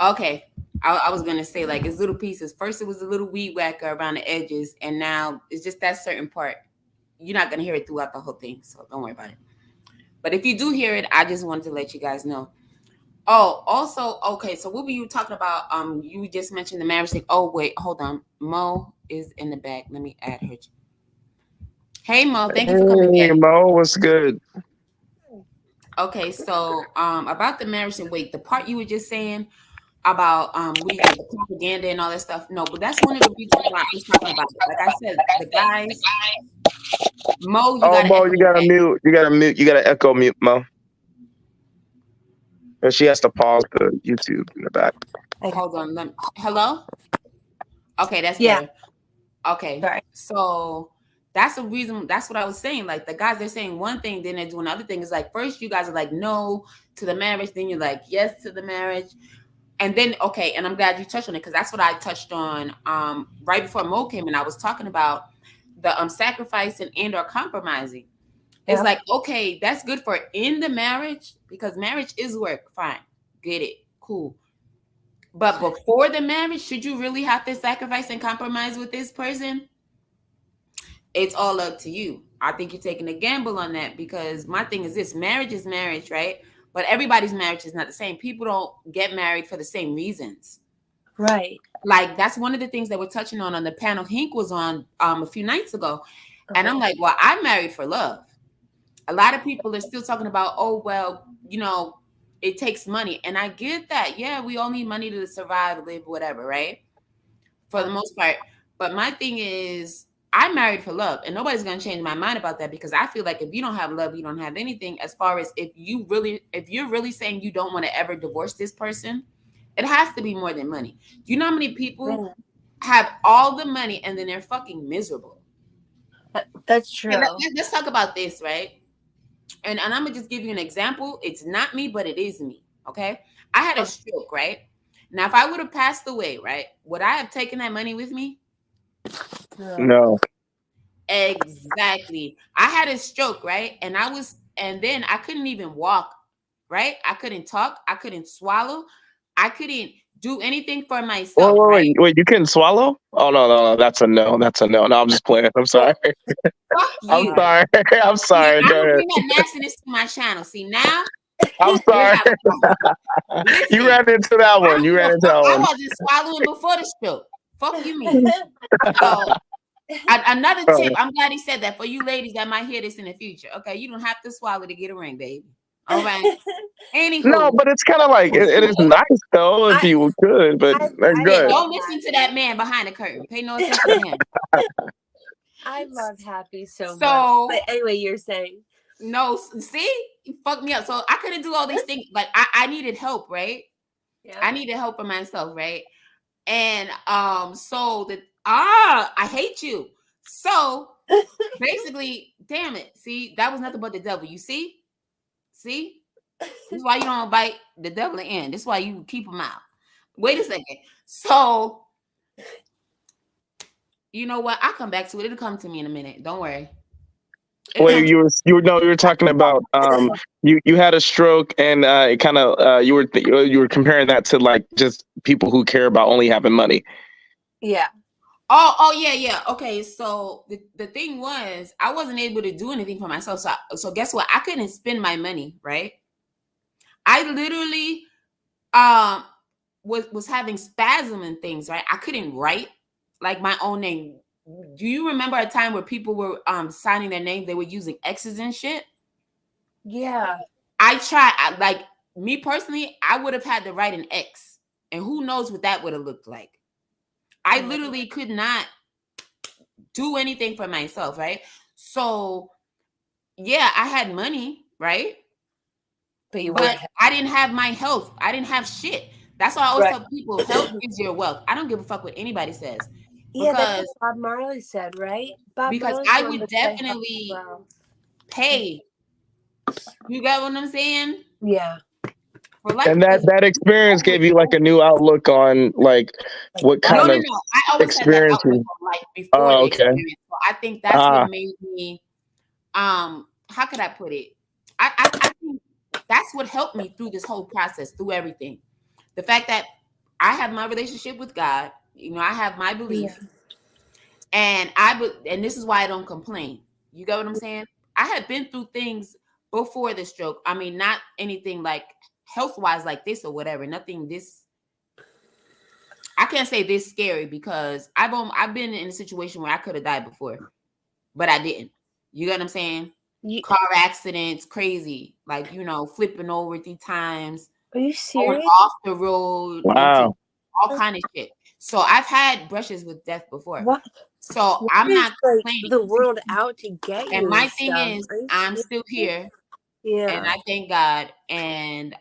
okay. I was gonna say like it's little pieces. First it was a little weed whacker around the edges, and now it's just that certain part. You're not gonna hear it throughout the whole thing, so don't worry about it. But if you do hear it, I just wanted to let you guys know. Oh, also, okay, so what were you talking about? You just mentioned the marriage thing. Oh, wait, hold on. Mo is in the back. Let me add her. Hey Mo, thank you for coming Hey back. Mo, what's good? Okay, so about the marriage and wait, the part you were just saying about what do you call it, the propaganda and all that stuff. No, but that's one of the reasons why I was talking about it. Like I said, the guys, Mo, you Oh gotta Mo, echo you the gotta back. mute. You gotta mute. You gotta echo mute Mo. And she has to pause the YouTube in the back. Hold on. Hello? Okay, that's Yeah. better. Okay. Sorry. So that's the reason. That's what I was saying. Like the guys, they're saying one thing, then they're doing another thing. It's like first you guys are like no to the marriage, then you're like yes to the marriage, and then okay. And I'm glad you touched on it because that's what I touched on right before Mo came in. I was talking about the sacrificing and or compromising. It's Yeah. like okay, that's good for in the marriage because marriage is work. Fine, get it, cool. But before the marriage, should you really have to sacrifice and compromise with this person? It's all up to you. I think you're taking a gamble on that because my thing is marriage, right? But everybody's marriage is not the same. People don't get married for the same reasons. Right. Like that's one of the things that we're touching on the panel Hink was on a few nights ago. And I'm like, well, I'm married for love. A lot of people are still talking about, oh, well, it takes money. And I get that. Yeah, we all need money to survive, live, whatever, right? For the most part. But my thing is, I'm married for love, and nobody's gonna change my mind about that, because I feel like if you don't have love, you don't have anything. As far as if you're really saying you don't want to ever divorce this person, it has to be more than money. Do you know how many people have all the money and then they're fucking miserable? That's true. Okay, let's talk about this, right? And I'm gonna just give you an example. It's not me, but it is me. Okay, I had a stroke, right? Now, if I would have passed away, right, would I have taken that money with me? No. Exactly. I had a stroke, right? And then I couldn't even walk, right? I couldn't talk. I couldn't swallow. I couldn't do anything for myself, right? Wait, you couldn't swallow? Oh, no. That's a no. No, I'm just playing. I'm sorry. Fuck I'm you. sorry. I'm sorry. See, I Go don't ahead. bring that nastiness to my channel. See, now I'm we sorry. have a problem. You Listen, ran into that one. You ran into that I one. wasn't swallowing before the stroke. Fuck you, mean? So, another tip. I'm glad he said that for you ladies that might hear this in the future. Okay, you don't have to swallow to get a ring, baby. All right. Anywho, No, but it's kind of like it is nice though if you could, but good. don't listen to that man behind the curtain. Pay no attention to him. I love Happy so much. So, But anyway, you're saying no, see, you fucked me up. So I couldn't do all these things. Like I needed help, right? yeah. I needed help for myself, right? And so I hate you. So basically, damn it. See, that was nothing but the devil. You see? See? This is why you don't invite the devil in. This is why you keep him out. Wait a second. So, you know what? I'll come back to it. It'll come to me in a minute. Don't worry. Wait, you were talking about you had a stroke and it kind of you were comparing that to like just people who care about only having money. Yeah. Oh yeah. Okay, so the thing was, I wasn't able to do anything for myself. So guess what? I couldn't spend my money, right? I literally was having spasm and things, right? I couldn't write like my own name. Do you remember a time where people were signing their name? They were using X's and shit. Yeah. I tried, like me personally, I would have had to write an X, and who knows what that would have looked like. I literally could not do anything for myself, right? So yeah, I had money, right? But I didn't have my health. I didn't have shit. That's why I always tell people, health is your wealth. I don't give a fuck what anybody says. Yeah, that's what Bob Marley said, right? Because I would definitely pay. You got what I'm saying? Yeah. And that experience gave you like a new outlook on like what kind of I always experience. Had that outlook on life before the experience. So I think that's what made me. How could I put it? I think that's what helped me through this whole process, through everything. The fact that I have my relationship with God, I have my belief, and this is why I don't complain. You get what I'm saying? I had been through things before the stroke. I mean, not anything like health-wise like this or whatever. Nothing this. I can't say this scary because I've been in a situation where I could have died before, but I didn't. You get what I'm saying? Car accidents, crazy, like flipping over 3 times. Are you serious? Going off the road, wow, all kind of shit. So I've had brushes with death before. What? So I'm not complaining. The world out to get you. And my thing is, I'm still here. Yeah. And I thank God. And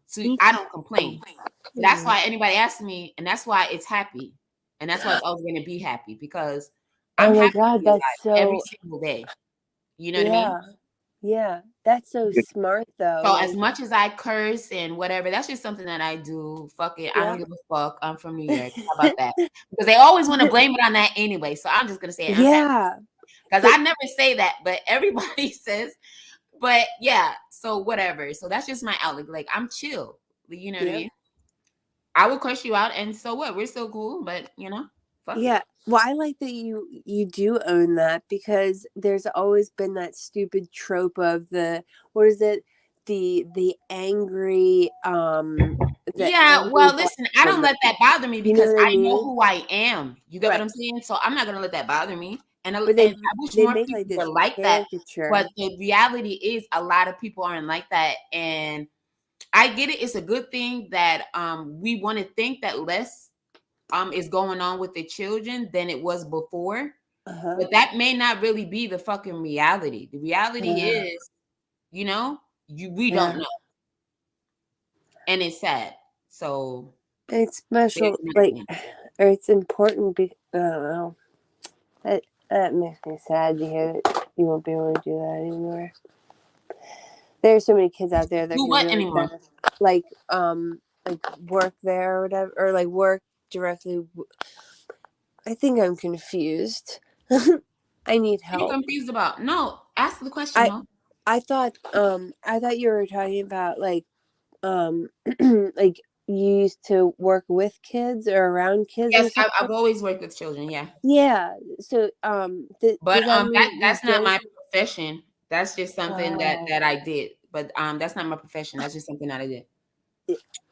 so I don't complain. That's why anybody asks me, and that's why it's happy. And that's why it's always going to be happy, because I'm happy every single day. You know what I mean? Yeah, that's so smart though. So as much as I curse and whatever, that's just something that I do. Fuck it. I don't give a fuck. I'm from New York. How about that? Because they always want to blame it on that anyway. So I'm just going to say it. Yeah. Because I never say that, but everybody says, but yeah. So whatever. So that's just my outlook. Like, I'm chill. You know what I mean? I will curse you out. And so what? We're still cool, but fuck it. Well, I like that you do own that, because there's always been that stupid trope of the angry well, listen, I don't let that bother me because I know who I am. You get what I'm saying? So I'm not gonna let that bother me. And I wish more people were like that. But the reality is a lot of people aren't like that. And I get it. It's a good thing that we want to think that less is going on with the children than it was before. But that may not really be the fucking reality. The reality Yeah. is, we don't know. And it's sad. So It's special, there's like, nothing. or it's important. I don't know. That makes me sad to hear that you won't be able to do that anymore. There's so many kids out there that Do can what really anymore? like work there or whatever, or like work directly. I think I'm confused. I need What are you help. confused about? No, ask the question, Mo. I thought you were talking about like like you used to work with kids or around kids or Yes, something. I've always worked with children, yeah. Yeah. So But does that mean you that's not don't? my profession. That's just something that I did. But that's not my profession. That's just something that I did.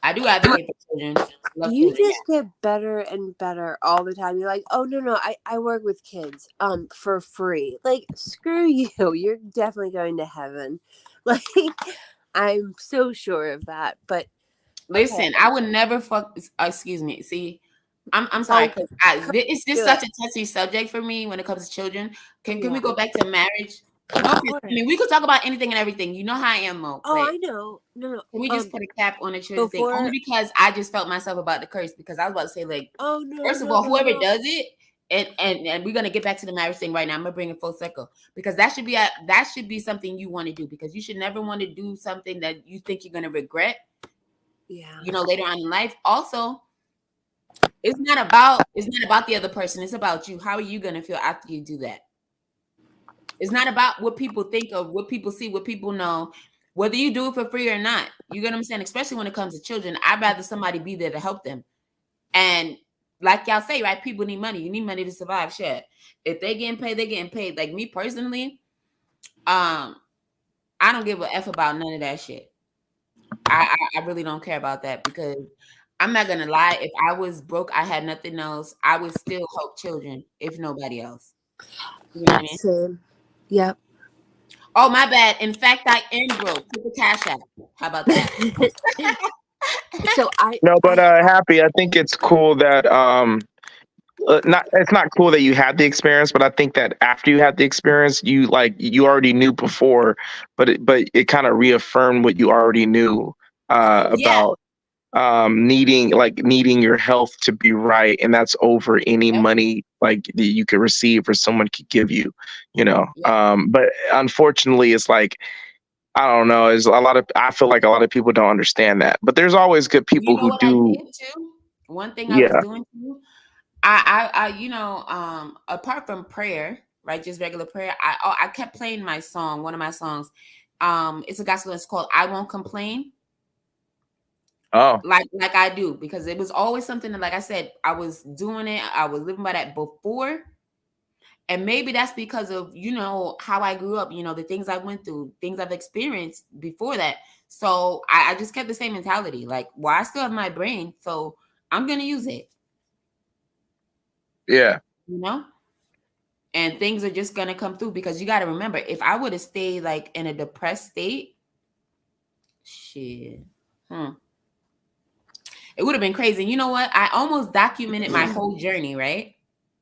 I do advocate for children. Love You children, just get better and better all the time. You're like, oh no, I work with kids for free. Like, screw you. You're definitely going to heaven. Like, I'm so sure of that. But Listen, I would never fuck. Excuse me. See, I'm sorry oh, because it's just do such it. a touchy subject for me when it comes to children. Can Yeah. we go back to marriage? No, Of I course. mean we could talk about anything and everything. You know how I am, Mo. Oh, But I know. No. can we just put a cap on the children thing? Before. Only because I just felt myself about the curse because I was about to say like, Oh no. first of all, whoever does it. And we're gonna get back to the marriage thing right now. I'm gonna bring it full circle because that should be something you want to do because you should never want to do something that you think you're gonna regret. Yeah. Later on in life. Also, it's not about the other person. It's about you. How are you gonna feel after you do that? It's not about what people think of, what people see, what people know, whether you do it for free or not. You get what I'm saying? Especially when it comes to children, I'd rather somebody be there to help them. And like y'all say, right? People need money. You need money to survive. Shit. If they getting paid, they getting paid. Like me personally, I don't give a F about none of that shit. I really don't care about that because I'm not gonna lie. If I was broke, I had nothing else, I would still help children, if nobody else. You know what I mean? Same. Yep. Oh, my bad. In fact, I am broke. Put the cash out. How about that? So No, but Happy, I think it's cool that not it's not cool that you had the experience, but I think that after you had the experience, you already knew before, but it kind of reaffirmed what you already knew Yeah. about needing your health to be right, and that's over any Yep. money like that you could receive or someone could give you, Yep. but unfortunately it's like I don't know, I feel like a lot of people don't understand that, but there's always good You people know who what I do. did too? One thing I was Yeah. doing too, I apart from prayer, right, just regular prayer, I kept playing my song, one of my songs. It's a gospel. It's called "I Won't Complain." Oh. Like I do because it was always something that, like I said, I was doing it. I was living by that before, and maybe that's because of how I grew up. The things I went through, things I've experienced before that. So I just kept the same mentality. Like, well, I still have my brain, so I'm gonna use it. Yeah. And things are just gonna come through because you got to remember, if I would have stayed like in a depressed state, shit, it would have been crazy. You know what? I almost documented my whole journey, right?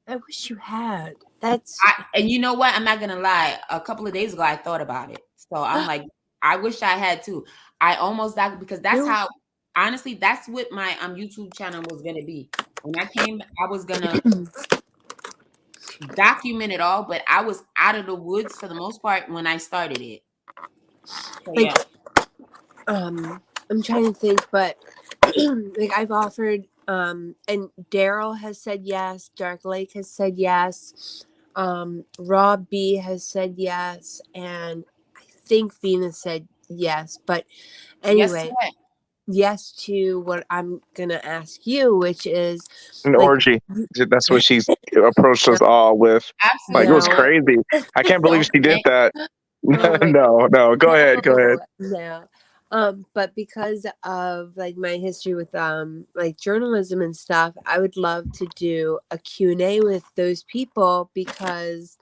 I wish you had. That's and you know what? I'm not gonna lie. A couple of days ago, I thought about it. So I'm like, I wish I had too. I almost documented because that's how. Honestly, that's what my YouTube channel was gonna be. When I came, I was gonna document it all, but I was out of the woods for the most part when I started it. So, like, yeah. I'm trying to think, but like I've offered, and Daryl has said yes, Dark Lake has said yes, Rob B has said yes, and I think Venus said yes. But anyway, yes to what I'm gonna ask you, which is an like, orgy. That's what she's approached us all with. Absolutely. Like, it was crazy. I can't believe she did that. Oh my No, go ahead. No. But because of like my history with like journalism and stuff, I would love to do a Q&A with those people because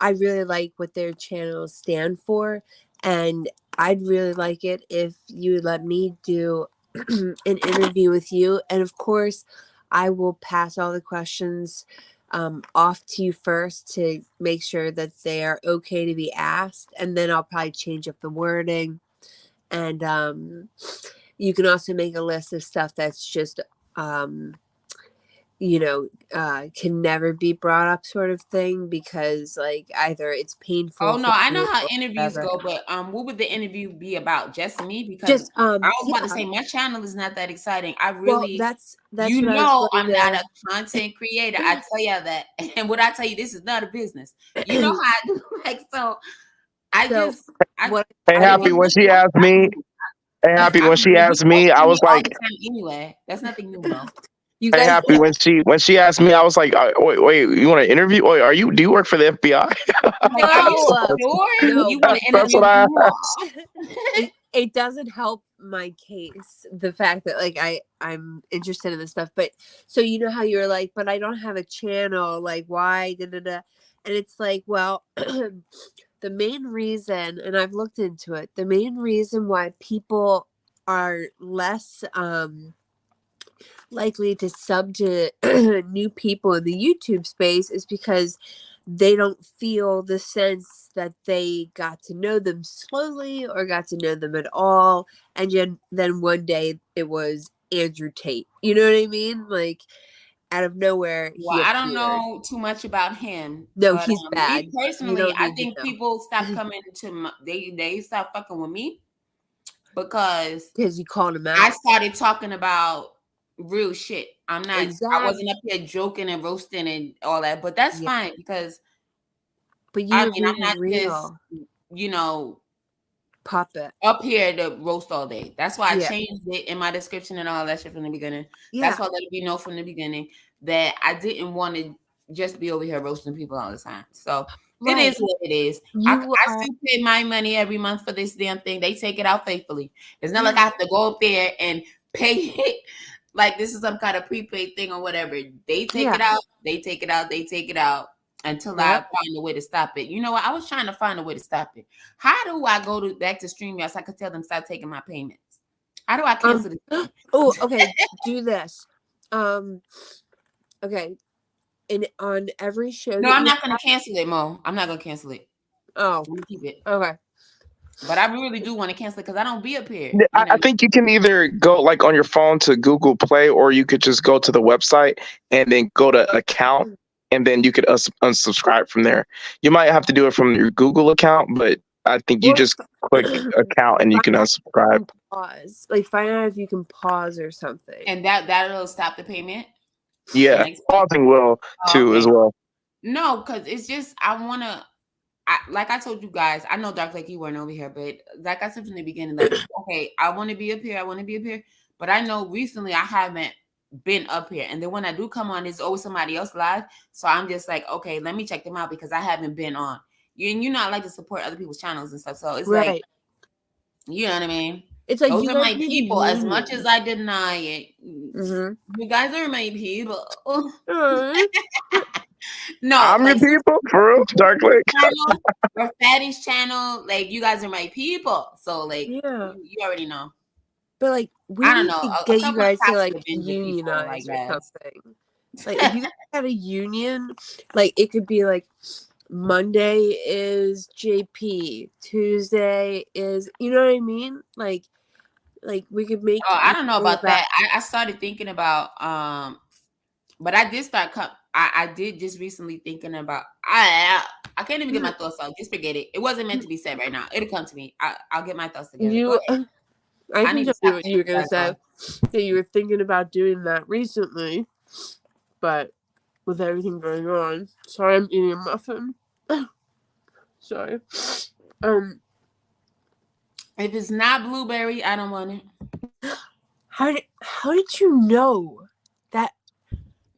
I really like what their channels stand for, and I'd really like it if you would let me do an interview with you, and of course I will pass all the questions off to you first to make sure that they are okay to be asked, and then I'll probably change up the wording. And you can also make a list of stuff that's just can never be brought up, sort of thing, because like either it's painful. Oh no, for I know you how or interviews whatever. go, but what would the interview be about? Just me? Because Just I was about to yeah. say my channel is not that exciting. I Well, really, that's you what I was know, going I'm not to. a content creator. I tell you that, and what I tell you, this is not a business. You know how I do. Like so, I So just, I, what Hey, I Happy, didn't when want she to. asked me, hey, Happy, when she You asked me, I roasting was me all like, the time anyway. That's nothing new, Mo. you hey, guys Happy, when she asked me, I was like, wait, you want to interview? Wait, do you work for the FBI? Like, are you no sure no you want to That's interview what I Mo? asked. it doesn't help my case, the fact that like I'm interested in this stuff. But so you know how you're like, but I don't have a channel, like why da, da, da. And it's like, well, the main reason, and I've looked into it, the main reason why people are less likely to sub to new people in the YouTube space is because they don't feel the sense that they got to know them slowly or got to know them at all. And then one day it was Andrew Tate. You know what I mean? Like out of nowhere Well, he I don't appeared. know too much about him, No, but he's bad. me You personally, don't I need to think know people stop coming to my, they stop fucking with me because because you called him I out. started talking about real shit. I Exactly. wasn't up here joking and roasting and all that, but that's Yeah. fine because But you I were mean, I'm being not just, real. you know, Puppet. up here to roast all day. That's why I Yeah. changed it in my description and all that shit from the beginning. Yeah. That's why I let you know from the beginning that I didn't want to just be over here roasting people all the time. So Right. it is what it is. I still pay my money every month for this damn thing. They take it out faithfully. It's not like I have to go up there and pay it like this is some kind of prepaid thing or whatever. They take it out. They take it out. They take it out until I find a way to stop it. You know what? I was trying to find a way to stop it. How do I go back to StreamYard so I could tell them stop taking my payments? How do I cancel this? Oh, okay. Do this. Okay. And on every show. No, I'm not going to cancel it, Mo. I'm not going to cancel it. Oh, I'm going to keep it. okay. But I really do want to cancel it because I don't be up here. I think you can either go like on your phone to Google Play, or you could just go to the website and then go to account, and then you could unsubscribe from there. You might have to do it from your Google account, but I think you just click account and you can unsubscribe. Pause. Like find out if you can pause or something. And that'll stop the payment. Yeah, pausing will too as well. No, because it's just I want to. Like I told you guys, I know Dark Lake, you weren't over here, but like I said from the beginning, like, okay, I want to be up here. I want to be up here. But I know recently I haven't been up here. And then when I do come on, there's always somebody else live. So I'm just like, okay, let me check them out because I haven't been on. And you know, I like to support other people's channels and stuff. So it's like, you know what I mean? It's like those are my people. As much as I deny it, you guys are my people. No, I'm your people for real. Dark Lake. Or Fatty's channel, like you guys are my people. So like, you already know. But like, we I don't need know. to get you guys to like unionize or something. Like, if you guys had a union, like it could be like Monday is JP, Tuesday is, you know what I mean? Like we could make. Oh, I don't know about that. I started thinking about but I did start. I did just recently thinking about. I can't even get my thoughts out. Just forget it. It wasn't meant to be said right now. It'll come to me. I'll get my thoughts together. I think I knew what you were gonna say. That you were thinking about doing that recently, but with everything going on. Sorry, I'm eating a muffin. Sorry. If it's not blueberry, I don't want it. How did you know that?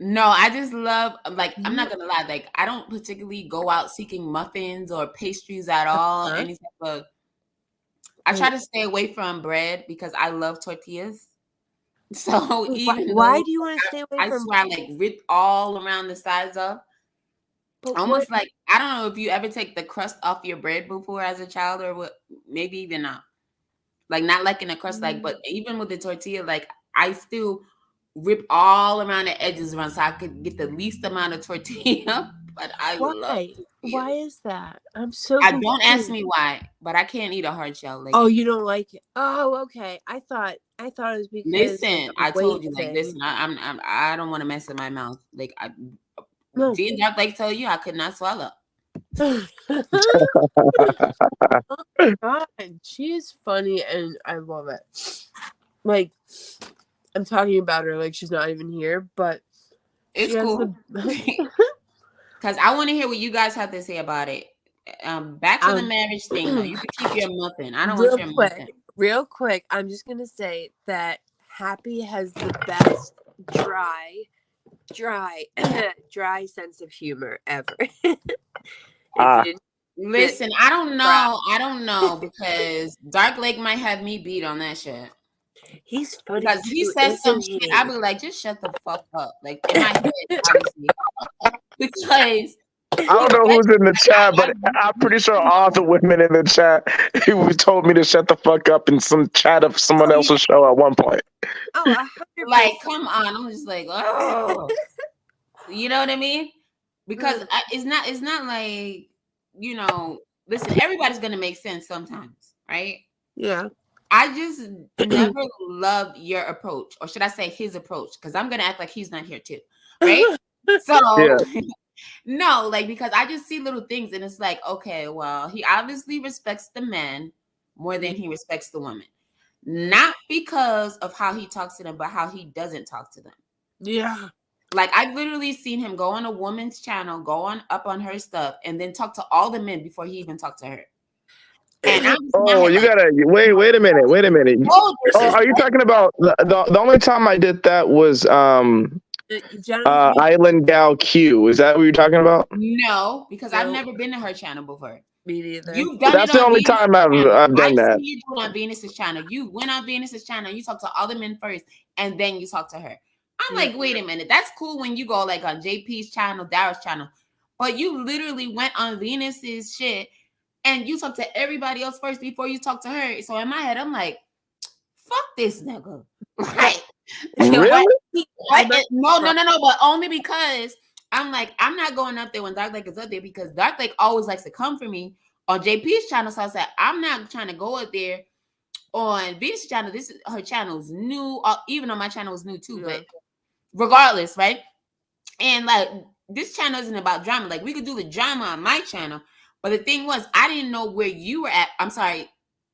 No, I just love, like, I'm not gonna lie, like, I don't particularly go out seeking muffins or pastries at all. Any type of, I try to stay away from bread because I love tortillas. So even why do you want to stay away from? I swear, I like rip all around the sides up. Almost like, I don't know if you ever take the crust off your bread before as a child or what, maybe even not. Like not liking the crust, like, but even with the tortilla, like I still rip all around the edges around so I could get the least amount of tortilla. But I love Why? tortillas. Why is that? I'm so I don't ask confused. me why, but I can't eat a hard shell. Like, Oh, you don't like it? Oh, okay. I thought it was because listen, of a I told weight you, like, thing. listen, I don't want to mess in my mouth. Like, No. didn't Dark Lake tell you I could not swallow? Oh God, she is funny and I love it. Like, I'm talking about her like she's not even here, but It's she has cool. the Because I want to hear what you guys have to say about it. Back to the marriage thing, though. You can keep your muffin. I don't want your muffin. Real quick, I'm just gonna say that Happy has the best dry sense of humor ever. Ah. Listen, I don't know because Dark Lake might have me beat on that shit. He's funny Because he too, says some isn't shit, he? I'll be like, just shut the fuck up. Like, in my head, obviously. Because I don't know who's in the chat, but I'm pretty sure all the women in the chat who told me to shut the fuck up in some chat of someone else's show at one point. Oh, 100%. like, come on. I'm just like, oh. You know what I mean? Because it's not like, you know, listen, everybody's going to make sense sometimes, right? Yeah. I just never loved your approach, or should I say his approach? Because I'm going to act like he's not here too, right? So, Yeah. no, like, because I just see little things and it's like, okay, well, he obviously respects the men more than he respects the women. Not because of how he talks to them, but how he doesn't talk to them. Yeah. Like, I've literally seen him go on a woman's channel, go up on her stuff, and then talk to all the men before he even talked to her. And I'm you gotta wait a minute. Oh, are you talking about the only time I did that was Island Gal Q? Is that what you're talking about? No, because I've never been to her channel before. Me neither. You've done That's it on the only Venus' time I've done that. I've seen you do it on Venus's channel. You went on Venus's channel, you talked to all the men first, and then you talk to her. I'm like, wait a minute. That's cool when you go like on JP's channel, Daryl's channel, but you literally went on Venus's shit and you talk to everybody else first before you talk to her. So in my head, I'm like, fuck this nigga. Like, really? No, but only because I'm like, I'm not going up there when Dark Lake is up there because Dark Lake always likes to come for me on JP's channel. So I said, I'm not trying to go up there on Venus' channel. This is her channel's new, even though my channel was new too, but regardless, right? And like, this channel isn't about drama. Like, we could do the drama on my channel, but the thing was, I didn't know where you were at. I'm sorry,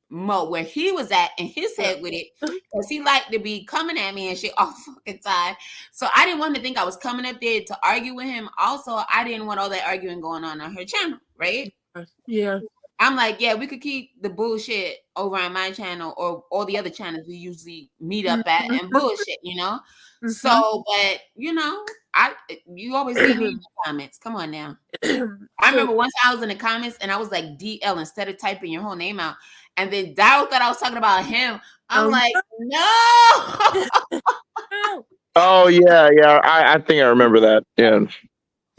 Mo, where he was at in his head with it, because he liked to be coming at me and shit all fucking time. So I didn't want to think I was coming up there to argue with him. Also, I didn't want all that arguing going on her channel, right? Yeah. I'm like, yeah, we could keep the bullshit over on my channel or all the other channels we usually meet up at and bullshit, you know? So, but you know, you always leave me in the comments. Come on now. I remember once I was in the comments and I was like DL instead of typing your whole name out. And then Daryl thought I was talking about him. I'm like, no. Oh yeah. I think I remember that. Yeah.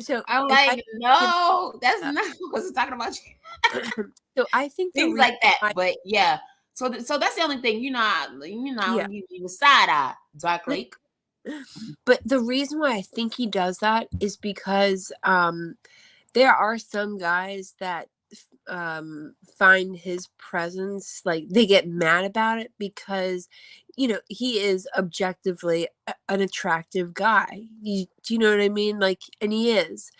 So I'm like, no, that's not what I was talking about you. So I think things like that. But yeah. So that's the only thing, you side eye, Dark Lake. But the reason why I think he does that is because there are some guys that find his presence, like they get mad about it because, you know, he is objectively an attractive guy. Do you know what I mean? Like, and he is.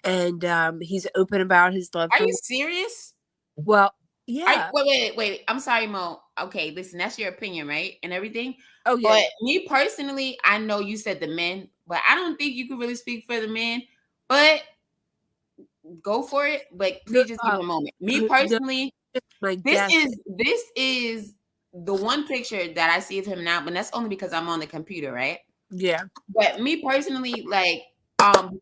And he's open about his love. Are you serious? Well, yeah. Wait. I'm sorry, Mo. Okay, listen, that's your opinion, right? And everything. Oh, yeah. But me personally, I know you said the men, but I don't think you can really speak for the men. But go for it. But please just give me a moment. Me personally, this is the one picture that I see of him now, but that's only because I'm on the computer, right? Yeah. But me personally, like,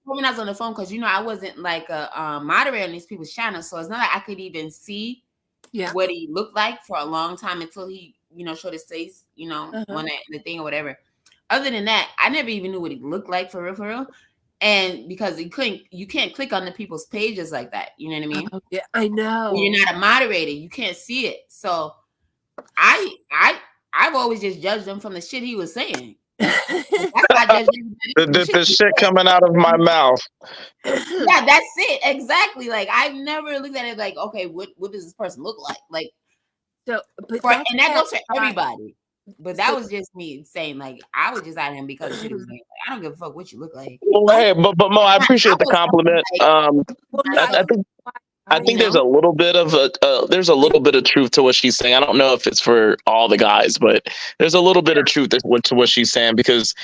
when I was on the phone, because you know I wasn't like a moderator on these people's channels, so it's not like I could even see what he looked like for a long time until he, you know, showed his face, you know, on the thing or whatever. Other than that, I never even knew what he looked like for real. And because you can't click on the people's pages like that. You know what I mean? Oh, yeah, I know. When you're not a moderator, you can't see it. So I've always just judged him from the shit he was saying. That's why I judge The shit coming out of my mouth. Yeah, that's it. Exactly. Like I've never looked at it like, okay, what does this person look like? Like So, but and that why goes for I thought- everybody. But that So- was just me saying, like, I was just at him because of shit he was doing. Like, I don't give a fuck what you look like. Well, hey, but Mo, I appreciate the compliment. Well, no, I think there's a little bit of there's a little bit of truth to what she's saying. I don't know if it's for all the guys, but there's a little bit of truth to what she's saying because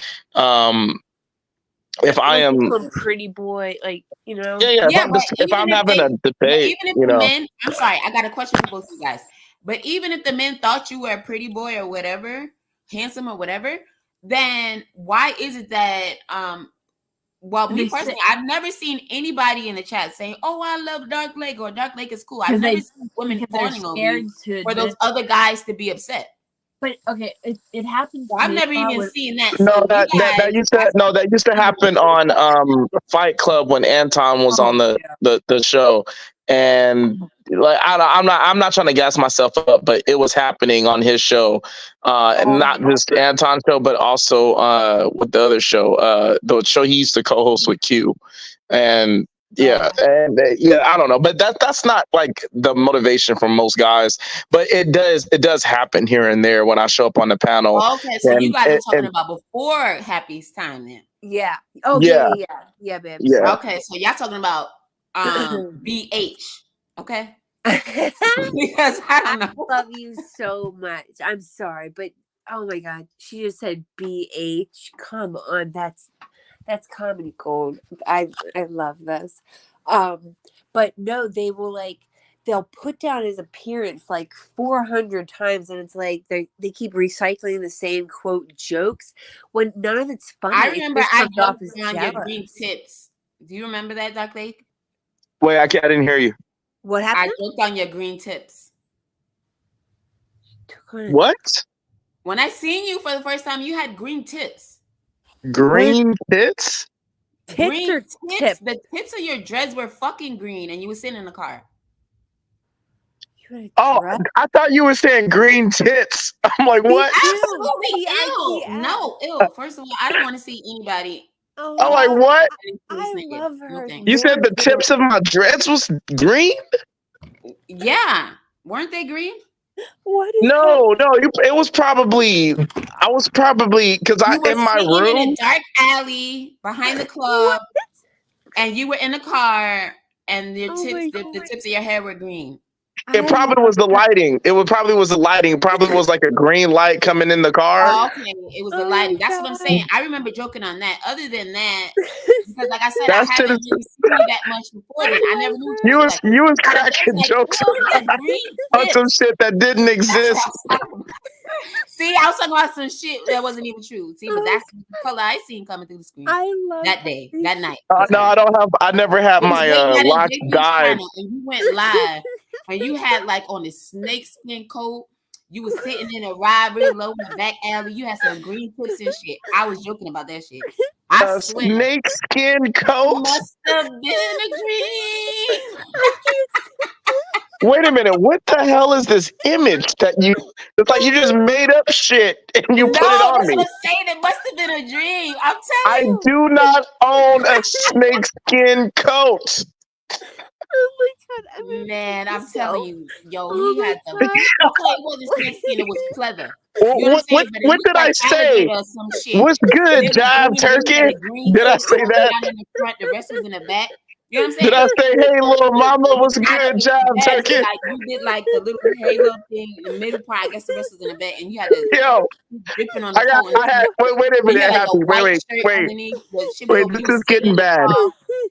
if I am pretty boy, like yeah, Yeah, if I'm having a debate, even if the men, I'm sorry, I got a question for both of you guys. But even if the men thought you were a pretty boy or whatever, handsome or whatever, then why is it that well, me personally, I've never seen anybody in the chat saying, "Oh, I love Dark Lake" or "Dark Lake is cool." I've never seen women fawning on me for those other guys to be upset. But okay, it happens. Well, I've never even seen that. No, So that used to happen on Fight Club when Anton was on the show, and like I'm not trying to gas myself up, but it was happening on his show, not just Anton's show, but also with the other show, the show he used to co-host with Q, and. Yeah, and I don't know, but that's not like the motivation for most guys, but it does happen here and there when I show up on the panel. Okay, so you guys are talking about before Happy's time then. Yeah. Oh yeah, babe. Yeah. Okay, so y'all talking about BH, okay? Because I don't know. I love you so much. I'm sorry, but oh my god, she just said BH. Come on, that's comedy gold. I love this. But no, they will they'll put down his appearance like 400 times, and it's like they keep recycling the same quote jokes when none of it's funny. I remember I joked on your green tips. Do you remember that, Dark Lake? Wait, I didn't hear you. What happened? I joked on your green tips. What? When I seen you for the first time, you had green tips. Green tits? Green tips. The tips of your dreads were fucking green, and you were sitting in the car. Oh, I thought you were saying green tits. I'm like, what? Absolutely ew. No, ew. First of all, I don't want to see anybody. I'm like, what? I love her. You said the tips of my dreads was green? Yeah. Weren't they green? What is no, it was probably because I in my room in a dark alley behind the club, and you were in the car, and your tips, the tips of your hair were green. It probably was the lighting. It probably was the lighting. It probably was like a green light coming in the car. Oh, okay, it was the lighting. That's what I'm saying. I remember joking on that. Other than that, because like I said, I haven't really seen you that much before. Then I never knew you was cracking jokes on some shit that didn't exist. See, I was talking about some shit that wasn't even true. See, but that's the color I seen coming through the screen. I love that day, that night. No, I never had my locked guide. And you went live, and you had like on a snakeskin coat. You was sitting in a ride really low in the back alley. You had some green tips and shit. I was joking about that shit. I swear. Snakeskin coat. Must have been a dream. Wait a minute, what the hell is this image that it's like you just made up shit and you put it on me? I'm saying it must have been a dream. I'm telling you. I do not own a snakeskin coat. Oh my god! Man, I'm telling you, yo, he had the. Okay, it wasn't snakeskin; it was pleather. What did I say? What's good, Jive Turkey? Did I say that? In the front, the rest was in the back. You know what I'm saying? Did I say, hey, little mama, what's good, Jive Turkey? Like, you did like the little halo thing in the middle part. I guess the rest was in the back, and you had to dripping on the wait a minute, Happy. Wait, this is getting bad.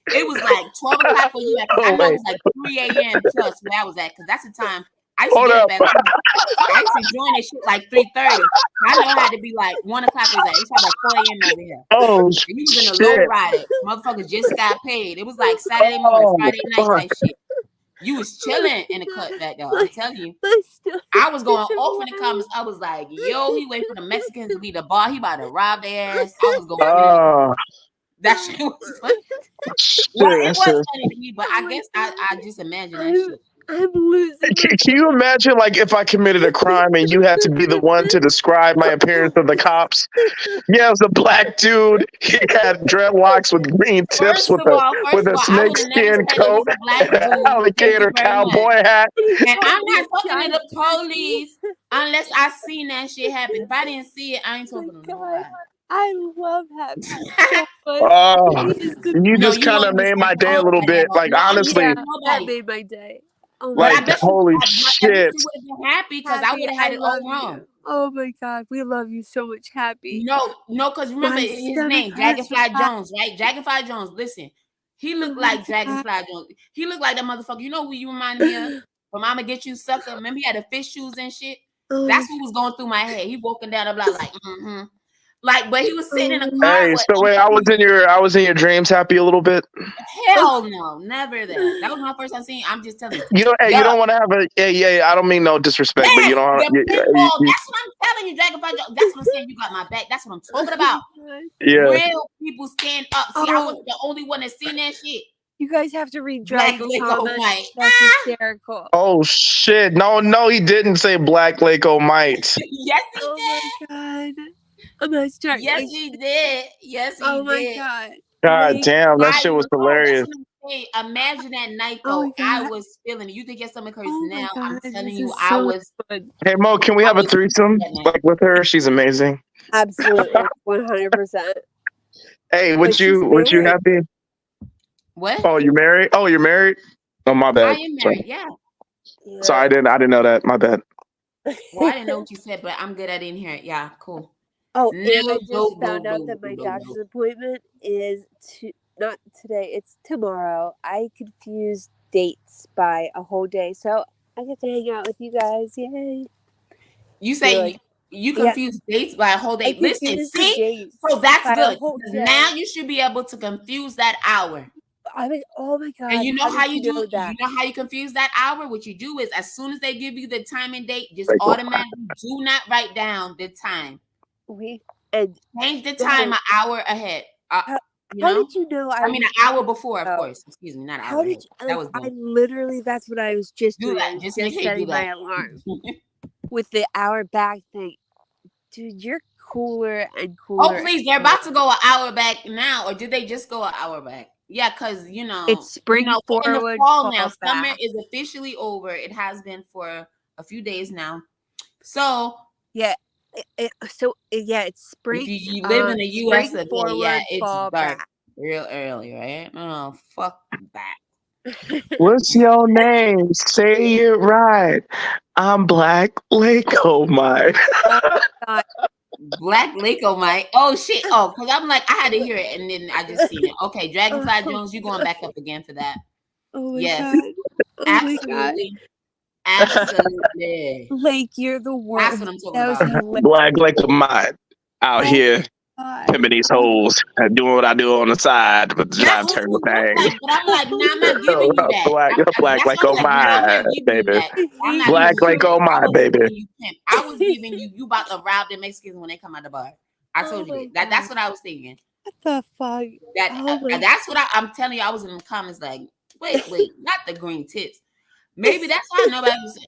It was like 12 o'clock when you had. I know it was like 3 a.m. plus where I was at, because that's the time. I used to get back. I used to join that shit like 3:30. I know it had to be like 1 o'clock. It was like 4 a.m. over here. Oh, and you was in a low rider. Motherfuckers just got paid. It was like Saturday morning, Friday night type shit. You was chilling in the cut back there. I'm telling you. I was going off in the comments. I was like, yo, he wait for the Mexicans to be the bar. He about to rob their ass. I was going that shit was funny. Well, it was funny to me, but I guess I just imagine that shit. I'm losing. Can you imagine, like, if I committed a crime and you had to be the one to describe my appearance to the cops? Yeah, it was a black dude. He had dreadlocks with green tips First of all, I would have never said it was a black and an dude. Thank you alligator very much. cowboy hat. And I'm not talking to the police unless I seen that shit happen. If I didn't see it, I ain't talking to nobody. I love Happy so much. Oh, He is the you No, just you kind don't of made understand. my day a little bit. Like, No, I'm honestly, not that nobody. made my day. Oh But I like, bet holy you, I bet shit. you would have been happy because I Happy, would have had I it all love you. wrong. Oh my God, we love you so much, Happy. No, because remember My his stomach name, hurts Dragonfly so bad. Jones, right? Dragonfly Jones. Listen, he looked Oh my like Dragonfly Jones. He looked like that motherfucker. You know who you remind me of? From I'ma Get You Sucker. Remember he had the fish shoes and shit? Oh, That's what was going through my head. He walking down the block like, like, but he was sitting in a car. Hey, with, so wait, I was in your dreams, Happy, a little bit. Hell no, never that. That was my first time seeing. I'm just telling you. You know, hey, Yo. you don't want to have a I don't mean no disrespect, but you don't. That's what I'm telling you, Dragonfly Jones. That's what I'm saying. You got my back. That's what I'm talking about. Yeah. Real people stand up. See, I wasn't the only one that seen that shit. You guys have to read Black Dragon's Lego comments. Mike. That's hysterical. Oh shit! No, he didn't say Black Lake Mite. Yes, he Oh did. my God. I'm gonna start. Yes, he did. Yes, he Oh my did. God. God Like, damn, that shit was know, hilarious. that's what I'm saying. Imagine that night Oh though. my I God. was feeling it. You think your stomach hurts Oh my now? I'm God, telling this you, is I so was. good. Hey Mo, can we have a threesome like with her? She's amazing. Absolutely, 100%. Hey, But would she's you married. happy? What? Oh, you married? Oh, you're married? Oh, my I bad. am Sorry. married. Yeah. Yeah. Sorry, I didn't know that. My bad. Well, I didn't know what you said, but I'm good. I didn't hear it. Yeah, cool. Oh, No, and I just no, found no, out no, that my no, doctor's no. appointment is not today, it's tomorrow. I confused dates by a whole day, so I get to hang out with you guys. Yay. You say Good. you Yeah. confuse dates by a whole day. I Listen, confused the see? dates So that's by a good. whole Because day. now you should be able to confuse that hour. I mean, oh my God. And you know how did you do know it? that? You know how you confuse that hour? What you do is as soon as they give you the time and date, just Like, automatically do not write down the time. Change the time an hour ahead. You How know? did you know? I mean, an hour before, of course. Excuse me, not an How hour did ahead. you, That was I dumb. literally, that's what I was just Do doing. I that. was Just just make sure you do setting my that. alarm with the hour back thing. Dude, you're cooler and Oh, cooler. please. They're about to go an hour back now, or did they just go an hour back? Yeah, because, you know, It's spring we're in the forward, fall now. fall Summer back. is officially over. It has been for a few days now. So, Yeah. It's spring. if you live in the U.S. spring today, forward, yeah, it's fall dark back. real early, right? Oh, fuck that. What's your name? Say it right. I'm Black Lake Mite. Black Lego Mike. Oh shit. Oh, because I'm like, I had to hear it and then I just seen it. Okay, Dragonfly Jones, you going back up again for that. Oh my Yes. God. Oh Absolutely. Absolutely. Lake, you're the worst. That's what I'm talking That was about. hilarious. Black Lake Mite out here pimping these hoes and doing what I do on the side, but trying That's to what turn you the look thing. like, but I'm like, nah, I'm not giving you that. Black That's Lake why I'm like, Mite, no, here, give baby. me that. I'm not Black giving Lake you that. I Mite, was baby. giving you pimp. I was giving you about to rob the Mexicans when they come out the bar. I told you that. That's what I was thinking. What the fuck? That's what I'm telling you. I was in the comments like, wait, not the green tits. Maybe that's why nobody was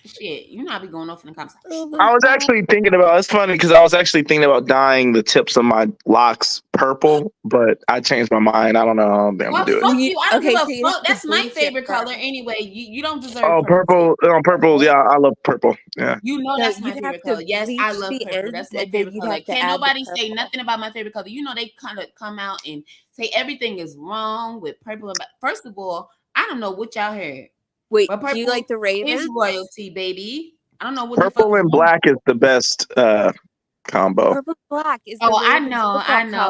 shit. You know I be going off in the comments. I was actually thinking about, it's funny because I was actually thinking about dyeing the tips of my locks purple, but I changed my mind. I don't know how I'm gonna do it. Fuck you. I don't give a so fuck. That's my favorite color anyway. You don't deserve purple. Purple. Yeah, I love purple. Yeah. You know that's my favorite color. Yes, I love purple. That's my favorite color. Can't nobody say nothing about my favorite color. You know they kind of come out and say everything is wrong with purple. First of all, I don't know what y'all heard. Wait, do you like the Ravens? It's royalty, baby. I don't know what purple and black is the best combo. Purple black is. Oh, I know.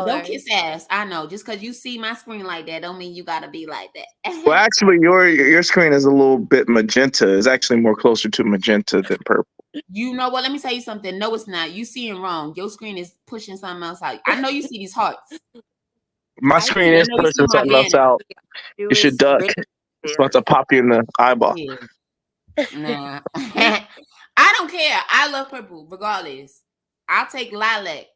Don't kiss ass. I know. Just because you see my screen like that, don't mean you gotta be like that. Well, actually, your screen is a little bit magenta. It's actually more closer to magenta than purple. You know what? Let me tell you something. No, it's not. You seeing wrong. Your screen is pushing something else out. I know you see these hearts. My screen is pushing something else out. You should duck. It's about to pop you in the eyeball. Yeah. Nah. I don't care. I love purple, regardless. I'll take lilac.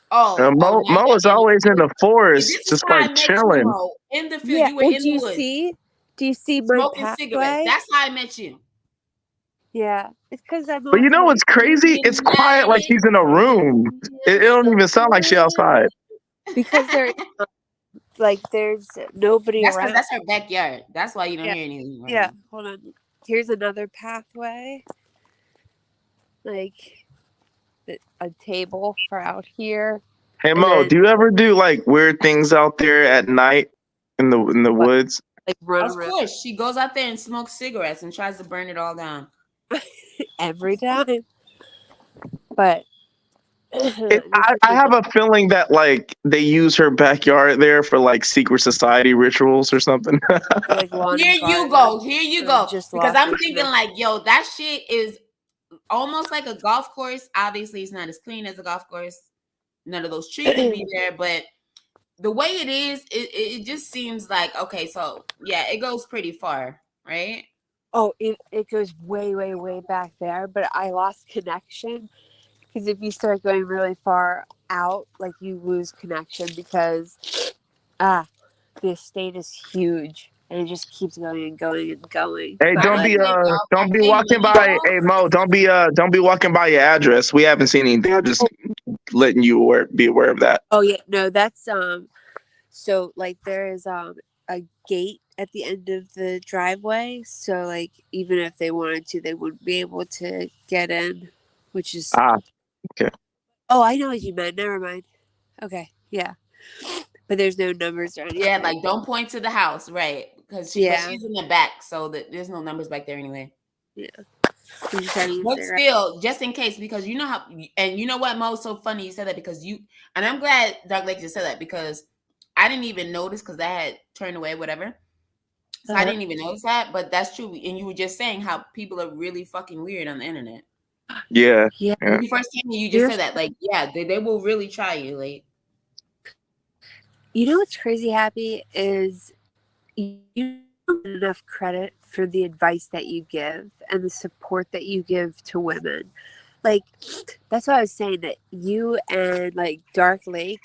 Mo is always in the forest, just like chilling. In the field, you were in the woods. Do you see my smoking cigarettes. pathway? That's how I met you. Yeah, it's because I'm. But you know also- what's crazy? It's quiet like she's in a room. It don't even sound like she outside. because there, like, there's nobody That's because around. that's her backyard. That's why you don't Yeah. hear anything. Right Yeah, now. hold on. Here's another pathway. Like a table for out here. Hey And Mo, then, do you ever do like weird things out there at night in the What? woods? like run Of around course, she goes out there and smokes cigarettes and tries to burn it all down. every time. But I have a feeling that like they use her backyard there for like secret society rituals or something. like lawn Here and you garden, go. Here you or go. just Because lost I'm my thinking connection. like, yo, that shit is almost like a golf course. Obviously, it's not as clean as a golf course. None of those trees would be there, but the way it is, it just seems like okay. So yeah, it goes pretty far, right? Oh, it goes way, way, way back there, but I lost connection because if you start going really far out, like you lose connection because the estate is huge and it just keeps going and going and going. Hey, I don't be live off don't that be same walking money by. road. Hey Mo, don't be walking by your address. We haven't seen anything. I'm just letting you be aware of that. Oh yeah, no, that's so like there is a gate at the end of the driveway, so like even if they wanted to, they wouldn't be able to get in, which is Okay. Oh, I know what you meant. Never mind. Okay, yeah. But there's no numbers or anything. Yeah, like don't point to the house, right? Because Yeah. she's in the back, so that there's no numbers back there anyway. I'm just having a But cigarette. still, just in case, because you know how, and you know what, Mo, so funny you said that because you, and I'm glad Doug Lake just said that because I didn't even notice because I had turned away, whatever. So I didn't even notice that, but that's true. And you were just saying how people are really fucking weird on the internet. Yeah. Yeah. When you first came in, you just said that, like, yeah, they will really try you, like. You know what's crazy, Happy, is you don't get enough credit for the advice that you give and the support that you give to women. Like, that's why I was saying that you and like Dark Lake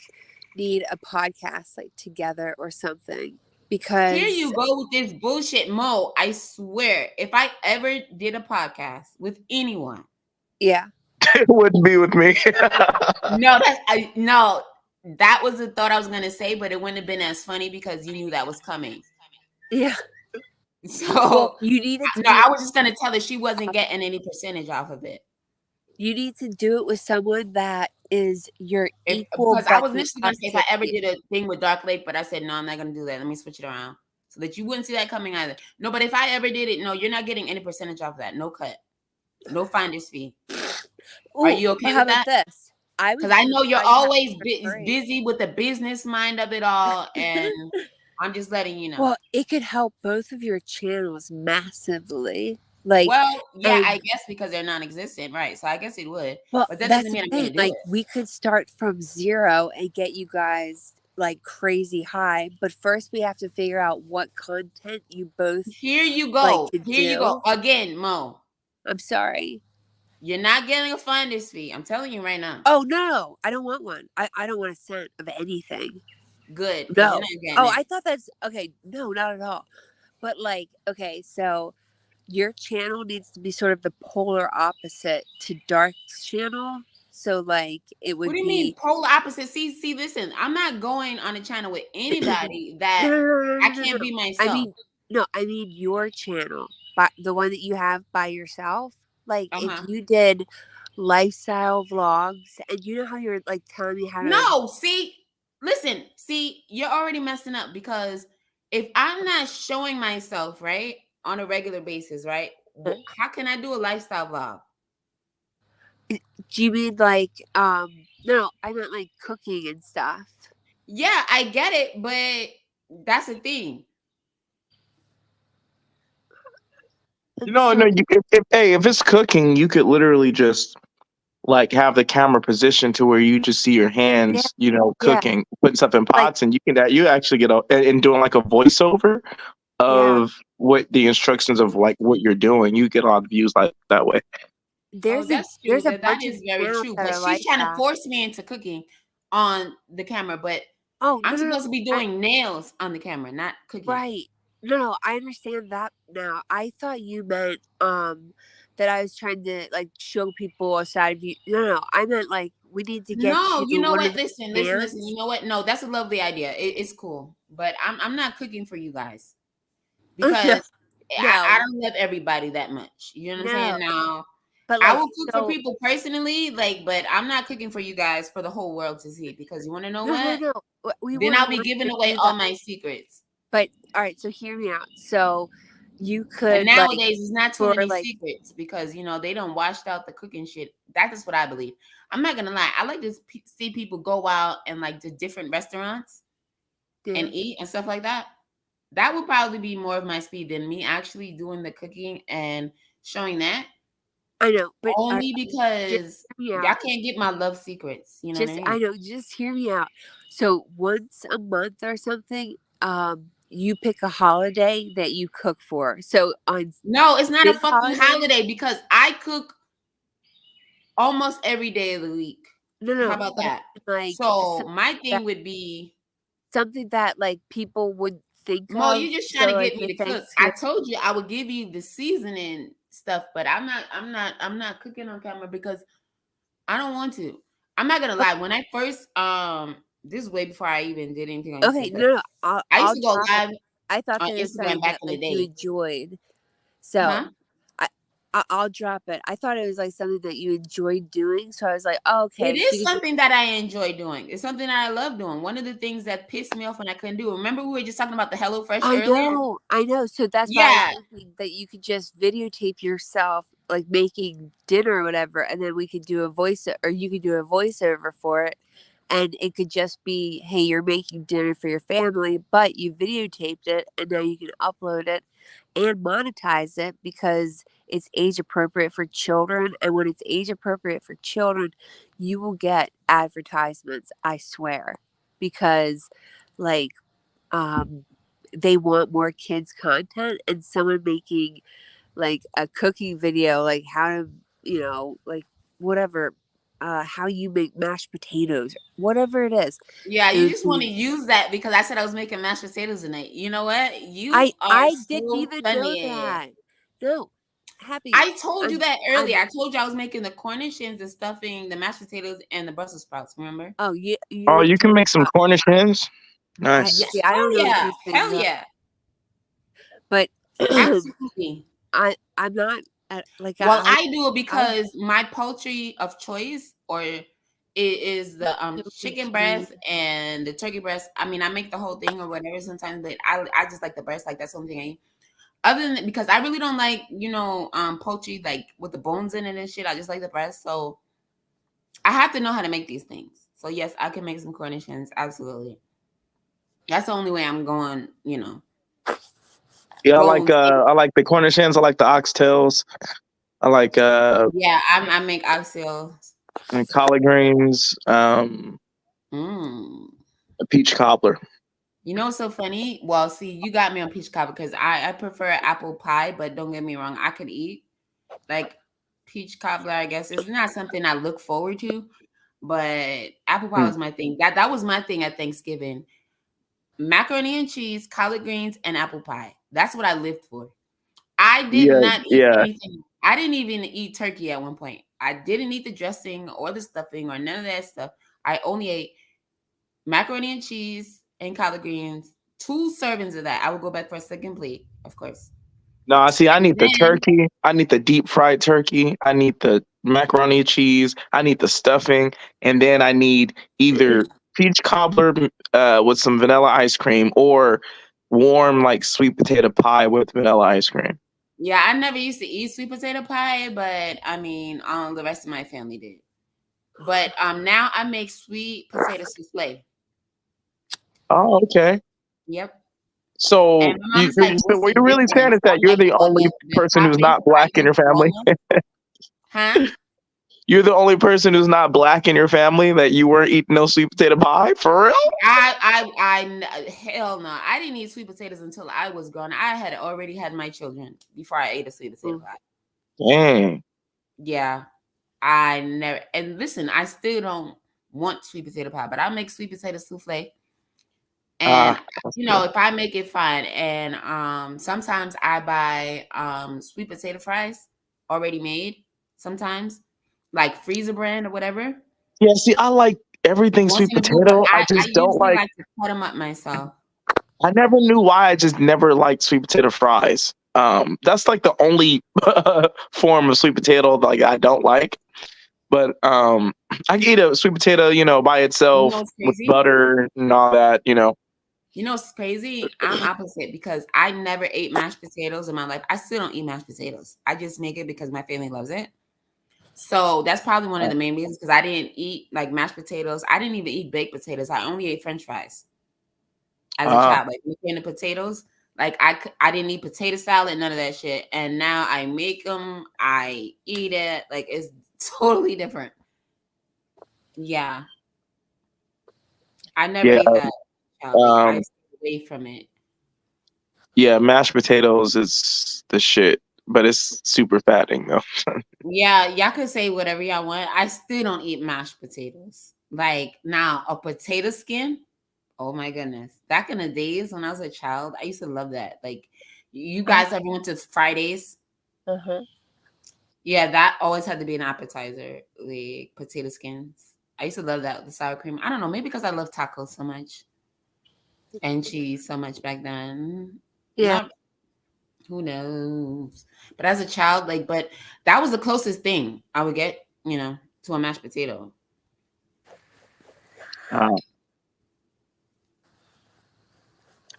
need a podcast like together or something. Because Here you go with this bullshit, Mo. I swear, if I ever did a podcast with anyone, yeah, It wouldn't be with me. no, that was the thought I was gonna say, but it wouldn't have been as funny because you knew that was coming. yeah. So Well, you needed to. no, I was just gonna tell her she wasn't getting any percentage off of it. You need to do it with someone that is your equal. Because I was but initially gonna say if I ever did a thing with Dark Lake, but I said no, I'm not gonna do that. Let me switch it around so that you wouldn't see that coming either. No, but if I ever did it, no, you're not getting any percentage off of that. No cut, no finder's fee. Are you okay how with that? about this? Because I know you're always busy with the business mind of it all, and I'm just letting you know. Well, it could help both of your channels massively. Like, well, yeah, I guess because they're non-existent, right? So I guess it would. Well, but that that's doesn't mean the I'm thing. gonna do Like, it. we could start from zero and get you guys like crazy high, but first we have to figure out what content you both. Here you go. Like to Here you go do. again, Mo. I'm sorry. You're not getting a finder's fee. I'm telling you right now. Oh no, I don't want one. I don't want a cent of anything. Good. 'cause No. you're not getting Oh, it. I thought that's okay. No, not at all. But like, okay, so your channel needs to be sort of the polar opposite to Dark's channel. So like, it would What do you be mean polar opposite? See, listen, I'm not going on a channel with anybody that no, I can't be myself. I mean your channel, but the one that you have by yourself. Like Uh-huh. if you did lifestyle vlogs, and you know how you're like telling me how to. No, listen, you're already messing up because if I'm not showing myself right on a regular basis, right? How can I do a lifestyle vlog? Do you mean like no, I meant like cooking and stuff. Yeah, I get it, but that's the thing. No, if it's cooking, you could literally just like have the camera positioned to where you just see your hands, cooking, putting stuff in pots, and you actually get and doing like a voiceover of what the instructions of like what you're doing. You get a lot of views like that way. There's that's a true. bunch That of is very channels true. that But are she's like trying that. to force me into cooking on the camera, but Oh, I'm no, supposed to be doing nails on the camera, not cooking. Right. No, I understand that now. I thought you meant that I was trying to like show people a side of you. No, I meant like we need to get No, to you know one what? of the Listen. bands. You know what? No, that's a lovely idea. It's cool, but I'm not cooking for you guys because I No, don't love everybody that much. You know what I'm no, saying? Now, but I like will cook for so. people personally, like, but I'm not cooking for you guys for the whole world to see because you want to know what? No. We Then wouldn't I'll be want giving to away do all that. my secrets. But all right, so hear me out. So you And could like nowadays, it's not too for many like secrets because they don't washed out the cooking shit. That is what I believe. I'm not gonna lie. I like to see people go out and like to different restaurants and yeah, eat and stuff like that. That would probably be more of my speed than me actually doing the cooking and showing that. I know, but all Only right, just because hear me y'all out. can't get my love secrets. You know what I Just mean? I know, just hear me out. So once a month or something, you pick a holiday that you cook for. So on No, it's not a big fucking holidays, holiday because I cook almost every day of the week. How no, about but that? like So something my that thing would be, like people would think Mo, of. you just trying So to like get me for to cook. I Thanksgiving. told you I would give you the seasoning stuff, but I'm not cooking on camera because I don't want to. I'm not gonna lie. When I first this is way before I even did anything on Okay, YouTube, but no, I used I'll to go drop it. live I thought on that it was Instagram something back that in the like you day. enjoyed. So Huh? I, I'll drop it. I thought it was like something that you enjoyed doing. So I was like, oh, It okay, is she could just. something that I enjoy doing. It's something that I love doing. One of the things that pissed me off when I couldn't do. Remember we were just talking about the HelloFresh earlier? I know. So that's why I was Yeah, thinking that you could just videotape yourself like making dinner or whatever, and then we could do a voice, or you could do a voiceover for it, and it could just be, hey, you're making dinner for your family, but you videotaped it, and now you can upload it and monetize it because it's age appropriate for children. And when it's age appropriate for children, you will get advertisements, I swear, because like um they want more kids content, and someone making like a cooking video, like how to, like whatever, how you make mashed potatoes, whatever it is. yeah. It You would just want be to use that because I said I was making mashed potatoes tonight. You know what? You are I didn't so even know funny. that. No, happy. I told you I'm that I'm earlier. I told you I was making the Cornish hens, the stuffing, the mashed potatoes, and the Brussels sprouts. Remember? oh, you Oh, don't you do can make some that. Cornish hens. I Yeah. Nice. see, I Hell don't know what yeah. these things Hell are, yeah. but Absolutely. I'm not like Well, I I do it I because my poultry of choice or it is the so chicken confused. breast and the turkey breast. I mean, I make the whole thing or whatever sometimes, but I just like the breast. Like that's the only thing I eat. Other than because I really don't like poultry like with the bones in it and shit. I just like the breast. So I have to know how to make these things. So yes, I can make some Cornish hens. Absolutely. That's the only way I'm going. Yeah, Rolling. I like the Cornish hens. I like the oxtails. I like Yeah, I make oxtails. and collard greens, Mm. a peach cobbler. You know what's so funny? Well, see, you got me on peach cobbler because I prefer apple pie, but don't get me wrong, I could eat like peach cobbler. I guess it's not something I look forward to, but apple pie Hmm. was my thing. That was my thing at Thanksgiving: macaroni and cheese, collard greens, and apple pie. That's what I lived for. I did Yeah, not eat yeah. anything. I didn't even eat turkey at one point. I didn't eat the dressing or the stuffing or none of that stuff. I only ate macaroni and cheese and collard greens, 2 servings of that. I would go back for a second plate, of course. No, I see. I And need the then, turkey. I need the deep fried turkey. I need the macaroni and cheese. I need the stuffing, and then I need either peach cobbler with some vanilla ice cream, or warm like sweet potato pie with vanilla ice cream. yeah, I never used to eat sweet potato pie, but I mean, the rest of my family did. But now I make sweet potato souffle. Oh, okay. Yep. So And my mom's like, so "What's what the you're really saying difference?" is that I'm you're like, the "Well, only the person who's toppings not black I in use your family. walnuts." Huh? You're the only person who's not black in your family that you weren't eating no sweet potato pie for real. Hell no. I didn't eat sweet potatoes until I was grown. I had already had my children before I ate a sweet potato pie. Dang. Yeah, I never. And listen, I still don't want sweet potato pie, but I make sweet potato souffle. And That's you know, good. if I make it fun, and sometimes I buy sweet potato fries already made. Sometimes, like freezer brand or whatever. Yeah, see, I like everything Once sweet in a blue, but potato. I I just don't usually like. like to cut them up myself. I never knew why. I just never liked sweet potato fries. That's like the only form of sweet potato like I don't like. But I can eat a sweet potato, by You know itself what's with crazy? butter and all that. You know what's crazy? I'm opposite because I never ate mashed potatoes in my life. I still don't eat mashed potatoes. I just make it because my family loves it. So that's probably one of the main reasons because I didn't eat like mashed potatoes. I didn't even eat baked potatoes. I only ate French fries as a Uh, child, like making the potatoes. Like I didn't eat potato salad, none of that shit. And now I make them. I eat it. Like it's totally different. Yeah, I never yeah, ate that. Child. Like I um, stayed away from it. yeah, mashed potatoes is the shit, but it's super fattening though. Yeah, y'all could say whatever y'all want. I still don't eat mashed potatoes. Like now, a potato skin. Oh my goodness. Back in the days when I was a child, I used to love that. Like, you guys ever went to Fridays? Uh-huh. Yeah, that always had to be an appetizer, like potato skins. I used to love that with the sour cream. I don't know, maybe because I love tacos so much and cheese so much back then. Yeah. Not who knows. But as a child, like, but that was the closest thing I would get, to a mashed potato. Uh,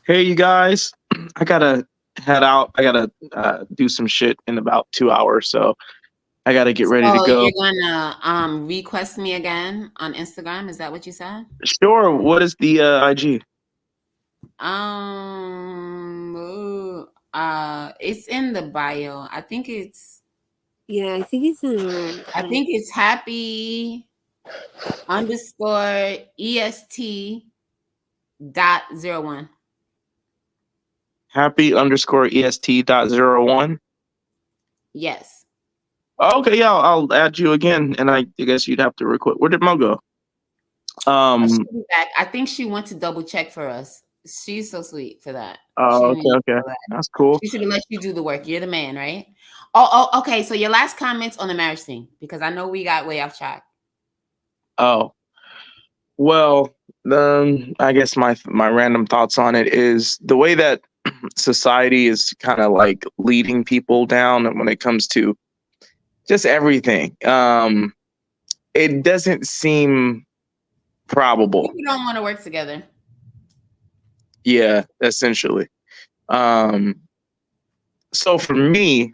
hey, you guys, I gotta head out. I gotta do some shit in about 2 hours, so I gotta get ready to So go. you're gonna request me again on Instagram? Is that what you said? Sure. What is the IG? It's in the bio. I think it's Yeah, I think it's in happy underscore est.01. Happy underscore est.01. Yes. Okay, yeah, I'll add you again, and I guess you'd have to record. Where did Mo go? She'll be back. I think she went to double check for us. She's so sweet for that. She Oh, didn't even okay, know that. that's cool. She should have let you do the work. You're the man, right? Oh, okay. So your last comments on the marriage thing, because I know we got way off track. Oh, well, I guess my random thoughts on it is the way that society is kind of like leading people down when it comes to just everything. It doesn't seem probable. People don't want to work together. Yeah, essentially. So for me,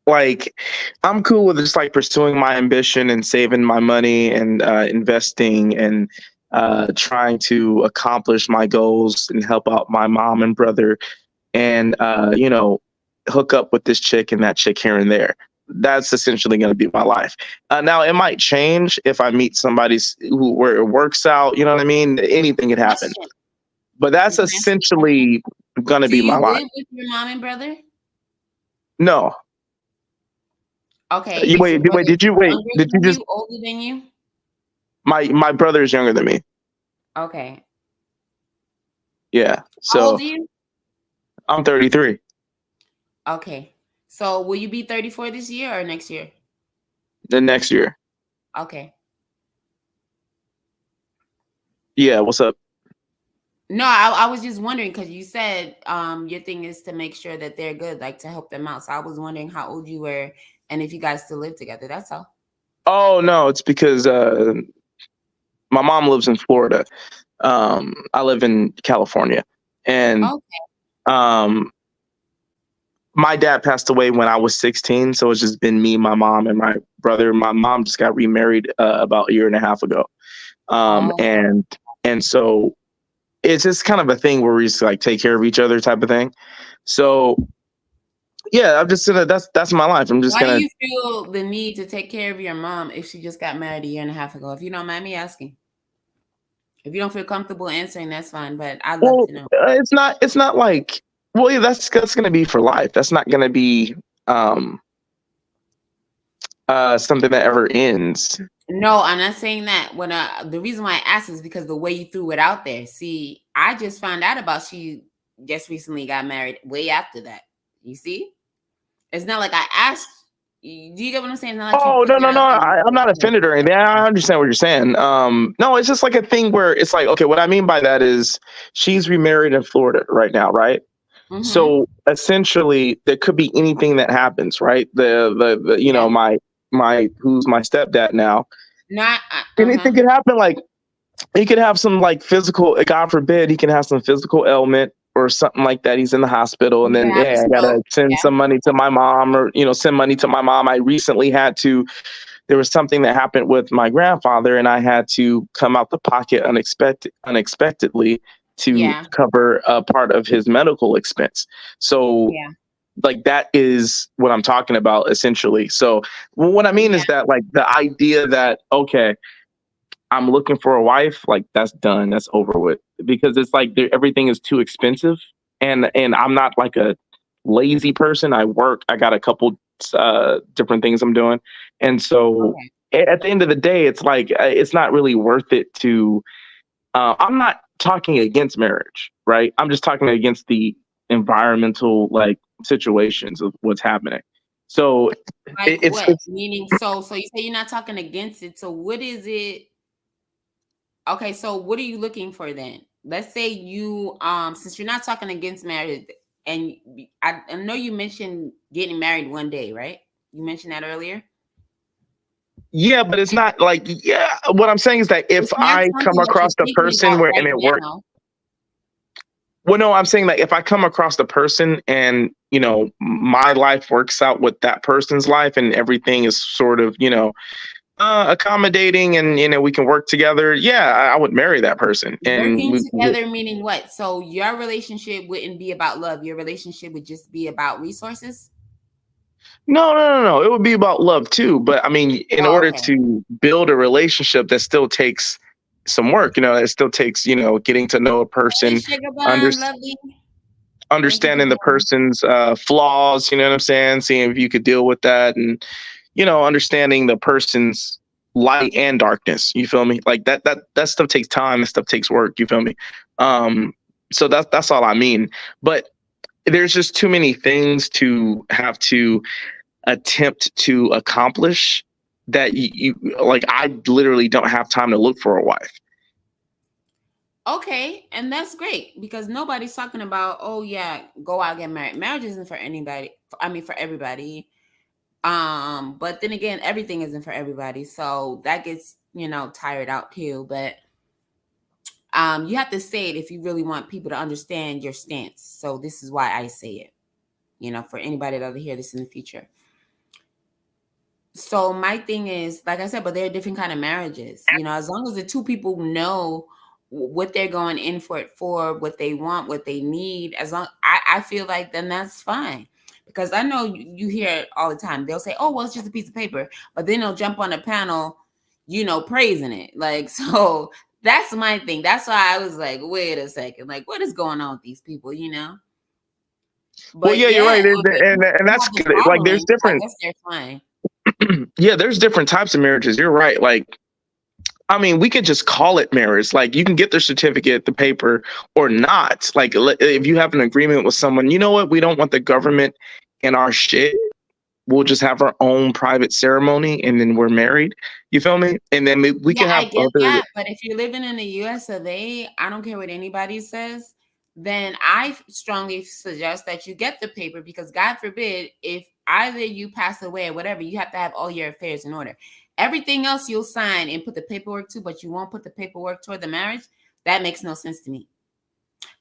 like, I'm cool with just like pursuing my ambition and saving my money and investing and trying to accomplish my goals and help out my mom and brother and hook up with this chick and that chick here and there. That's essentially going to be my life. Now it might change if I meet somebody where it works out. You know what I mean? Anything could happen, Question. but that's essentially going to Do be my you life. live with your mom and brother? No. Okay. Is your Wait, brother did you younger did you than just you, older than you? my brother is younger than me. Okay. Yeah. How old So are you? I'm 33. Okay. So will you be 34 this year or next year? The next year. Okay. Yeah, what's up? No, I was just wondering because you said your thing is to make sure that they're good, like to help them out. So I was wondering how old you were and if you guys still live together. That's all. Oh no, it's because my mom lives in Florida. I live in California. And Okay. my dad passed away when I was 16, so it's just been me, my mom, and my brother. My mom just got remarried about a year and a half ago. Oh, And so it's just kind of a thing where we just like take care of each other type of thing. So yeah, I'm just gonna that's my life. I'm just why do gonna you feel the need to take care of your mom if she just got married a year and a half ago? If you don't mind me asking. If you don't feel comfortable answering, that's fine. But I'd love well, to know. it's not like yeah, that's gonna be for life. That's not gonna be something that ever ends. No, I'm not saying that. When the reason why I asked is because the way you threw it out there. See, I just found out about she just recently got married way after that. You see? It's not like I asked. Do you get what I'm saying? It's not like Oh, you put no, no, that no. out there. I'm not offended or anything. I understand what you're saying. No, it's just like a thing where it's like, okay, what I mean by that is she's remarried in Florida right now, right? Mhm. So essentially, there could be anything that happens, right? The you know, Yeah. my who's my stepdad now. Not Anything could happen. Like he could have some like physical, God forbid, he can have some physical ailment or something like that. He's in the hospital, and You can then have a I gotta stroke. send Yeah. some money to my mom, or send money to my mom. I recently had to. There was something that happened with my grandfather, and I had to come out the pocket unexpectedly to Yeah. cover a part of his medical expense. So Yeah. like that is what I'm talking about essentially. So what I mean Yeah. is that like the idea that, okay, I'm looking for a wife, like that's done, that's over with, because it's like everything is too expensive, and I'm not like a lazy person. I work. I got a couple different things I'm doing, and so Okay. at the end of the day, it's like it's not really worth it to. I'm not talking against marriage, right? I'm just talking against the environmental like situations of what's happening. So Like it's what? Meaning, so you say you're not talking against it. So what is it? Okay, so what are you looking for then? Let's say you since you're not talking against marriage, and I know you mentioned getting married one day, right? You mentioned that earlier. Yeah, but it's not like, yeah. What I'm saying is that if It's not I come something that you're across the thinking person about where and right it works, now. well, no, I'm saying that if I come across the person and my life works out with that person's life and everything is sort of accommodating, and we can work together, yeah, I would marry that person, and Working we can get. together meaning what? So your relationship wouldn't be about love. Your relationship would just be about resources. No, no, no, no. It would be about love too. But I mean, in Oh, order okay. to build a relationship, that still takes some work. It still takes getting to know a Hey, person, sugar under, bomb, lovely. Thank you for understanding the joining. person's flaws. You know what I'm saying? Seeing if you could deal with that, and understanding the person's light and darkness. You feel me? Like that stuff takes time. That stuff takes work. You feel me? Um, so that's all I mean. But there's just too many things to have to attempt to accomplish that you like. I literally don't have time to look for a wife. Okay, and that's great because nobody's talking about, oh yeah, go out get married. Marriage isn't for anybody. I mean, for everybody. But then again, everything isn't for everybody, so that gets tired out too. But you have to say it if you really want people to understand your stance. So this is why I say it. For anybody that'll hear this in the future. So my thing is, like I said, but there are different kind of marriages. As long as the two people know what they're going in for it for, what they want, what they need, as long I feel like then that's fine. Because I know you hear it all the time. They'll say, "Oh, well, it's just a piece of paper," but then they'll jump on a panel, praising it. Like so. That's my thing. That's why I was like, wait a second, like what is going on with these people? Well, But yeah, you're yeah, right, if and you that's have the good. Like there's following, I different. guess they're fine. Yeah, there's different types of marriages. You're right. Like, I mean, we could just call it marriage. Like, you can get the certificate, the paper, or not. Like, if you have an agreement with someone, you know what? We don't want the government in our shit. We'll just have our own private ceremony, and then we're married. You feel me? And then we Yeah, can I have get other. that. But if you're living in the US of A, I don't care what anybody says, then I strongly suggest that you get the paper because God forbid if either you pass away or whatever, you have to have all your affairs in order. Everything else you'll sign and put the paperwork to, but you won't put the paperwork toward the marriage. That makes no sense to me.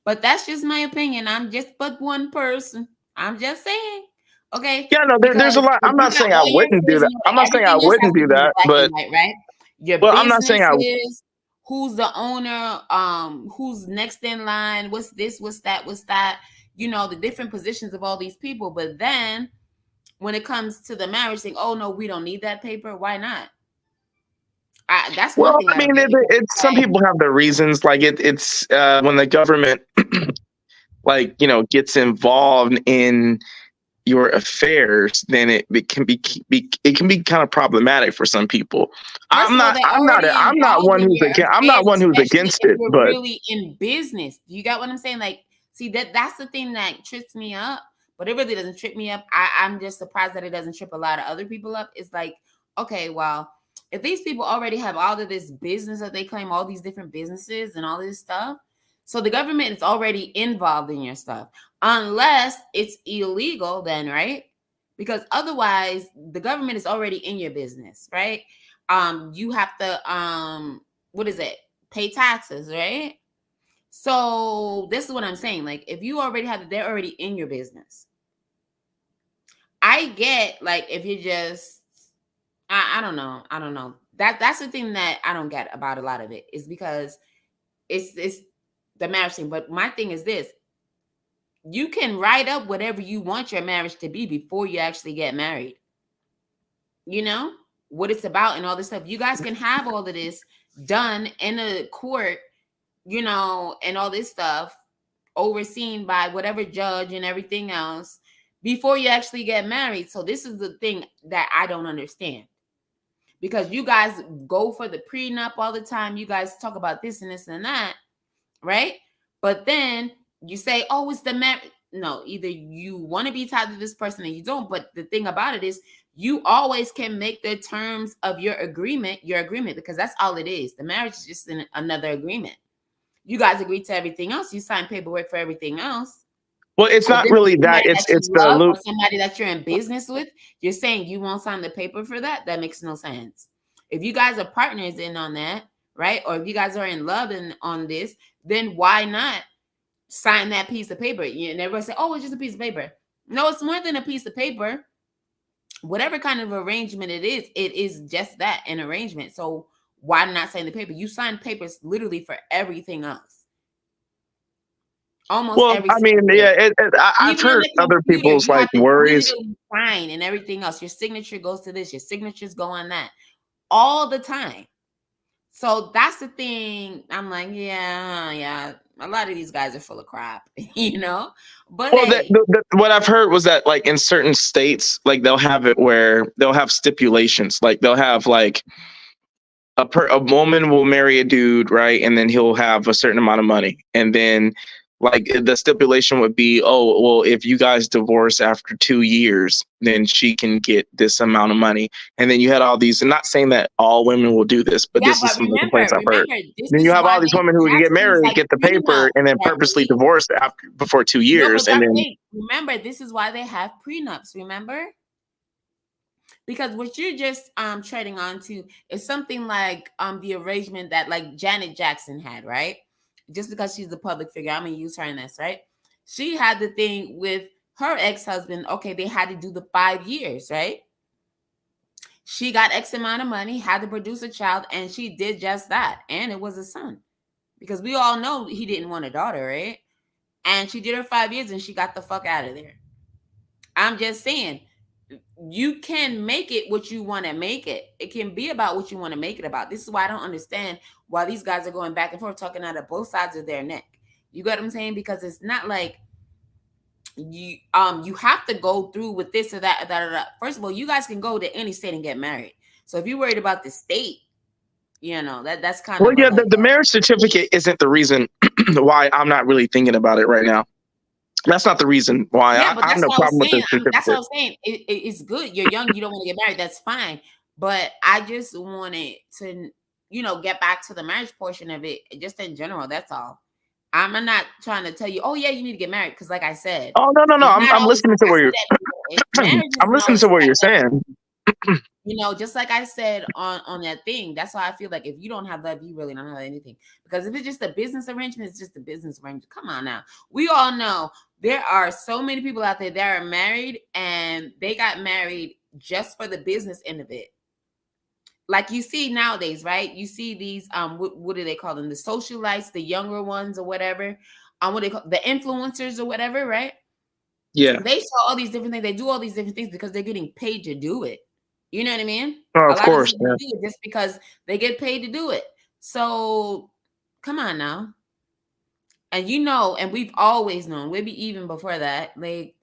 But that's just my opinion. I'm just but one person. I'm just saying. Okay. Yeah, no, there's a Because lot. if I'm you not got saying I all your wouldn't do affairs that. in I'm order, not saying I everything else has wouldn't to do be in that, black and but white, right? Your I'm not saying I. businesses, who's the owner, who's next in line, what's this, what's that, the different positions of all these people. But then when it comes to the marriage thing, oh no, we don't need that paper. Why not? That's one Well, thing I I don't mean, get because it's it's some like, people have their reasons. Like it's when the government, like gets involved in your affairs, then it can be kind of problematic for some people. First of all, they're already I'm not involved one in who's your against. I'm not affairs, one who's especially against if it, you're but really in business. You got what I'm saying? Like, see, that's the thing that trips me up, but it really doesn't trip me up. I'm just surprised that it doesn't trip a lot of other people up. It's like, okay, well, if these people already have all of this business that they claim, all these different businesses and all this stuff, so the government is already involved in your stuff, unless it's illegal, then, right? Because otherwise, the government is already in your business, right? You have to what is it? Pay taxes, right? So this is what I'm saying. Like, if you already have, they're already in your business. I get, like, if you just, I don't know. That's the thing that I don't get about a lot of it, is because it's the marriage thing. But my thing is this: you can write up whatever you want your marriage to be before you actually get married. You know what it's about and all this stuff. You guys can have all of this done in a court, and all this stuff overseen by whatever judge and everything else before you actually get married. So this is the thing that I don't understand, because you guys go for the prenup all the time. You guys talk about this and this and that, right? But then you say, oh, it's the marriage. No, either you want to be tied to this person or you don't. But the thing about it is, you always can make the terms of your agreement, because that's all it is. The marriage is just another agreement. You guys agree to everything else. You sign paperwork for everything else. Well, it's not really that. It's the loop. Or somebody that you're in business with. You're saying you won't sign the paper for that? That makes no sense. If you guys are partners in on that, right? Or if you guys are in love on this, then why not sign that piece of paper? And everybody say, oh, it's just a piece of paper. No, it's more than a piece of paper. Whatever kind of arrangement it is just that, an arrangement. So why not sign the paper? You sign papers literally for everything else. Almost Well, I mean, yeah, I've heard other people's like worries. Sign and everything else. Your signature goes to this. Your signatures go on that all the time. So that's the thing. I'm like, yeah. A lot of these guys are full of crap, But well, hey. What I've heard was that, like, in certain states, like, they'll have it where they'll have stipulations. Like, they'll have like a woman will marry a dude, right, and then he'll have a certain amount of money, and then, like, the stipulation would be, oh, well, if you guys divorce after 2 years, then she can get this amount of money. And then you had all these, and not saying that all women will do this, but this is some of the complaints I've heard. Then you have all these women who get married, get the paper, and then purposely divorce before 2 years. And then remember, this is why they have prenups. Remember, because what you're just treading onto is something like the arrangement that, like, Janet Jackson had, right? Just because she's a public figure, I'm gonna use her in this, right? She had the thing with her ex-husband. Okay, they had to do the 5 years, right? She got X amount of money, had to produce a child, and she did just that. And it was a son, because we all know he didn't want a daughter, right? And she did her 5 years and she got the fuck out of there. I'm just saying, you can make it what you want to make it. It can be about what you want to make it about. This is why I don't understand why these guys are going back and forth, talking out of both sides of their neck. You get what I'm saying? Because it's not like you have to go through with this or that. First of all, you guys can go to any state and get married. So if you're worried about the state, that's kind of. Well, yeah, the marriage certificate isn't the reason why I'm not really thinking about it right now. That's not the reason why. Yeah, I have no problem with this certificate. That's what I'm saying. It's good. You're young. You don't want to get married. That's fine. But I just wanted to, get back to the marriage portion of it, just in general. That's all. I'm not trying to tell you, oh yeah, you need to get married, because, like I said. Oh no. I'm listening to what you're. I'm listening to what you're saying. Just like I said on that thing, that's why I feel like if you don't have love, you really don't have anything. Because if it's just a business arrangement, it's just a business arrangement. Come on now. We all know there are so many people out there that are married and they got married just for the business end of it. Like you see nowadays, right? You see these, what do they call them? The socialites, the younger ones or whatever. What they call the influencers or whatever, right? Yeah. They saw all these different things. They do all these different things because they're getting paid to do it. You know what I mean? Oh, of course. A lot of people do it just because they get paid to do it. So come on now. And and we've always known, maybe even before that, like,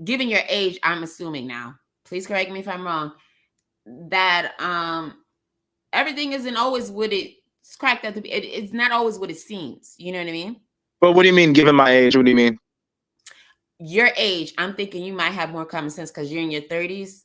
given your age, I'm assuming now, please correct me if I'm wrong, that everything isn't always what it's cracked up to be. It's not always what it seems. You know what I mean? But what do you mean, given my age? What do you mean? Your age, I'm thinking you might have more common sense because you're in your 30s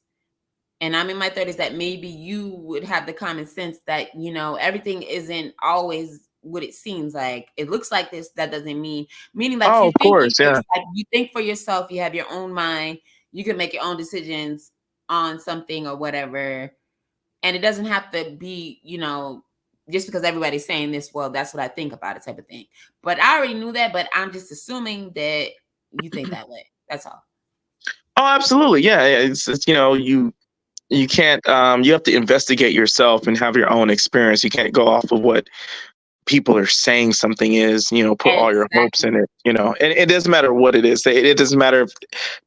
and I'm in my 30s, that maybe you would have the common sense that, you know, everything isn't always what it seems like. It looks like this, that doesn't meaning like Oh, you of think course, yeah. like you think for yourself, you have your own mind, you can make your own decisions on something or whatever. And it doesn't have to be, you know, just because everybody's saying this, well, that's what I think about it type of thing. But I already knew that, but I'm just assuming that you think that way. That's all. Oh, absolutely. Yeah. It's you know, you can't you have to investigate yourself and have your own experience. You can't go off of what people are saying something is, you know, put all your hopes in it, you know. And it doesn't matter what it is. It doesn't matter if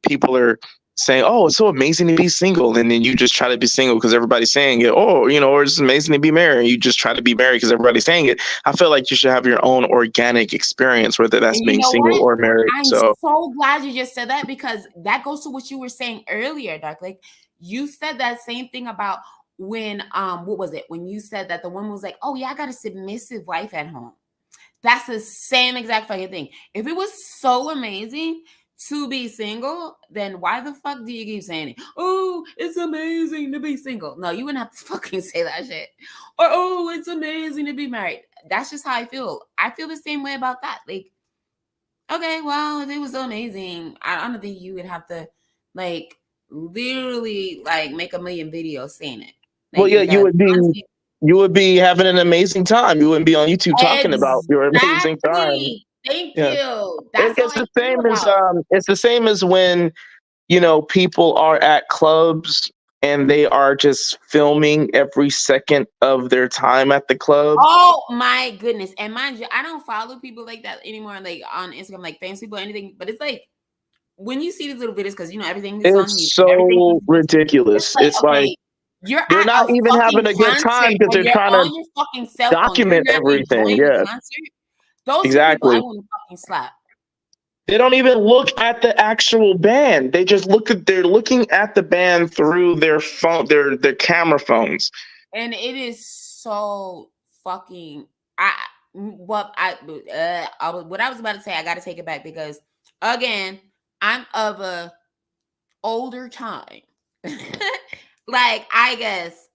people are saying, oh, it's so amazing to be single, and then you just try to be single because everybody's saying it. Oh, you know, or it's amazing to be married, and you just try to be married because everybody's saying it. I feel like you should have your own organic experience, whether that's And you being know single what? or married. I'm So so glad you just said that, because that goes to what you were saying earlier, Doc. Like you said that same thing about when what was it? When you said that the woman was like, oh yeah, I got a submissive wife at home. That's the same exact fucking thing. If it was so amazing to be single, then why the fuck do you keep saying it? Oh, it's amazing to be single. No, you wouldn't have to fucking say that shit. Or, oh, it's amazing to be married. That's just how I feel. I feel the same way about that. Like, okay, well, if it was so amazing, I don't think you would have to, like, literally, like, make a million videos saying it. Like, well, yeah, because honestly, you would be having an amazing time. You wouldn't be on YouTube talking about your amazing time. exactly. Thank Yeah. you. That's It's how the I feel same as about. it's the same as when, you know, people are at clubs and they are just filming every second of their time at the club. Oh my goodness. And mind you, I don't follow people like that anymore, like on Instagram, like famous people or anything. But it's like when you see these little videos, because you know everything is on It's YouTube, everything so is ridiculous. It's like okay, you're they're at not a even fucking having a good time concert because and they're you're trying to on your fucking cell phone. You're document not everything. enjoying the Yeah, concert. Those are the people I exactly. want to fucking slap. They don't even look at the actual band. They just they're looking at the band through their phone, their camera phones. And it is so fucking what I was about to say, I got to take it back because again, I'm of a older time. Like I guess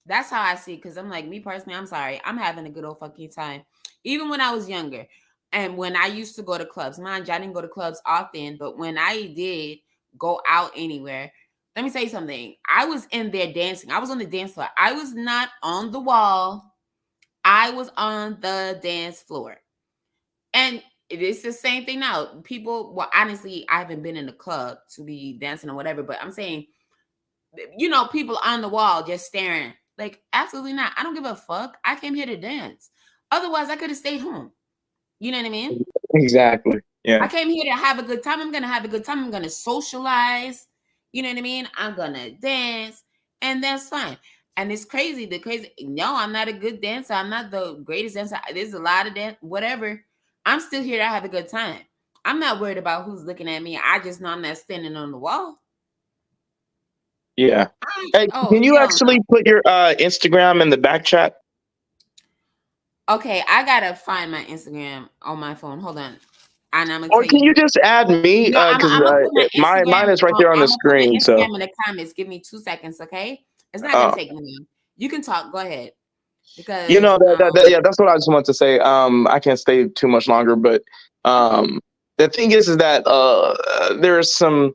that's how I see it, because I'm like, me personally, I'm sorry, I'm having a good old fucking time. Even when I was younger and when I used to go to clubs, mind you, I didn't go to clubs often, but when I did go out anywhere, let me tell you something. I was in there dancing. I was on the dance floor. I was not on the wall. I was on the dance floor. And it's the same thing now. People, well, honestly, I haven't been in a club to be dancing or whatever, but I'm saying, you know, people on the wall just staring. Like, absolutely not. I don't give a fuck. I came here to dance. Otherwise, I could have stayed home. You know what I mean? Exactly. Yeah. I came here to have a good time. I'm going to have a good time. I'm going to socialize. You know what I mean? I'm going to dance. And that's fine. And it's crazy. No, I'm not a good dancer. I'm not the greatest dancer. There's a lot of dance, whatever. I'm still here to have a good time. I'm not worried about who's looking at me. I just know I'm not standing on the wall. Yeah. Hey, can you actually put your Instagram in the back chat? Okay, I gotta find my Instagram on my phone. Hold on. And I'm gonna Or can you just add me? Because mine is right there on the screen. So in the comments. Give me 2 seconds, okay? It's not gonna take me long. You can talk. Go ahead. Because you know yeah, that's what I just want to say. I can't stay too much longer, but the thing is that there's some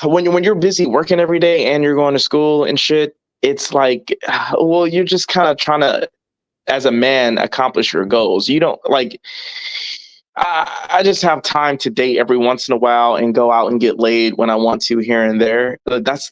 when you're busy working every day and you're going to school and shit, it's like, well, you're just kind of trying to, as a man, accomplish your goals. You don't like. I just have time to date every once in a while and go out and get laid when I want to here and there. That's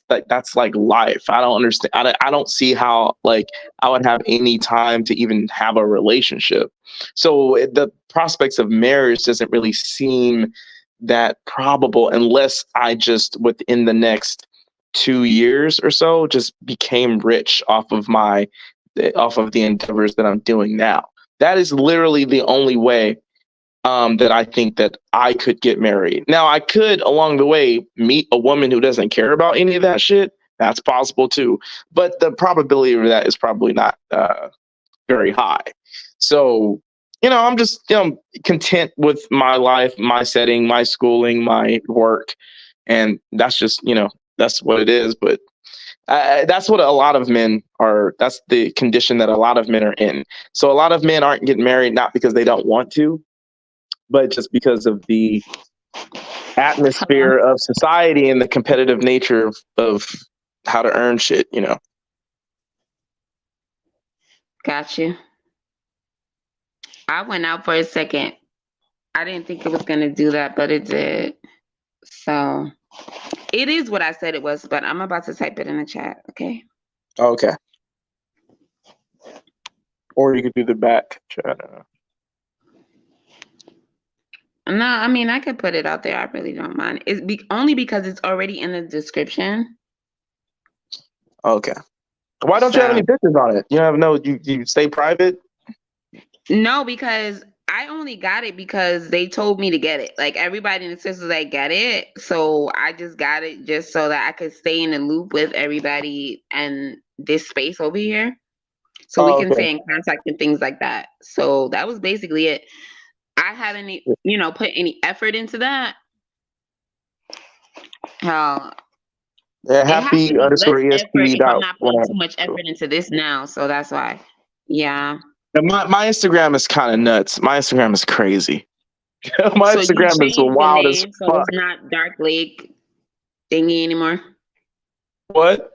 like life. I don't understand. I don't see how like I would have any time to even have a relationship. So the prospects of marriage doesn't really seem that probable unless I just within the next 2 years or so just became rich off of the endeavors that I'm doing now. That is literally the only way that I think that I could get married. Now, I could along the way meet a woman who doesn't care about any of that shit. That's possible too, but the probability of that is probably not very high. So, I'm just content with my life, my setting, my schooling, my work, and that's just that's what it is. But that's what a lot of men are. That's the condition that a lot of men are in. So a lot of men aren't getting married not because they don't want to, but just because of the atmosphere of society and the competitive nature of how to earn shit. Got you. I went out for a second. I didn't think it was gonna do that, but it did. So it is what I said it was, but I'm about to type it in the chat. Okay. Okay. Or you could do the back chat. No, I mean I could put it out there. I really don't mind. It's only because it's already in the description. Okay. Why don't you have any So pictures on it? You have you stay private? no, because I only got it because they told me to get it. Like everybody in the sisters like get it. So I just got it just so that I could stay in the loop with everybody and this space over here. So we Oh, can okay. stay in contact and things like that. So that was basically it. I haven't, put any effort into that. Yeah, It has to happy be less underscore effort ESP if I'm dot not putting whatever. too much effort into this now. So that's why. Yeah. And my Instagram is kind of nuts. My Instagram is crazy. My So you Instagram is changed the wild as name, so fuck. it's not Dark Lake thingy anymore. What?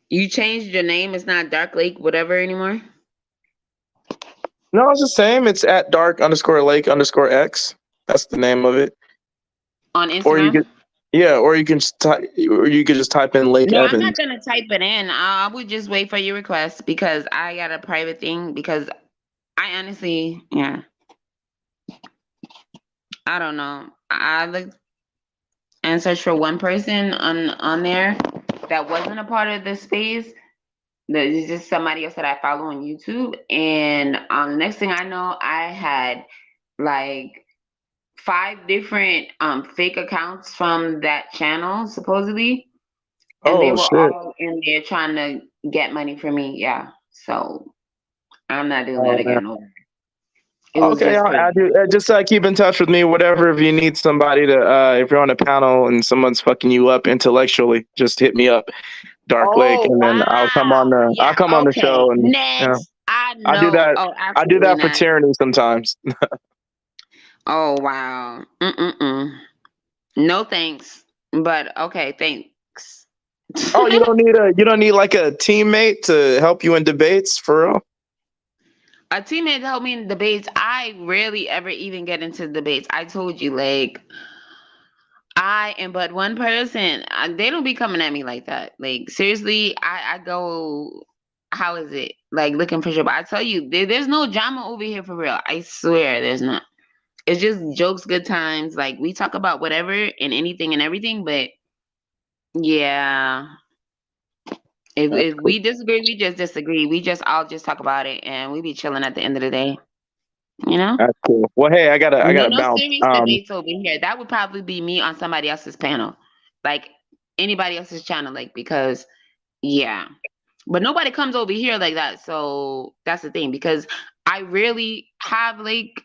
You changed your name. It's not Dark Lake whatever anymore. No, it's the same. It's at dark underscore lake underscore X. That's the name of it. On Or you Instagram. could, yeah, or you can just type in Lake No, I'm Evans. not gonna type it in. I would just wait for your request because I got a private thing. Because I honestly, yeah, I don't know. I looked and searched for one person on there that wasn't a part of the space. That is just somebody else that I follow on YouTube. And the next thing I know, I had like 5 different fake accounts from that channel supposedly, and they Oh were shit. all in there trying to get money from me. Yeah, so I'm not doing that Oh man. again. It was Okay, just I'll add crazy. you. Just keep in touch with me. Whatever. If you need somebody to, if you're on a panel and someone's fucking you up intellectually, just hit me up, Dark Lake, Oh and then wow! I'll Yeah. come on the Okay. show, and Next, I I do know. that. Oh, I do absolutely that for not. tyranny sometimes. Oh wow. No thanks. But okay, thanks. Oh, you don't need like a teammate to help you in debates for real? A teammate to help me in debates. I rarely ever even get into debates. I told you, like, I am but one person. They don't be coming at me like that. Like, seriously, I go, how is it? Like, looking for trouble. I tell you, there's no drama over here for real. I swear there's not. It's just jokes, good times. Like, we talk about whatever and anything and everything, but yeah. If Cool. we disagree, we just disagree. We just all just talk about it and we be chilling at the end of the day. You know? That's cool. Well, hey, I gotta No bounce. serious debates over here. That would probably be me on somebody else's panel. Like anybody else's channel, like because yeah. But nobody comes over here like that. So that's the thing. Because I rarely have like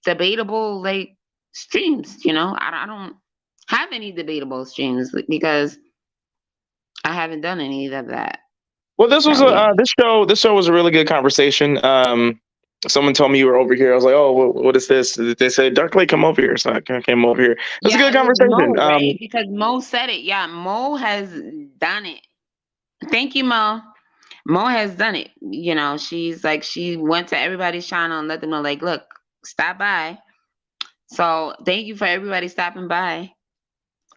debatable like streams, you know. I don't have any debatable streams because I haven't done any of that. Well, this was So yeah. this show was a really good conversation. Someone told me you were over here. I was like, oh, what is this? They said Dark Lake, come over here, so I came over here. It was a Yeah, good it was conversation. Mo, right? Because Mo said it. Yeah, Mo has done it. Thank you, Mo. Mo has done it. You know, she's like, she went to everybody's channel and let them know, like, look, stop by. So thank you for everybody stopping by.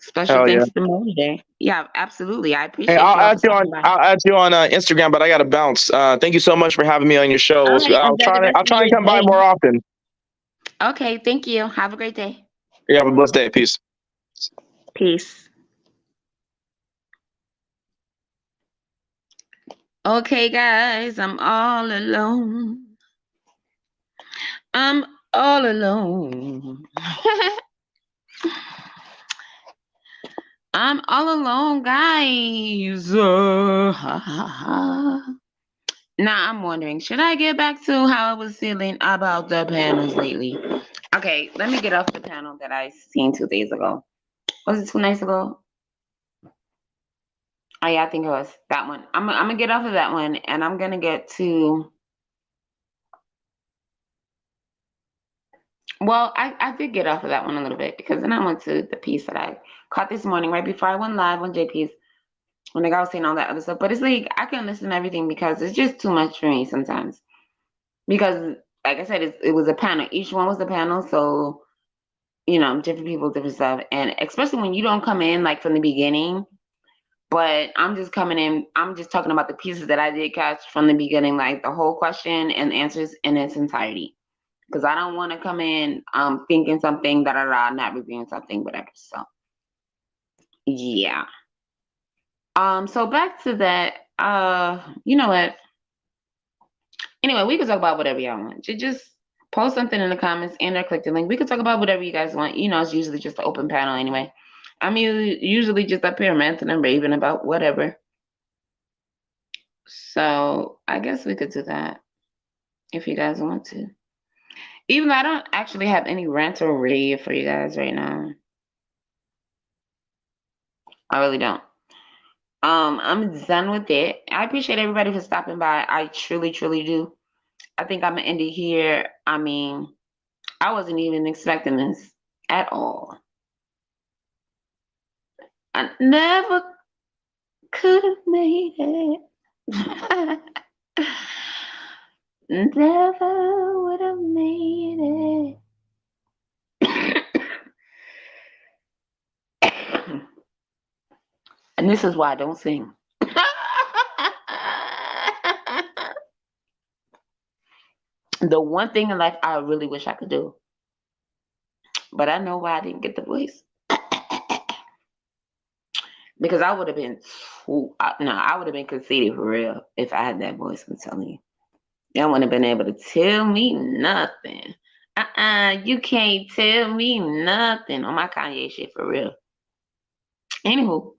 Special Hell yeah. thanks to Mo today. Yeah, absolutely. I Hey, appreciate you all for stopping by. I'll add you on Instagram, but I gotta bounce. Thank you so much for having me on your show. All right, enjoy the rest I'll of try and your come by day. more often. Okay, thank you. Have a great day. You have a blessed day. Peace. Peace. Okay, guys, I'm all alone. I'm all alone. I'm all alone, guys. Now I'm wondering, should I get back to how I was feeling about the panels lately? Okay, let me get off the panel that I seen 2 days ago. Was it 2 nights ago? Oh yeah, I think it was that one. I'm gonna get off of that one, and I'm gonna get to. Well, I did get off of that one a little bit because then I went to the piece that I caught this morning right before I went live on JP's when the guy was saying all that other stuff. But it's like I couldn't listen to everything because it's just too much for me sometimes. Because like I said, it was a panel. Each one was a panel, so different people, different stuff, and especially when you don't come in like from the beginning. But I'm just coming in. I'm just talking about the pieces that I did catch from the beginning, like the whole question and answers in its entirety. Because I don't want to come in thinking something, not reviewing something, whatever. So, yeah. So back to that. You know what? Anyway, we can talk about whatever y'all want. Just post something in the comments and or click the link. We can talk about whatever you guys want. It's usually just an open panel anyway. I'm usually just up here ranting and raving about whatever. So I guess we could do that if you guys want to. Even though I don't actually have any rant or rave for you guys right now. I really don't. I'm done with it. I appreciate everybody for stopping by. I truly, truly do. I think I'm gonna end it here. I mean, I wasn't even expecting this at all. I never could have made it. Never would have made it. And this is why I don't sing. The one thing in life I really wish I could do. But I know why I didn't get the voice. Because I would have been, I would have been conceited for real if I had that voice, I'm telling you. Y'all wouldn't have been able to tell me nothing. You can't tell me nothing on my Kanye shit for real. Anywho,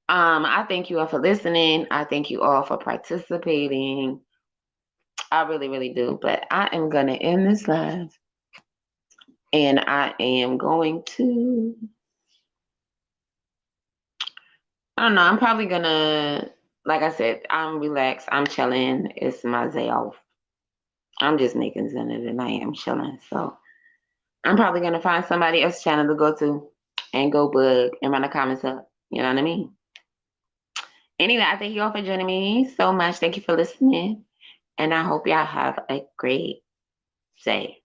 I thank you all for listening. I thank you all for participating. I really, really do. But I am going to end this live. And I am going to, I don't know, I'm probably going to, like I said, I'm relaxed. I'm chilling. It's my day off. I'm just making dinner and I am chilling. So I'm probably going to find somebody else's channel to go to and go bug and run the comments up. You know what I mean? Anyway, I thank you all for joining me so much. Thank you for listening. And I hope y'all have a great day.